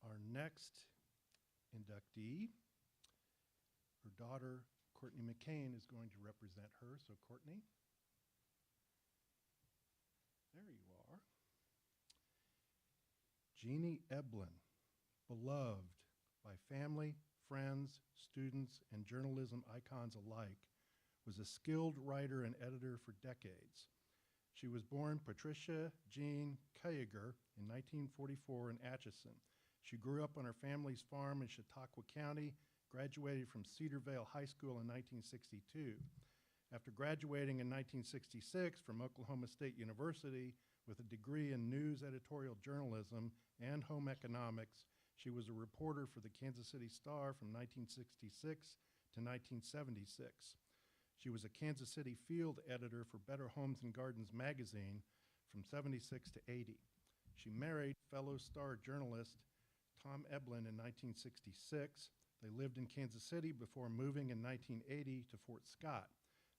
Our next inductee, her daughter, Courtney McCain, is going to represent her. So Courtney, there you are. Jeannie Eblin, beloved by family, friends, students, and journalism icons alike, was a skilled writer and editor for decades. She was born Patricia Jean Kayeger in 1944 in Atchison. She grew up on her family's farm in Chautauqua County, graduated from Cedar Vale High School in 1962. After graduating in 1966 from Oklahoma State University with a degree in news editorial journalism and home economics, she was a reporter for the Kansas City Star from 1966 to 1976. She was a Kansas City field editor for Better Homes and Gardens magazine from 76 to 80. She married fellow Star journalist Tom Eblin in 1966. They lived in Kansas City before moving in 1980 to Fort Scott.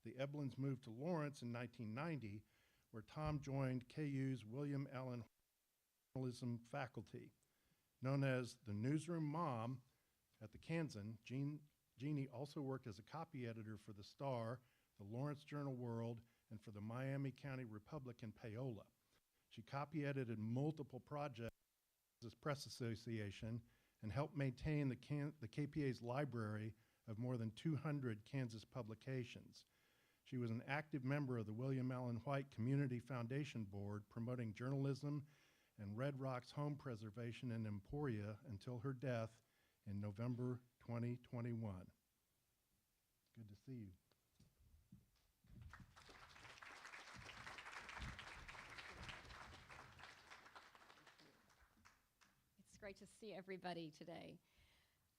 The Eblins moved to Lawrence in 1990, where Tom joined KU's William Allen journalism faculty. Known as the newsroom mom at the Kansan, Jeannie also worked as a copy editor for the Star, the Lawrence Journal World, and for the Miami County Republic in Paola. She copy edited multiple projects as Press Association and helped maintain the KPA's library of more than 200 Kansas publications. She was an active member of the William Allen White Community Foundation Board, promoting journalism and Red Rock's home preservation in Emporia until her death in November 2021. Good to see you. It's great to see everybody today.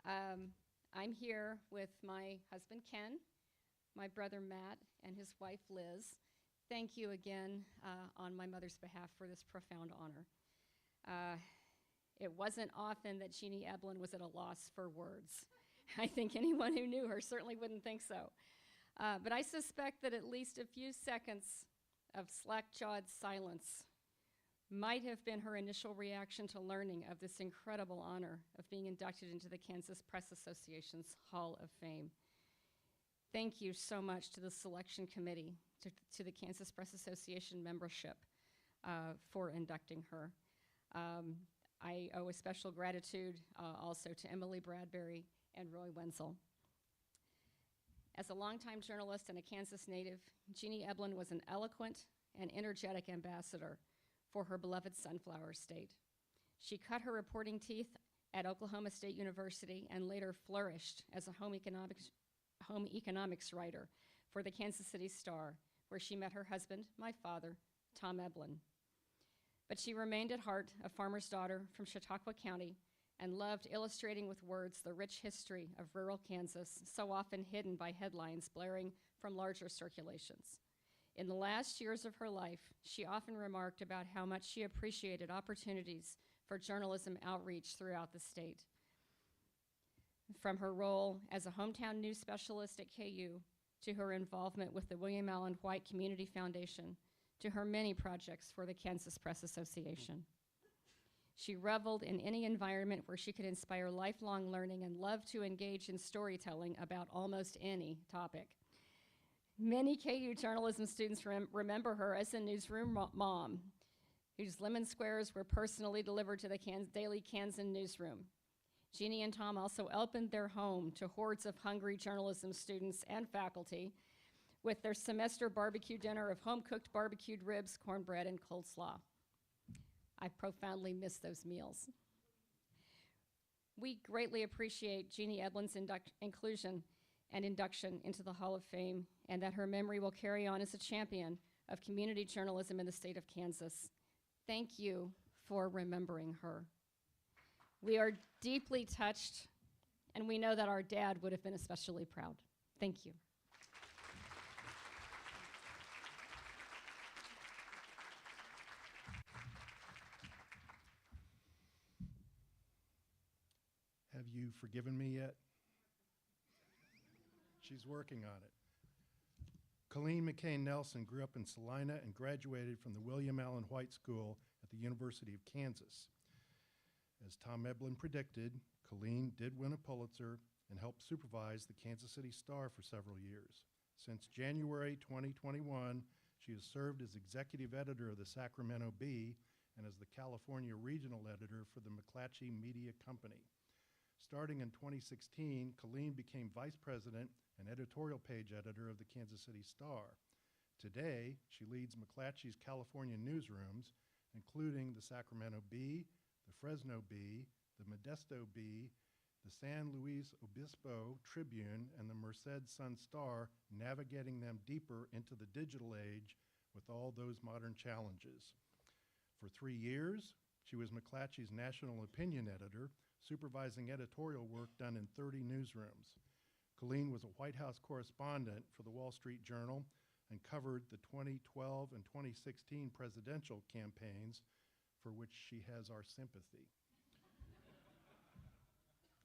I'm here with my husband, Ken, my brother, Matt, and his wife, Liz. Thank you again on my mother's behalf for this profound honor. It wasn't often that Jeannie Eblin was at a loss for words. I think anyone who knew her certainly wouldn't think so. But I suspect that at least a few seconds of slack-jawed silence might have been her initial reaction to learning of this incredible honor of being inducted into the Kansas Press Association's Hall of Fame. Thank you so much to the selection committee, to the Kansas Press Association membership for inducting her. I owe a special gratitude also to Emily Bradbury and Roy Wenzel. As a longtime journalist and a Kansas native, Jeannie Eblin was an eloquent and energetic ambassador for her beloved Sunflower State. She cut her reporting teeth at Oklahoma State University and later flourished as a home economics writer for the Kansas City Star, where she met her husband, my father, Tom Eblin. But she remained at heart a farmer's daughter from Chautauqua County and loved illustrating with words the rich history of rural Kansas, so often hidden by headlines blaring from larger circulations. In the last years of her life, she often remarked about how much she appreciated opportunities for journalism outreach throughout the state. From her role as a hometown news specialist at KU, to her involvement with the William Allen White Community Foundation, to her many projects for the Kansas Press Association. She reveled in any environment where she could inspire lifelong learning and loved to engage in storytelling about almost any topic. Many KU journalism students remember her as a newsroom mom, whose lemon squares were personally delivered to the daily Kansan newsroom. Jeannie and Tom also opened their home to hordes of hungry journalism students and faculty with their semester barbecue dinner of home-cooked barbecued ribs, cornbread, and coleslaw. I profoundly miss those meals. We greatly appreciate Jeannie Eblin's inclusion and induction into the Hall of Fame, and that her memory will carry on as a champion of community journalism in the state of Kansas. Thank you for remembering her. We are deeply touched, and we know that our dad would have been especially proud. Thank you. Have you forgiven me yet? She's working on it. Colleen McCain Nelson grew up in Salina and graduated from the William Allen White School at the University of Kansas. As Tom Eblin predicted, Colleen did win a Pulitzer and helped supervise the Kansas City Star for several years. Since January 2021, she has served as executive editor of the Sacramento Bee and as the California regional editor for the McClatchy Media Company. Starting in 2016, Colleen became vice president and editorial page editor of the Kansas City Star. Today, she leads McClatchy's California newsrooms, including the Sacramento Bee, the Fresno Bee, the Modesto Bee, the San Luis Obispo Tribune, and the Merced Sun-Star, navigating them deeper into the digital age with all those modern challenges. For 3 years, she was McClatchy's national opinion editor, supervising editorial work done in 30 newsrooms. Colleen was a White House correspondent for the Wall Street Journal and covered the 2012 and 2016 presidential campaigns, for which she has our sympathy.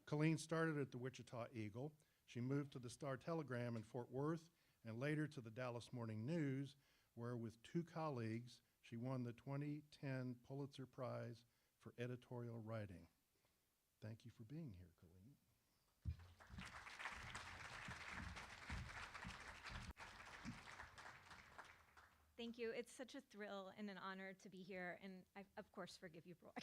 Colleen started at the Wichita Eagle. She moved to the Star-Telegram in Fort Worth and later to the Dallas Morning News, where with 2 colleagues, she won the 2010 Pulitzer Prize for editorial writing. Thank you for being here, Colleen. Thank you. It's such a thrill and an honor to be here, and I, of course, forgive you, Roy.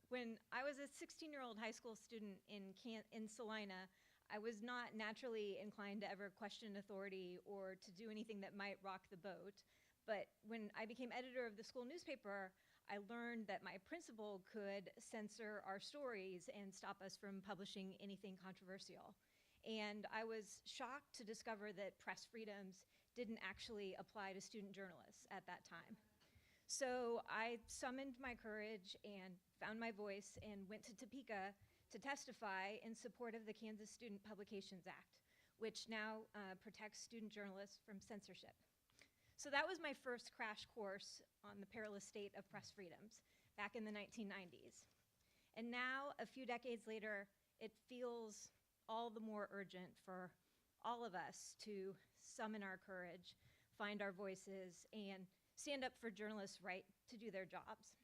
When I was a 16-year-old high school student in Salina, I was not naturally inclined to ever question authority or to do anything that might rock the boat. But when I became editor of the school newspaper, I learned that my principal could censor our stories and stop us from publishing anything controversial. And I was shocked to discover that press freedoms didn't actually apply to student journalists at that time. So I summoned my courage and found my voice and went to Topeka to testify in support of the Kansas Student Publications Act, which now protects student journalists from censorship. So that was my first crash course on the perilous state of press freedoms back in the 1990s. And now, a few decades later, it feels all the more urgent for all of us to summon our courage, find our voices, and stand up for journalists' right to do their jobs.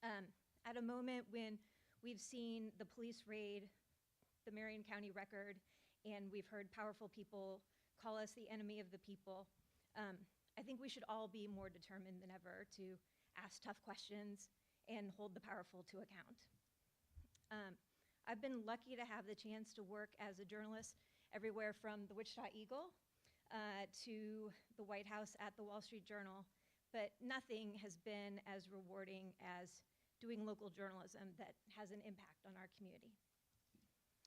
At a moment when we've seen the police raid the Marion County Record, and we've heard powerful people call us the enemy of the people, I think we should all be more determined than ever to ask tough questions and hold the powerful to account. I've been lucky to have the chance to work as a journalist everywhere from the Wichita Eagle to the White House at the Wall Street Journal, but nothing has been as rewarding as doing local journalism that has an impact on our community.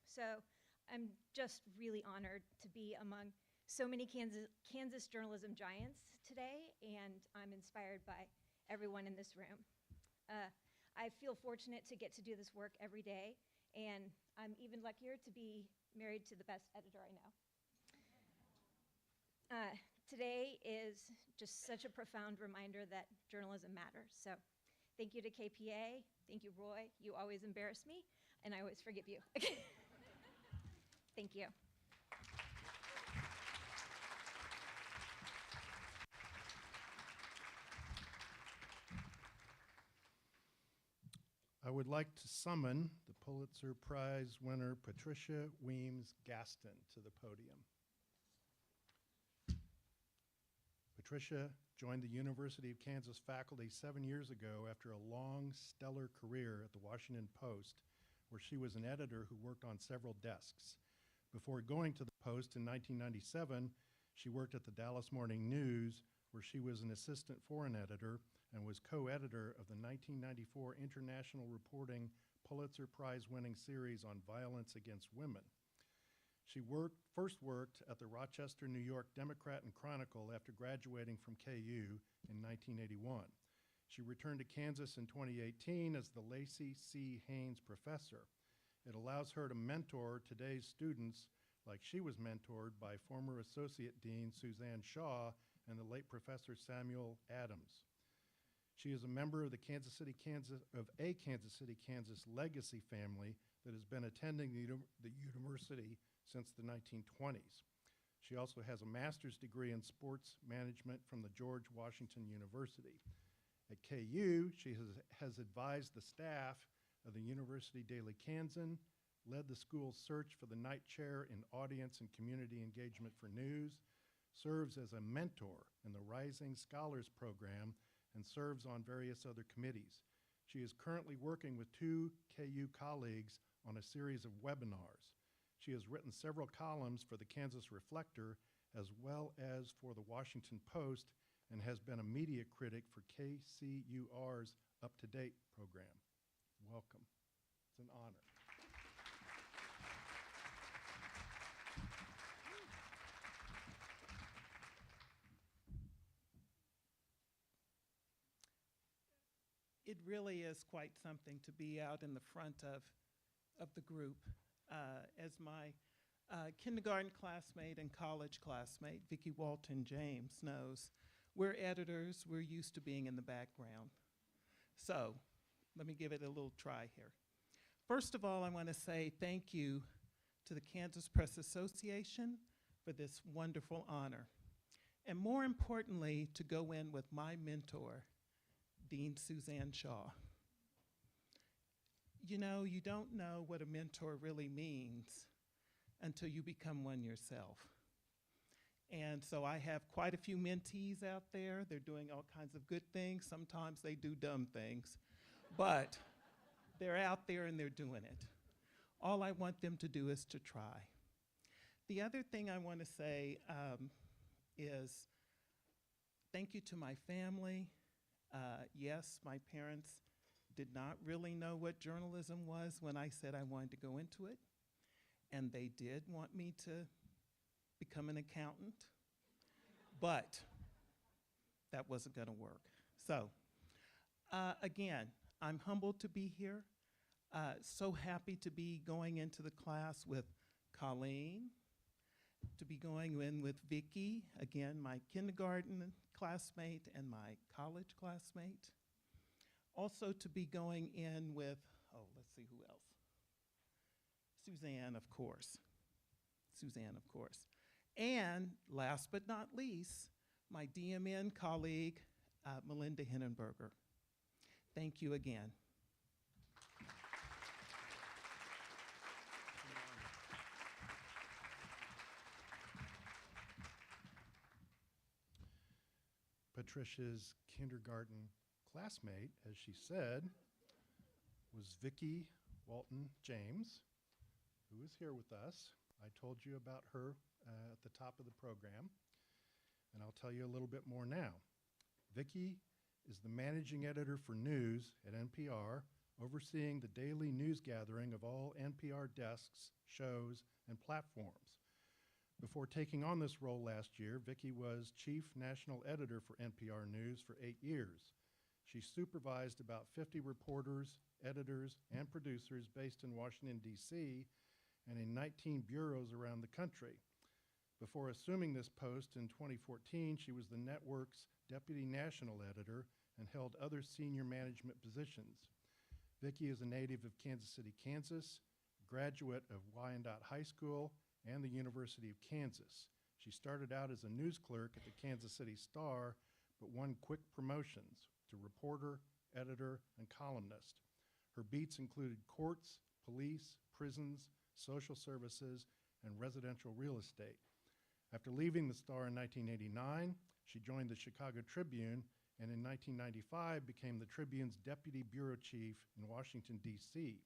So I'm just really honored to be among so many Kansas journalism giants today, and I'm inspired by everyone in this room. I feel fortunate to get to do this work every day, and I'm even luckier to be married to the best editor I know. Today is just such a profound reminder that journalism matters. So thank you to KPA, thank you, Roy. You always embarrass me, and I always forgive you. Thank you. I would like to summon the Pulitzer Prize winner Patricia Weems Gaston to the podium. Patricia joined the University of Kansas faculty 7 years ago after a long, stellar career at the Washington Post, where she was an editor who worked on several desks. Before going to the Post in 1997, she worked at the Dallas Morning News, where she was an assistant foreign editor and was co-editor of the 1994 International Reporting Pulitzer Prize-winning series on violence against women. She first worked at the Rochester, New York Democrat and Chronicle after graduating from KU in 1981. She returned to Kansas in 2018 as the Lacey C. Haynes Professor. It allows her to mentor today's students like she was mentored by former Associate Dean Suzanne Shaw and the late Professor Samuel Adams. She is a member of the Kansas City, Kansas legacy family that has been attending the university since the 1920s. She also has a master's degree in sports management from the George Washington University. At KU, she has advised the staff of the University Daily Kansan, led the school's search for the Knight Chair in Audience and Community Engagement for News, serves as a mentor in the Rising Scholars Program, and serves on various other committees. She is currently working with 2 KU colleagues on a series of webinars. She has written several columns for the Kansas Reflector as well as for the Washington Post and has been a media critic for KCUR's Up to Date program. Welcome. It's an honor. It really is quite something to be out in the front of the group. As my kindergarten classmate and college classmate, Vicki Walton James, knows, we're editors, we're used to being in the background. So let me give it a little try here. First of all, I want to say thank you to the Kansas Press Association for this wonderful honor. And more importantly, to go in with my mentor, Dean Suzanne Shaw. You know, you don't know what a mentor really means until you become one yourself. And so I have quite a few mentees out there. They're doing all kinds of good things. Sometimes they do dumb things. But they're out there and they're doing it. All I want them to do is to try. The other thing I want to say is thank you to my family. Yes, my parents did not really know what journalism was when I said I wanted to go into it. And they did want me to become an accountant. But that wasn't going to work. So, again, I'm humbled to be here. So happy to be going into the class with Colleen, to be going in with Vicki, again, my kindergarten classmate and my college classmate. Also to be going in with, oh, let's see who else. Suzanne, of course. Suzanne, of course. And last but not least, my DMN colleague, Melinda Hindenberger. Thank you again. Patricia's kindergarten classmate, as she said, was Vicki Walton James, who is here with us. I told you about her at the top of the program, and I'll tell you a little bit more now. Vicki is the managing editor for news at NPR, overseeing the daily news gathering of all NPR desks, shows, and platforms. Before taking on this role last year, Vicki was chief national editor for NPR News for 8 years. She supervised about 50 reporters, editors, and producers based in Washington, D.C., and in 19 bureaus around the country. Before assuming this post in 2014, she was the network's deputy national editor and held other senior management positions. Vicki is a native of Kansas City, Kansas, graduate of Wyandotte High School and the University of Kansas. She started out as a news clerk at the Kansas City Star, but won quick promotions to reporter, editor, and columnist. Her beats included courts, police, prisons, social services, and residential real estate. After leaving the Star in 1989, she joined the Chicago Tribune, and in 1995 became the Tribune's deputy bureau chief in Washington, D.C.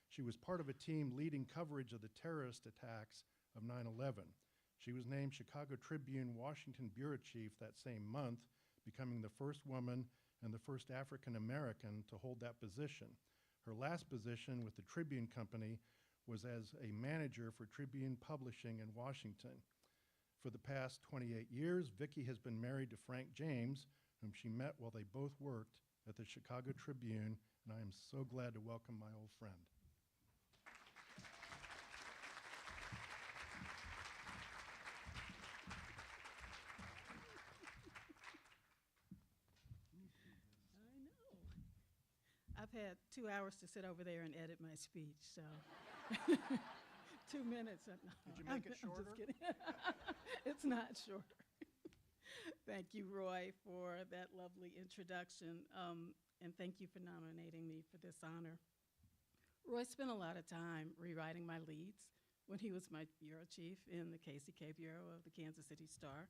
She was part of a team leading coverage of the terrorist attacks of 9/11. She was named Chicago Tribune Washington bureau chief that same month, becoming the first woman and the first African American to hold that position. Her last position with the Tribune Company was as a manager for Tribune Publishing in Washington. For the past 28 years, Vicki has been married to Frank James, whom she met while they both worked at the Chicago Tribune, and I am so glad to welcome my old friend. I've had 2 hours to sit over there and edit my speech, so 2 minutes. Did you make it shorter? I'm just kidding. It's not shorter. Thank you, Roy, for that lovely introduction, and thank you for nominating me for this honor. Roy spent a lot of time rewriting my leads when he was my bureau chief in the KCK Bureau of the Kansas City Star,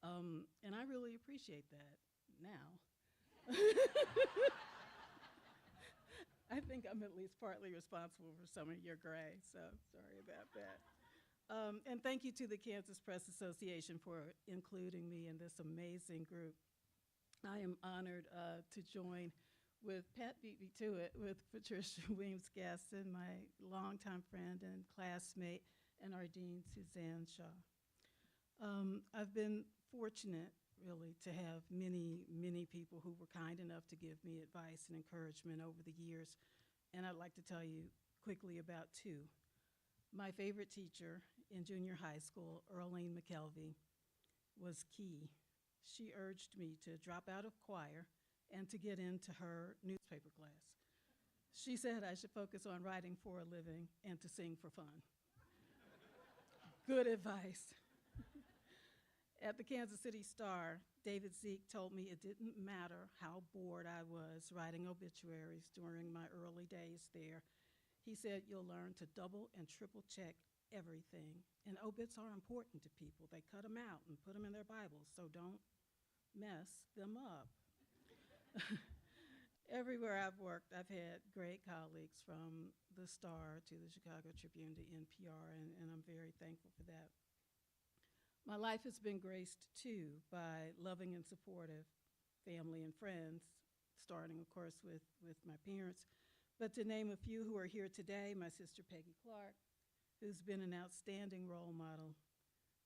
and I really appreciate that now. I think I'm at least partly responsible for some of your gray, so sorry about that. And thank you to the Kansas Press Association for including me in this amazing group. I am honored to join with Pat beat me to it, with Patricia Weems-Gaston, my longtime friend and classmate, and our dean, Suzanne Shaw. I've been fortunate, really, to have many, many people who were kind enough to give me advice and encouragement over the years. And I'd like to tell you quickly about two. My favorite teacher in junior high school, Earlene McKelvey, was key. She urged me to drop out of choir and to get into her newspaper class. She said I should focus on writing for a living and to sing for fun. Good advice. At the Kansas City Star, David Zeke told me it didn't matter how bored I was writing obituaries during my early days there. He said, you'll learn to double and triple check everything. And obits are important to people. They cut them out and put them in their Bibles, so don't mess them up. Everywhere I've worked, I've had great colleagues, from the Star to the Chicago Tribune to NPR, and I'm very thankful for that. My life has been graced, too, by loving and supportive family and friends, starting, of course, with my parents. But to name a few who are here today, my sister Peggy Clark, who's been an outstanding role model,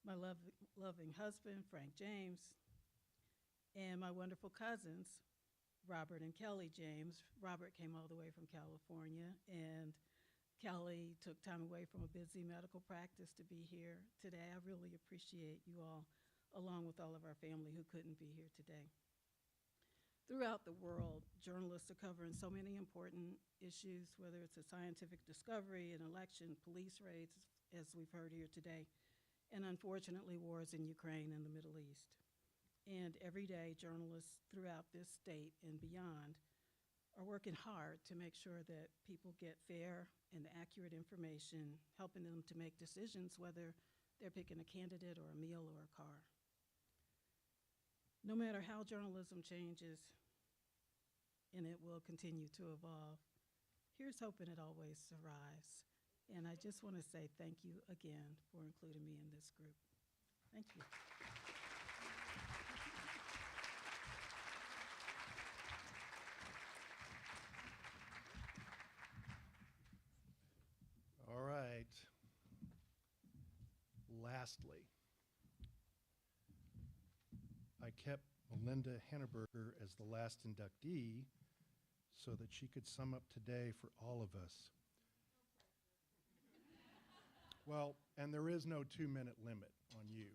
my loving husband, Frank James, and my wonderful cousins, Robert and Kelly James. Robert came all the way from California, and Kelly took time away from a busy medical practice to be here today. I really appreciate you all, along with all of our family who couldn't be here today. throughout the world, journalists are covering so many important issues, whether it's a scientific discovery, an election, police raids, as we've heard here today, and unfortunately wars in Ukraine and the Middle East. And every day, journalists throughout this state and beyond are working hard to make sure that people get fair and accurate information, helping them to make decisions whether they're picking a candidate or a meal or a car. No matter how journalism changes, and it will continue to evolve, here's hoping it always survives. And I just want to say thank you again for including me in this group. Thank you. All right. Lastly, I kept Melinda Henneberger as the last inductee so that she could sum up today for all of us. Well, and there is no 2-minute limit on you.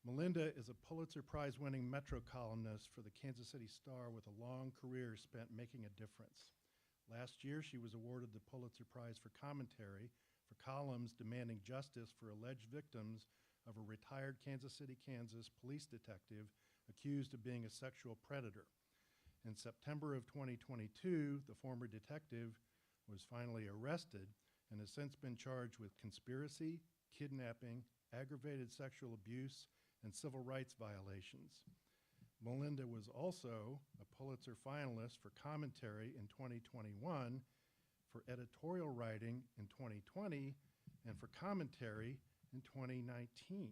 Melinda is a Pulitzer Prize-winning Metro columnist for the Kansas City Star with a long career spent making a difference. Last year, she was awarded the Pulitzer Prize for commentary for columns demanding justice for alleged victims of a retired Kansas City, Kansas police detective accused of being a sexual predator. In September of 2022, the former detective was finally arrested and has since been charged with conspiracy, kidnapping, aggravated sexual abuse, and civil rights violations. Melinda was also a Pulitzer finalist for commentary in 2021, for editorial writing in 2020, and for commentary in 2019.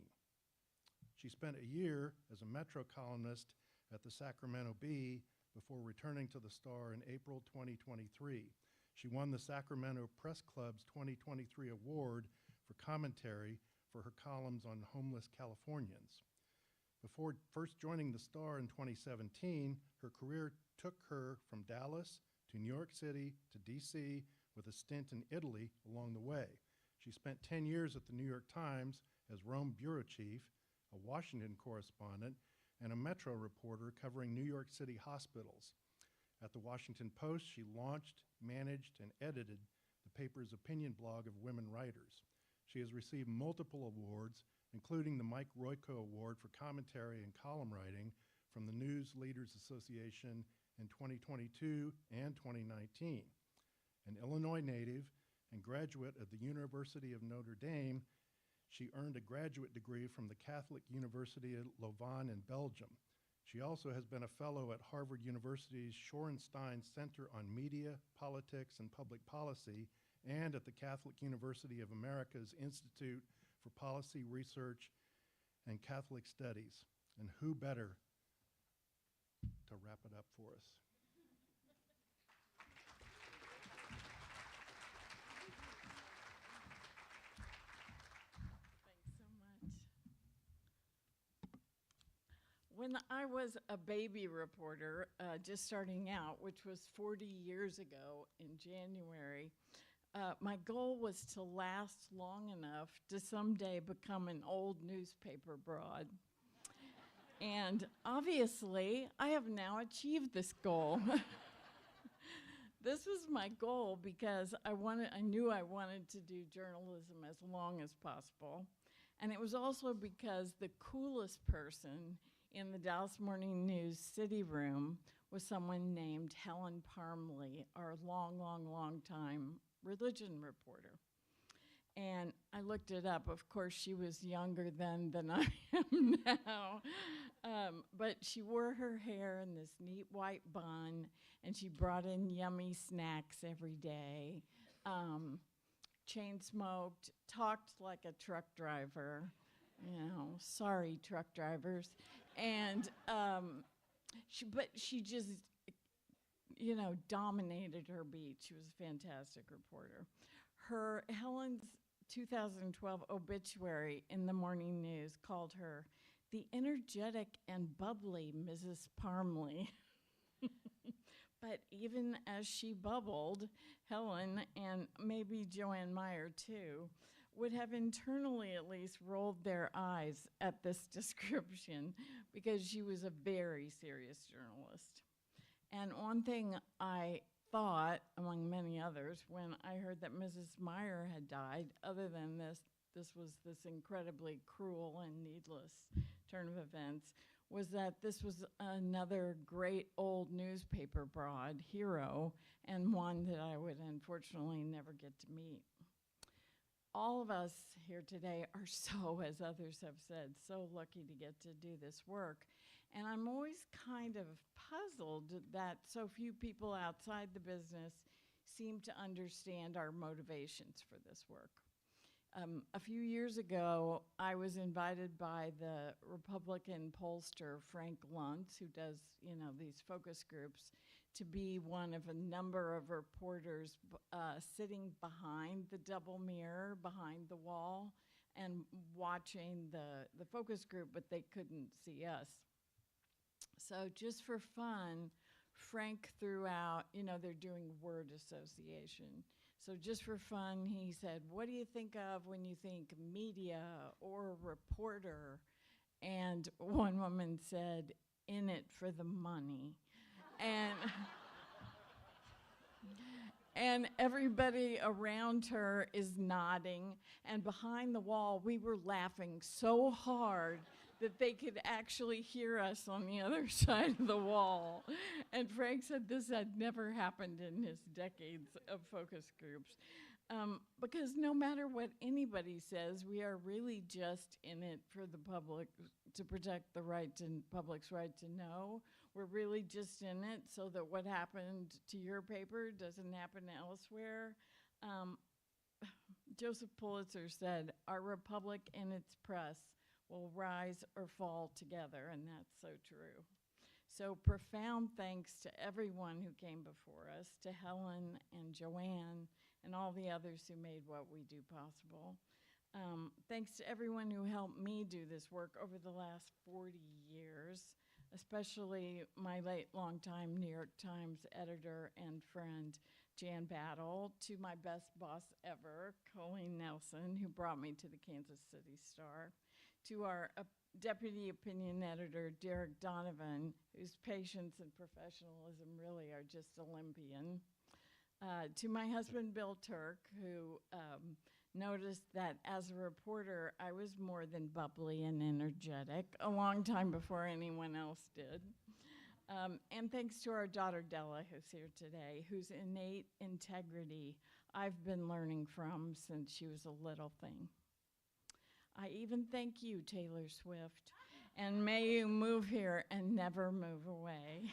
She spent a year as a Metro columnist at the Sacramento Bee before returning to the Star in April 2023. She won the Sacramento Press Club's 2023 award for commentary for her columns on homeless Californians. Before first joining the Star in 2017, her career took her from Dallas to New York City to DC with a stint in Italy along the way. She spent 10 years at the New York Times as Rome bureau chief, a Washington correspondent, and a Metro reporter covering New York City hospitals. At the Washington Post, she launched, managed, and edited the paper's opinion blog of women writers. She has received multiple awards, including the Mike Royko Award for commentary and column writing from the News Leaders Association in 2022 and 2019. An Illinois native and graduate of the University of Notre Dame, she earned a graduate degree from the Catholic University of Louvain in Belgium. She also has been a fellow at Harvard University's Shorenstein Center on Media, Politics, and Public Policy, and at the Catholic University of America's Institute for Policy Research and Catholic Studies. And who better to wrap it up for us? Thanks so much. When I was a baby reporter, just starting out, which was 40 years ago in January, my goal was to last long enough to someday become an old newspaper broad. And obviously, I have now achieved this goal. This was my goal because I knew I wanted to do journalism as long as possible. And it was also because the coolest person in the Dallas Morning News city room was someone named Helen Parmley, our long time religion reporter. And I looked it up. Of course, she was younger then than I am now. But she wore her hair in this neat white bun, and she brought in yummy snacks every day, chain smoked, talked like a truck driver, sorry, truck drivers. And she just, dominated her beat. She was a fantastic reporter. Helen's 2012 obituary in the Morning News called her the energetic and bubbly Mrs. Parmley. But even as she bubbled, Helen, and maybe Joanne Meyer too, would have internally at least rolled their eyes at this description, because she was a very serious journalist. And one thing I thought, among many others, when I heard that Mrs. Meyer had died, other than this was this incredibly cruel and needless turn of events, was that this was another great old newspaper broad hero, and one that I would unfortunately never get to meet. All of us here today are so, as others have said, so lucky to get to do this work. And I'm always kind of puzzled that so few people outside the business seem to understand our motivations for this work. A few years ago, I was invited by the Republican pollster Frank Luntz, who does, these focus groups, to be one of a number of reporters sitting behind the double mirror, behind the wall, and watching the focus group, but they couldn't see us. So just for fun, Frank threw out, they're doing word association. So just for fun, he said, what do you think of when you think media or reporter? And one woman said, in it for the money. And everybody around her is nodding, and behind the wall, we were laughing so hard that they could actually hear us on the other side of the wall. And Frank said this had never happened in his decades of focus groups. Because no matter what anybody says, we are really just in it for the public, to protect the public's right to know. We're really just in it so that what happened to your paper doesn't happen elsewhere. Joseph Pulitzer said, our republic and its press will rise or fall together, and that's so true. So profound thanks to everyone who came before us, to Helen and Joanne and all the others who made what we do possible. Thanks to everyone who helped me do this work over the last 40 years, especially my late longtime New York Times editor and friend, Jan Battle, to my best boss ever, Colleen Nelson, who brought me to the Kansas City Star, to our deputy opinion editor, Derek Donovan, whose patience and professionalism really are just Olympian, to my husband, Bill Turk, who noticed that as a reporter, I was more than bubbly and energetic, a long time before anyone else did. And thanks to our daughter, Della, who's here today, whose innate integrity I've been learning from since she was a little thing. I even thank you, Taylor Swift, and may you move here and never move away.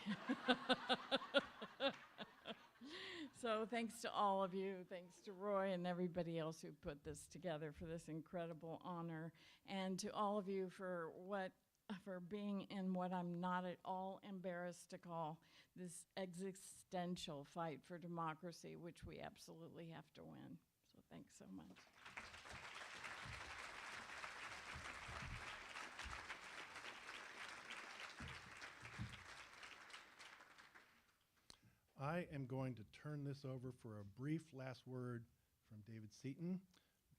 So thanks to all of you, thanks to Roy and everybody else who put this together for this incredible honor, and to all of you for being in what I'm not at all embarrassed to call this existential fight for democracy, which we absolutely have to win. So thanks so much. I am going to turn this over for a brief last word from David Seaton.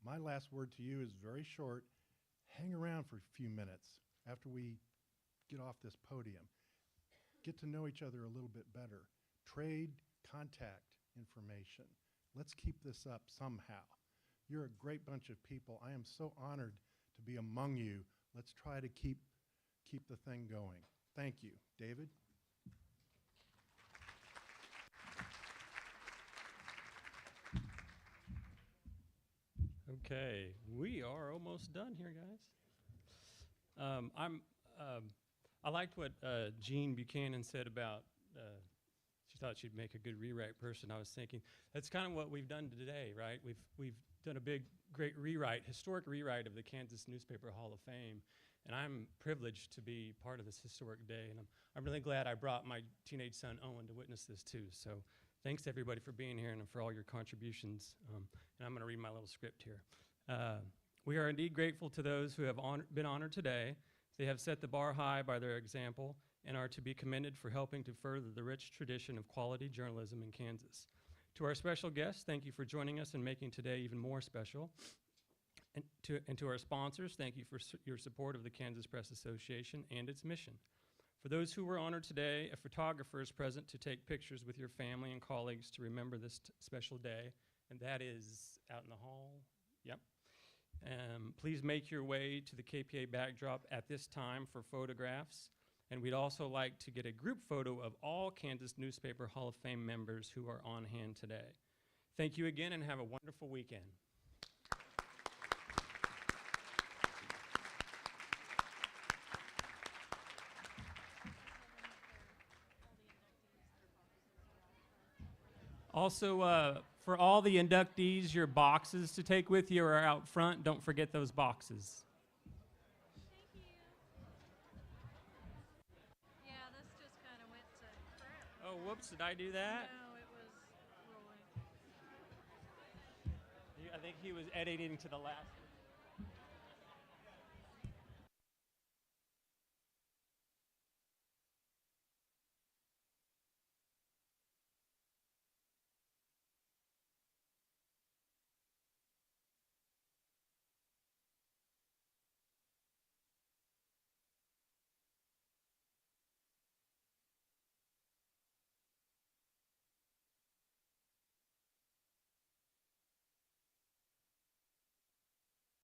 My last word to you is very short. Hang around for a few minutes after we get off this podium. Get to know each other a little bit better. Trade, contact information. Let's keep this up somehow. You're a great bunch of people. I am so honored to be among you. Let's try to keep the thing going. Thank you. David? Okay, we are almost done here, guys. I liked what Jean Buchanan said about she thought she'd make a good rewrite person. I was thinking that's kind of what we've done today, right? We've done a great rewrite, historic rewrite of the Kansas Newspaper Hall of Fame, and I'm privileged to be part of this historic day, and I'm really glad I brought my teenage son Owen to witness this too. So thanks to everybody for being here and for all your contributions. And I'm going to read my little script here. We are indeed grateful to those who have been honored today. They have set the bar high by their example and are to be commended for helping to further the rich tradition of quality journalism in Kansas. To our special guests, thank you for joining us and making today even more special. And to our sponsors, thank you for your support of the Kansas Press Association and its mission. For those who were honored today, a photographer is present to take pictures with your family and colleagues to remember this special day, and that is out in the hall. Yep. Please make your way to the KPA backdrop at this time for photographs, and we'd also like to get a group photo of all Kansas Newspaper Hall of Fame members who are on hand today. Thank you again, and have a wonderful weekend. Also, for all the inductees, your boxes to take with you are out front. Don't forget those boxes. Yeah, this just kind of went to crap. Oh, whoops, did I do that? No, it was rolling. I think he was editing to the last.